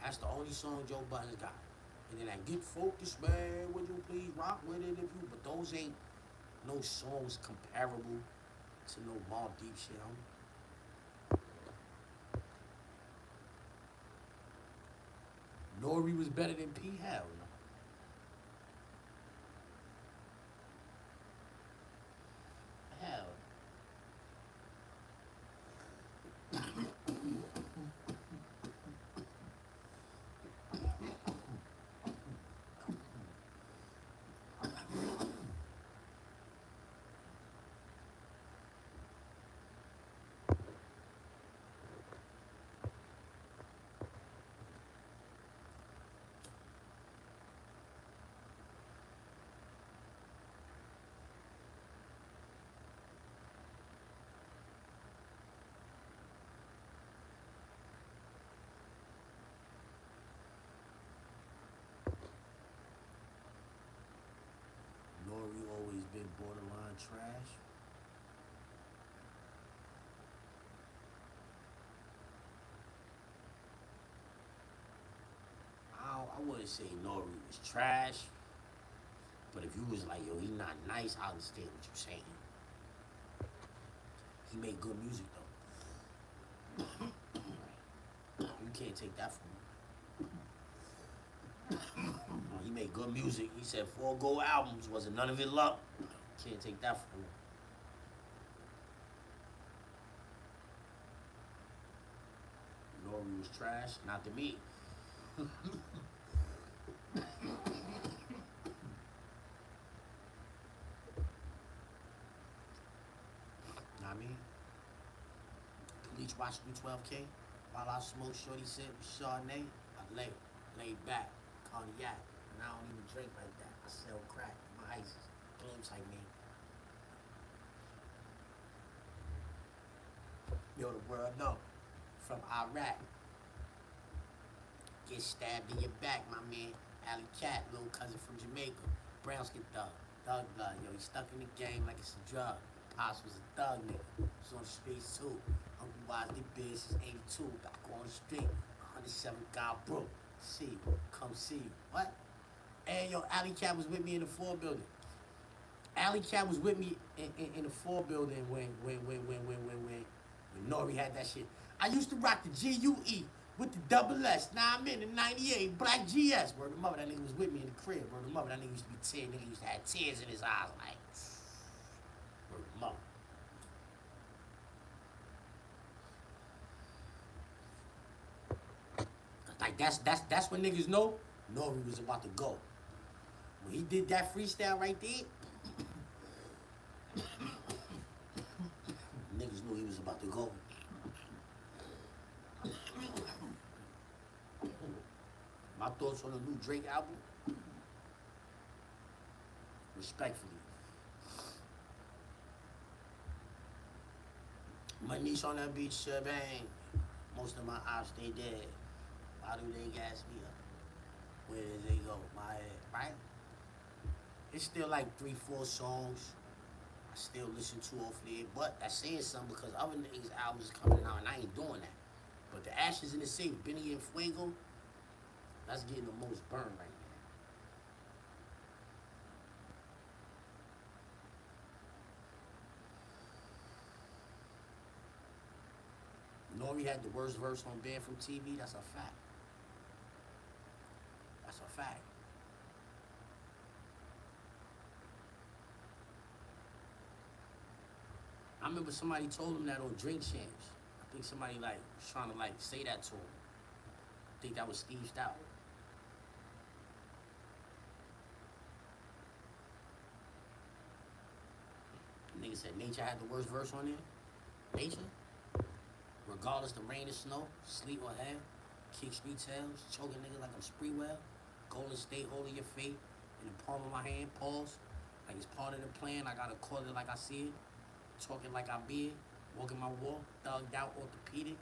That's the only song Joe Budden's got. And then that Get Focused, man, would you please rock with it if you, but those ain't no songs comparable to no Mobb Deep shit, homie. Nori was better than P. Hell no. Hell. trash. I wouldn't say Nori was trash, but if you was like, yo, he not nice, I understand what you're saying. He made good music though. You can't take that from him. He made good music. He said 4 gold albums, wasn't none of it luck. Can't take that from him. Nori was trash, not to me. Know what I mean? Bleach watch through 12K. While I smoke shorty sip Chardonnay, I lay back, cognac. And I don't even drink like that. I sell crack. My ice is glimpse like me. Yo, the world know. From Iraq. Get stabbed in your back, my man. Alley Cat, little cousin from Jamaica. Browns get thug. Thug blood, yo. He stuck in the game like it's a drug. Pops was a thug nigga. Was on the streets too. Uncle Wise did biz since 82. Back on the street. 107 got broke. See you. Come see you. What? Hey, yo, Alley Cat was with me in the 4 building. Alley Cat was with me in the 4 building when Nori had that shit. I used to rock the GUE with the double S. Now I'm in 98, Black GS. Word of mother, that nigga was with me in the crib. Word of mother, that nigga used to be tears. Nigga used to have tears in his eyes, like. Word of mother. Like that's when niggas know Nori was about to go. When he did that freestyle right there, niggas knew he was about to go. My thoughts on the new Drake album? Respectfully. My niece on that beach, bang. Most of my ops, they dead. Why do they gas me up? Where did they go? My head, right? It's still like 3-4 songs I still listen to off there, but that's saying something because other niggas' albums is coming out and I ain't doing that. But the Ashes in the Safe, Benny and Fuego, that's getting the most burn right now. Nori had the worst verse on Banned from TV, that's a fact. That's a fact. I remember somebody told him that on Drink Champs. I think somebody like was trying to like say that to him. I think that was Steve Stout. Nigga said Nature had the worst verse on there. Nature? Regardless the rain or snow, sleet or hail, kick street tails, choking niggas like I'm Spreewell, Golden State holding your fate in the palm of my hand, pause. Like it's part of the plan, I gotta call it like I see it. Talking like I be it, walking my walk, thugged out, orthopedic.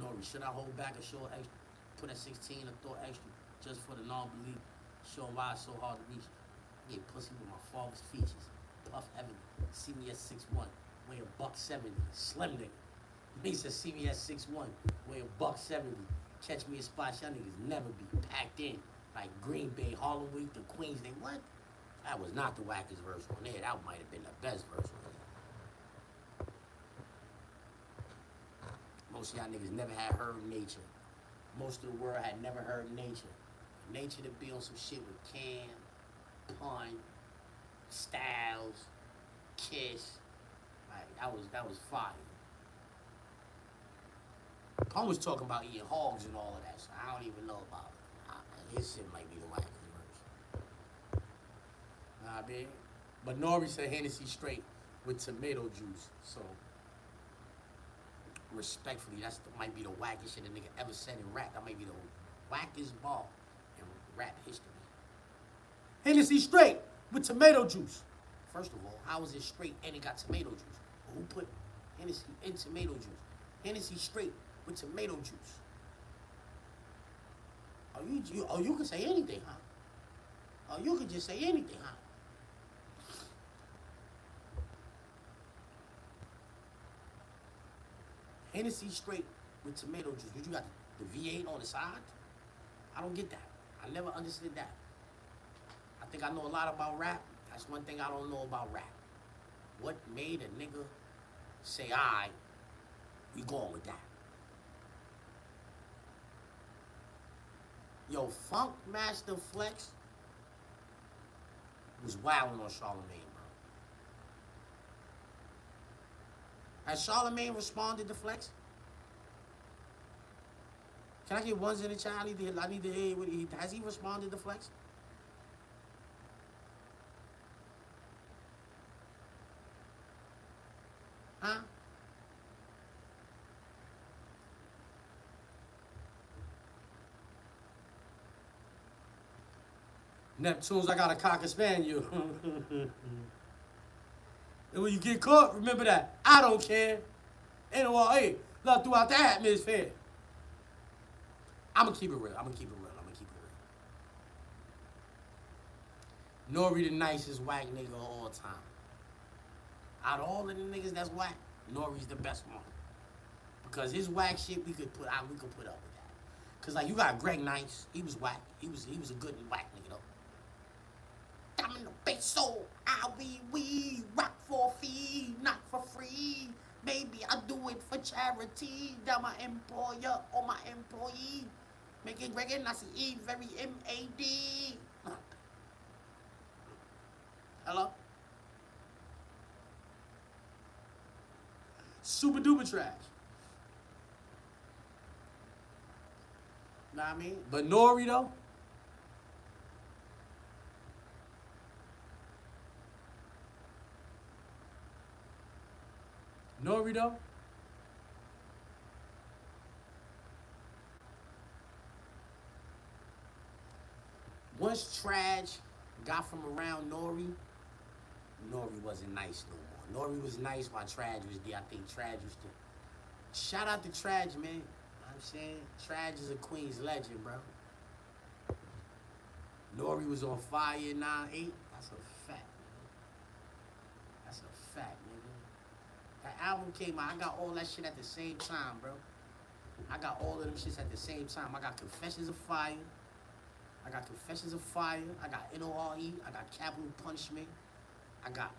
Nori, should I hold back or show extra? Put at 16 or throw extra just for the non-belief? Show why it's so hard to reach. I get pussy with my father's features. Puff Evan, see me at 6'1", weigh $170, slim nigga. He said see me at 6'1", weigh $170. Catch me in spots y'all niggas never be packed in. Like Green Bay, Harlem Week, the Queens, they what? That was not the wackest verse on there. That might have been the best verse on there. Most of y'all niggas never had heard Nature. Most of the world had never heard Nature. Nature to be on some shit with Cam, Pun, Styles, Kiss. Like that was fire. Pun was talking about eating hogs and all of that, so I don't even know about it. His shit might be the wackest verse. Nah, man. But Nori said Hennessy straight with tomato juice. So, respectfully, might be the wackest shit a nigga ever said in rap. That might be the wackest ball in rap history. Hennessy straight with tomato juice. First of all, how is it straight and it got tomato juice? Who put Hennessy in tomato juice? Hennessy straight with tomato juice. Are you can say anything, huh? Oh, you can just say anything, huh? Hennessy straight with tomato juice. But you got the V8 on the side? I don't get that. I never understood that. I think I know a lot about rap. That's one thing I don't know about rap. What made a nigga say, alright, we going with that? Yo, Funk Master Flex was wilding on Charlamagne, bro. Has Charlamagne responded to Flex? Can I get ones in the chat? I need to hear what has he responded to Flex? Huh? Neptunes, I got a cocker spaniel. And when you get caught, remember that. I don't care. NORA, love throughout the atmosphere. I'ma keep it real. Nori the nicest whack nigga of all time. Out of all of the niggas that's whack, Nori's the best one. Because his whack shit we could put up with that. Cause like you got Greg Nice, he was whack. He was a good whack nigga though. I'm in the peso, we rock for a fee, not for free. Maybe I do it for charity. That my employer or my employee. Making Greg Nice very M-A-D. Hello? Super duper trash. Know what I mean? But Nori though. Nori though. Once Trash got from around Nori wasn't nice no more. Nori was nice while Trash was there. I think Trash was there. Shout out to Trash, man. You know what I'm saying? Trash is a Queens legend, bro. Nori was on fire in 9-8. That's a fact, nigga. That's a fact, nigga. That album came out. I got all that shit at the same time, bro. I got all of them shits at the same time. I got Confessions of Fire. I got NORE. I got Capital Punishment. I got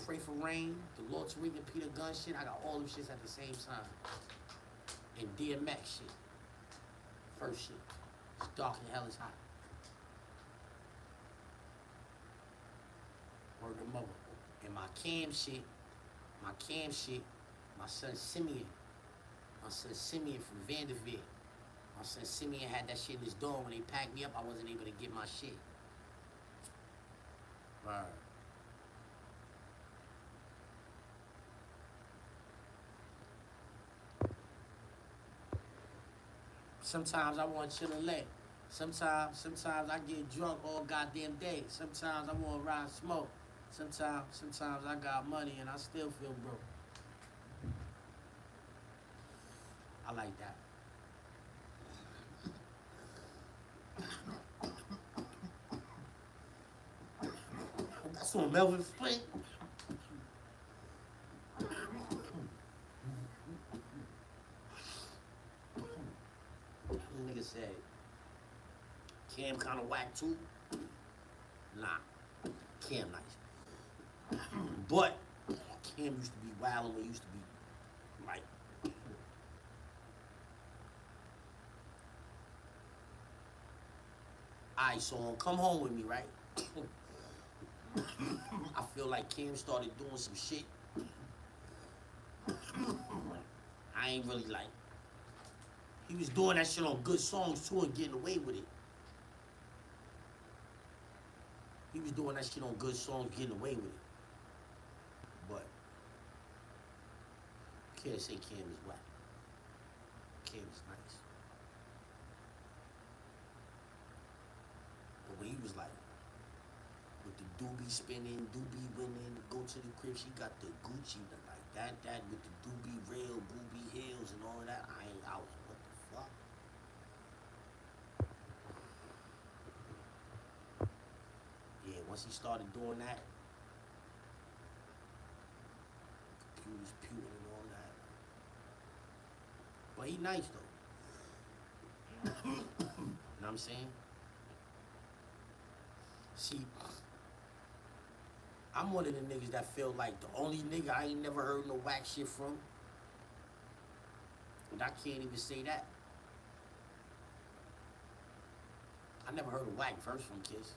Pray for Rain, the Lord Tariq and Peter Gunn shit. I got all them shits at the same time. And DMX shit. First shit. It's dark and hell is hot. Word of mother. And my cam shit, my son Simeon from Vanderbilt. My son Simeon had that shit in his dorm. When they packed me up, I wasn't able to get my shit. Right. Sometimes I want to chill and lay. Sometimes I get drunk all goddamn day. Sometimes I want to ride and smoke. Sometimes I got money and I still feel broke. I like that. That's on Melvin Flint. Nigga said, Cam kind of whack too. Nah, Cam nice. But Cam used to be wild and we used to be like. Alright, so come home with me, right? I feel like Cam started doing some shit I ain't really like. He was doing that shit on good songs too and getting away with it. He was doing that shit on good songs, getting away with it. But can't say Cam is whack. Cam is nice. But when he was like, with the doobie spinning, doobie winning, go to the crib, she got the Gucci, like that with the doobie rail, boobie heels and all of that, I was, what the fuck? Once he started doing that, computers pewing and all that. But he nice though. You know what I'm saying? See, I'm one of the niggas that feel like the only nigga I ain't never heard no whack shit from. And I can't even say that. I never heard a whack verse from Kiss.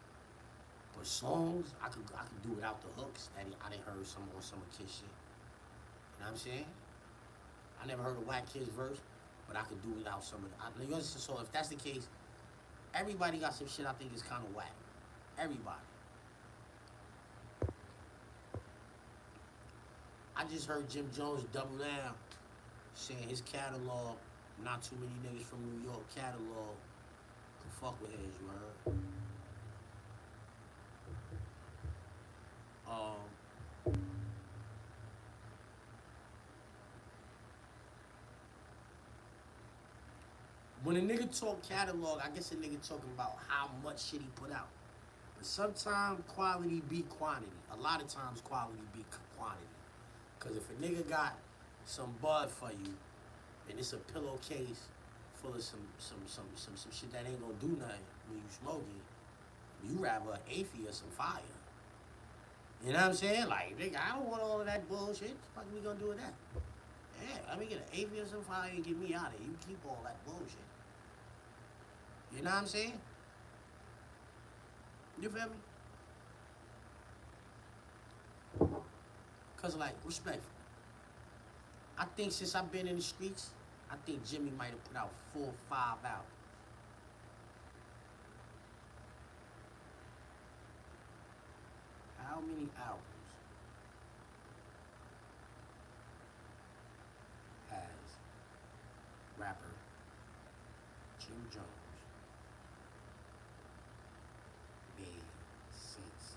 But songs, I could do without the hooks that I didn't heard some on some of Kiss shit. You know what I'm saying? I never heard a whack Kiss verse, but I could do without some of it. So if that's the case, everybody got some shit I think is kind of whack. Everybody. I just heard Jim Jones double down, saying his catalog, not too many niggas from New York catalog could fuck with his, you heard? When a nigga talk catalog, I guess a nigga talking about how much shit he put out. But sometimes quality beat quantity. A lot of times quality beat quantity. Cause if a nigga got some bud for you, and it's a pillowcase full of some shit that ain't gonna do nothing when you smoking, you rather an AFI or some fire. You know what I'm saying? Like, nigga, I don't want all of that bullshit. What the fuck we gonna do with that? Yeah, let me get an AFI or some fire and get me out of here. You keep all that bullshit. You know what I'm saying? You feel me? Cause like, respectful. I think since I've been in the streets, I think Jimmy might have put out 4 or 5 albums. How many albums has rapper Jim Jones made since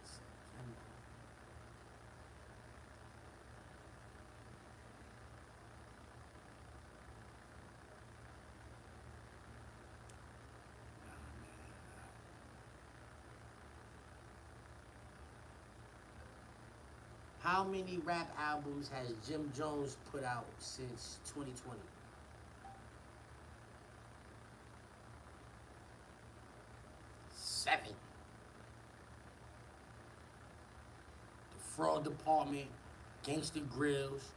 September? How many rap albums has Jim Jones put out since 2020? Seven. The Fraud Department, Gangsta Grills,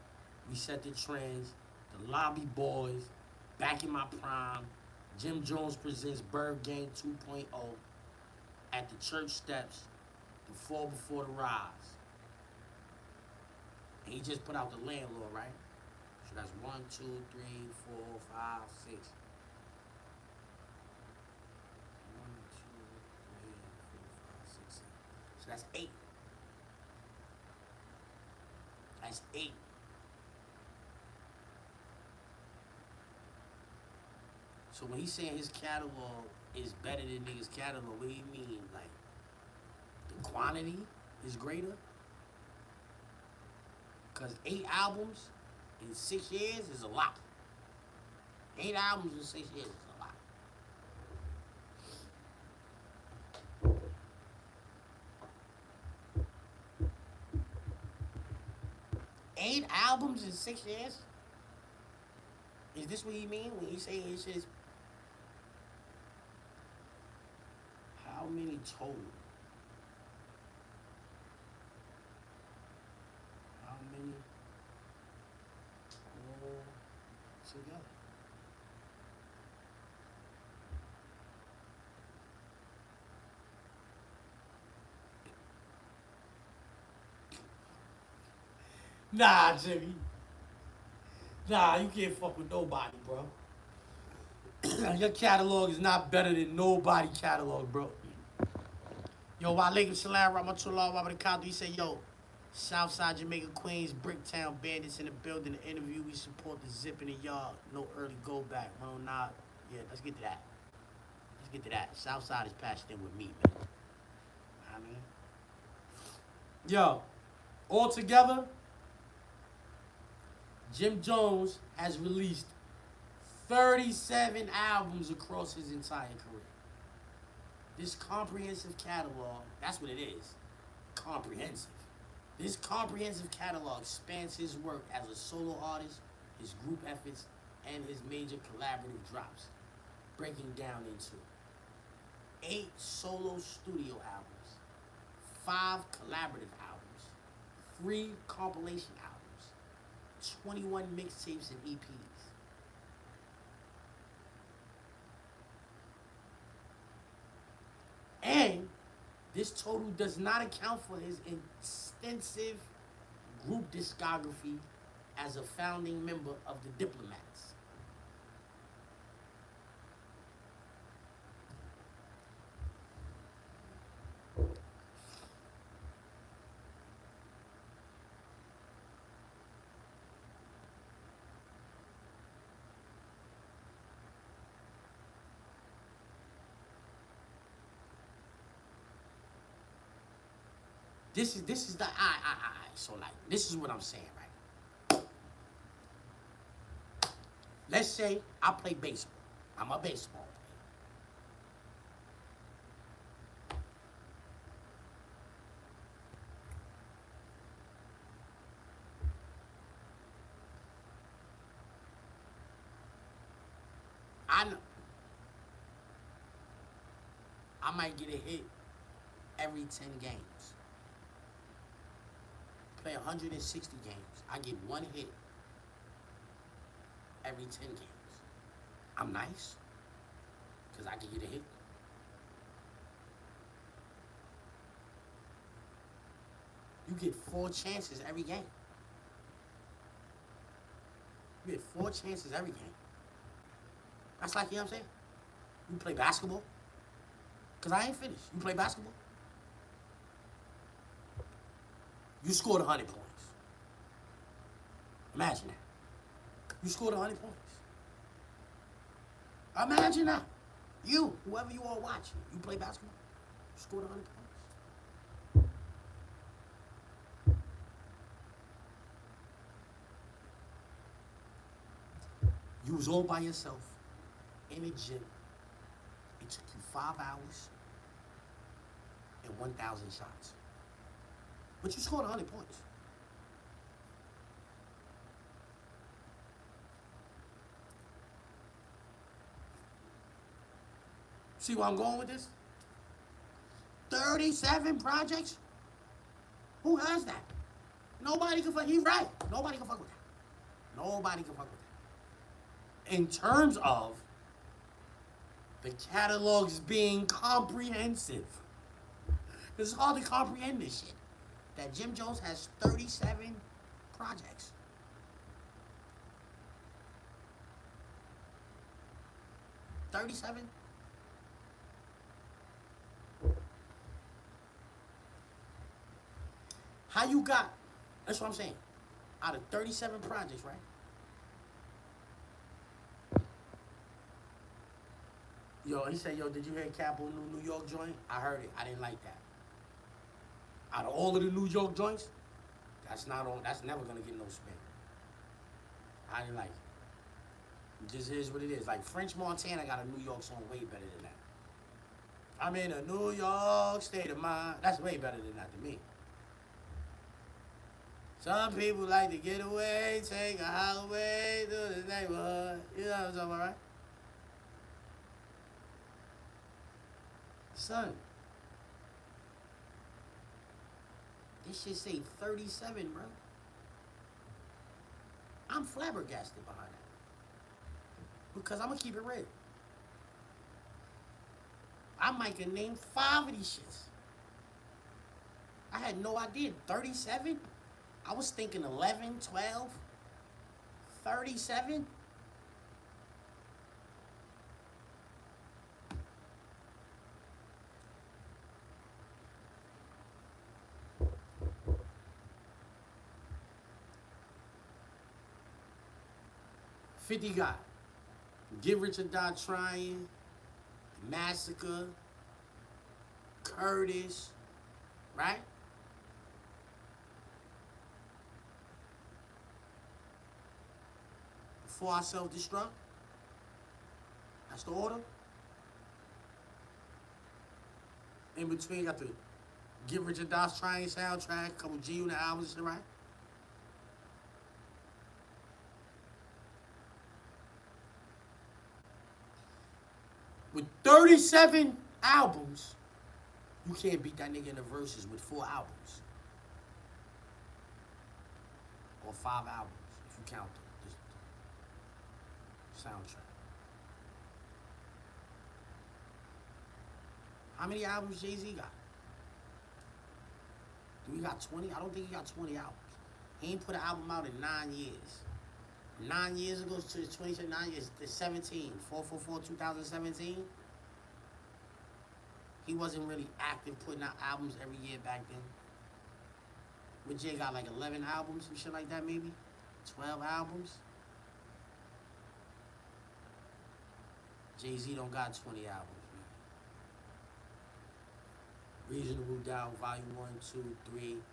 We Set the Trends, The Lobby Boys, Back in My Prime, Jim Jones Presents Bird Gang 2.0, At the Church Steps, The Fall Before the Rise. And he just put out The Landlord, right? So that's 1, 2, 3, 4, 5, 6. 1, 2, 3, 4, 5, 6, 7. So that's 8. That's 8. So when he's saying his catalog is better than niggas' catalog, what do you mean? Like, the quantity is greater? Because 8 albums in 6 years is a lot. 8 albums in 6 years is a lot. 8 albums in 6 years? Is this what he mean when he say his shit is... How many total? How many all together? Nah, Jimmy. Nah, you can't fuck with nobody, bro. Your catalog is not better than nobody catalog, bro. Yo, wa alaikum salam, rahmatullah, wa barakatuh. He said, yo, Southside Jamaica, Queens, Bricktown Bandits in the building. The interview, we support the zip in the yard. No early go back. 109. Yeah, let's get to that. Let's get to that. Southside is patched in with me, man. I mean, yo, all together, Jim Jones has released 37 albums across his entire career. This comprehensive catalog, that's what it is. Comprehensive. This comprehensive catalog spans his work as a solo artist, his group efforts, and his major collaborative drops, breaking down into 8 solo studio albums, 5 collaborative albums, 3 compilation albums, 21 mixtapes and EPs. And this total does not account for his extensive group discography as a founding member of the Diplomats. This is the so like this is what I'm saying, right? Let's say I play baseball. I'm a baseball player. I know I might get a hit every 10 games. Play 160 games. I get 1 hit every 10 games. I'm nice, because I can get a hit. You get 4 chances every game. You get 4 chances every game. That's like, you know what I'm saying? You play basketball, because I ain't finished. You play basketball, you scored 100 points. Imagine that. You scored 100 points. Imagine that. You, whoever you are watching, you play basketball, you scored 100 points. You was all by yourself in a gym. It took you 5 hours and 1,000 shots. But you scored 100 points. See where I'm going with this? 37 projects? Who has that? Nobody can fuck. He's right. Nobody can fuck with that. Nobody can fuck with that. In terms of the catalogs being comprehensive. Because it's hard to comprehend this shit. That Jim Jones has 37 projects. $37? How you got, that's what I'm saying, out of 37 projects, right? Yo, he said, yo, did you hear Capo New York joint? I heard it. I didn't like that. Out of all of the New York joints, that's never gonna get no spin. I didn't like it. It just is what it is. Like French Montana got a New York song way better than that. I'm in a New York state of mind. That's way better than that to me. Some people like to get away, take a highway through the neighborhood. You know what I'm talking about, right? Son, this shit say 37, bro. I'm flabbergasted behind that. Because I'm going to keep it real. I might can name 5 of these shits. I had no idea. 37? I was thinking 11, 12, 37. $50 got Get Rich or Die Trying, Massacre, Curtis, right? Before I self-destruct. That's the order. In between, got the Get Rich or Die Trying soundtrack, a couple G-Unit albums and shit, right? With 37 albums, you can't beat that nigga in the verses with 4 albums. Or 5 albums, if you count the soundtrack. How many albums Jay-Z got? Do he got 20? I don't think he got 20 albums. He ain't put an album out in 9 years. 9 years ago to 9 years, 17, 4/4/2017. He wasn't really active putting out albums every year back then. But Jay got like 11 albums and shit like that, maybe 12 albums. Jay-Z don't got 20 albums, man. Reasonable Doubt, Volume 1, 2, 3.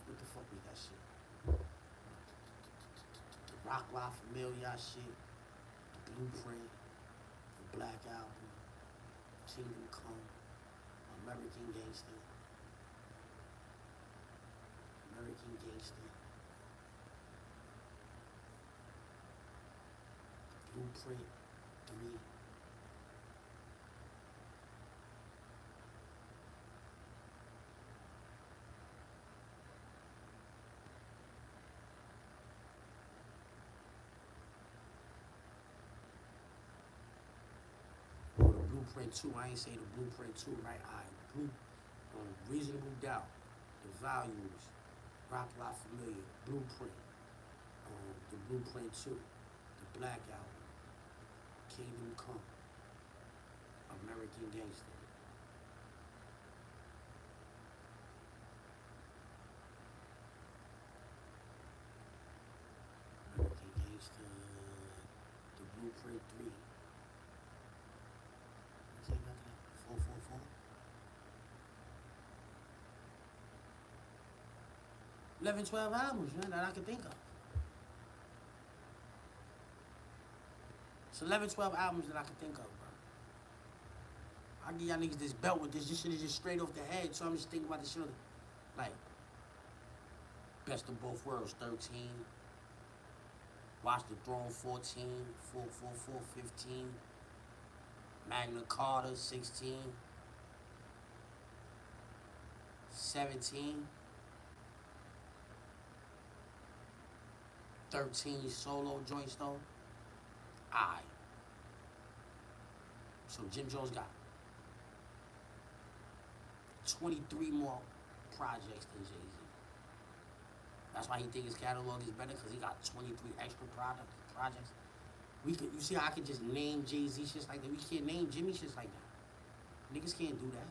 What the fuck was that shit? The Rock La Familia shit, the Blueprint, the Black Album, Kingdom Come, American Gangster, Blueprint 3. Oh, the Blueprint 2. I ain't say the Blueprint 2, right? Reasonable Doubt, the Volumes, Rock La Familia, Blueprint, the Blueprint 2, the Black Album, Kingdom Come, American Gangster. American Gangster, the Blueprint 3. What's that after that? 444? 11, 12 albums, man, that I can think of. It's 11, 12 albums that I can think of, bro. I give y'all niggas this belt with this. This shit is just straight off the head, so I'm just thinking about this shit. Like, Best of Both Worlds, 13. Watch the Throne, 14. 444, 15. Magna Carta, 16. 17. 13 solo joints though. Aight. So Jim Jones got 23 more projects than Jay-Z. That's why he think his catalog is better, because he got 23 extra projects. You see how I can just name Jay-Z shits like that? We can't name Jimmy shits like that. Niggas can't do that.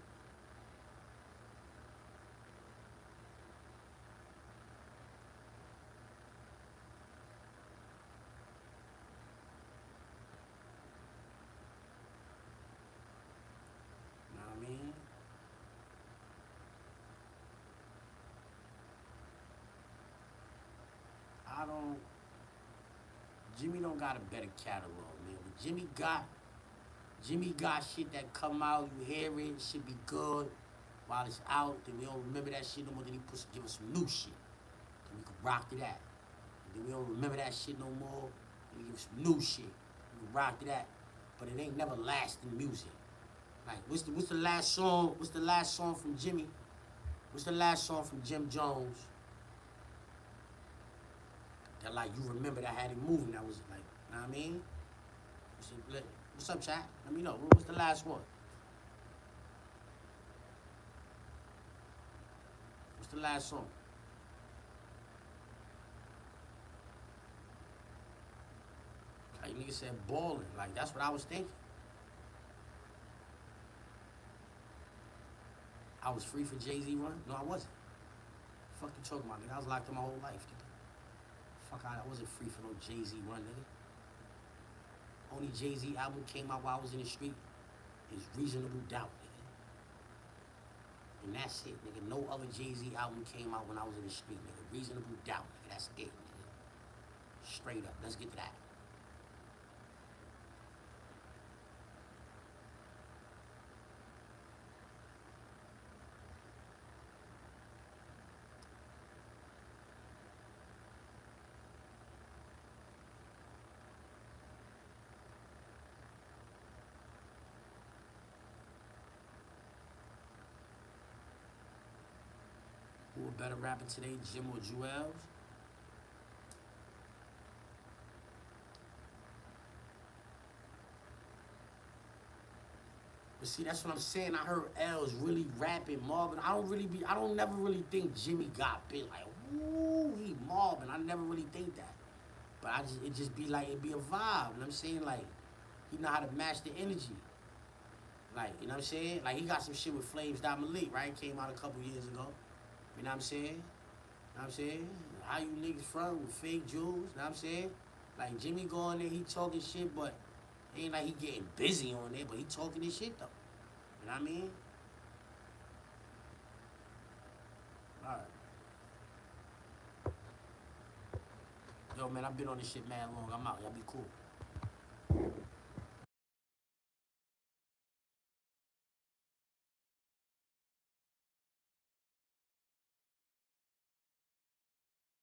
Jimmy don't got a better catalog, man. But Jimmy got shit that come out, you hear it, shit be good. While it's out, then we don't remember that shit no more. Then he give us some new shit. Then we can rock to that. And then we don't remember that shit no more. Then he give us some new shit. We can rock to that. But it ain't never lasting music. Like, what's the last song? What's the last song from Jimmy? What's the last song from Jim Jones? That like you remember that had it moving. That was like, you know what I mean? What's up, chat? Let me know. What's the last one? What's the last song? Like nigga said, ballin'. Like that's what I was thinking. I was free for Jay-Z run? No, I wasn't. Fuck you talking about, nigga? I was locked in my whole life, nigga. Fuck out, I wasn't free for no Jay-Z run, nigga. Only Jay-Z album came out while I was in the street is Reasonable Doubt, nigga. And that's it, nigga. No other Jay-Z album came out when I was in the street, nigga. Reasonable Doubt, nigga. That's it, nigga. Straight up. Let's get to that. better rapper today, Jim or Jewels? But see, that's what I'm saying. I heard L's really rapping Marvin. I don't never really think Jimmy got bit. Like, ooh, he Marvin. I never really think that. But it just be like, it be a vibe. You know what I'm saying? Like, he know how to match the energy. Like, you know what I'm saying? Like, he got some shit with Flames Malik, right? Came out a couple years ago. You know what I'm saying? You know what I'm saying? How you niggas front with fake jewels? You know what I'm saying? Like, Jimmy go on there, he talking shit, but it ain't like he getting busy on there, but he talking his shit, though. You know what I mean? Alright. Yo, man, I've been on this shit mad long. I'm out. Y'all be cool.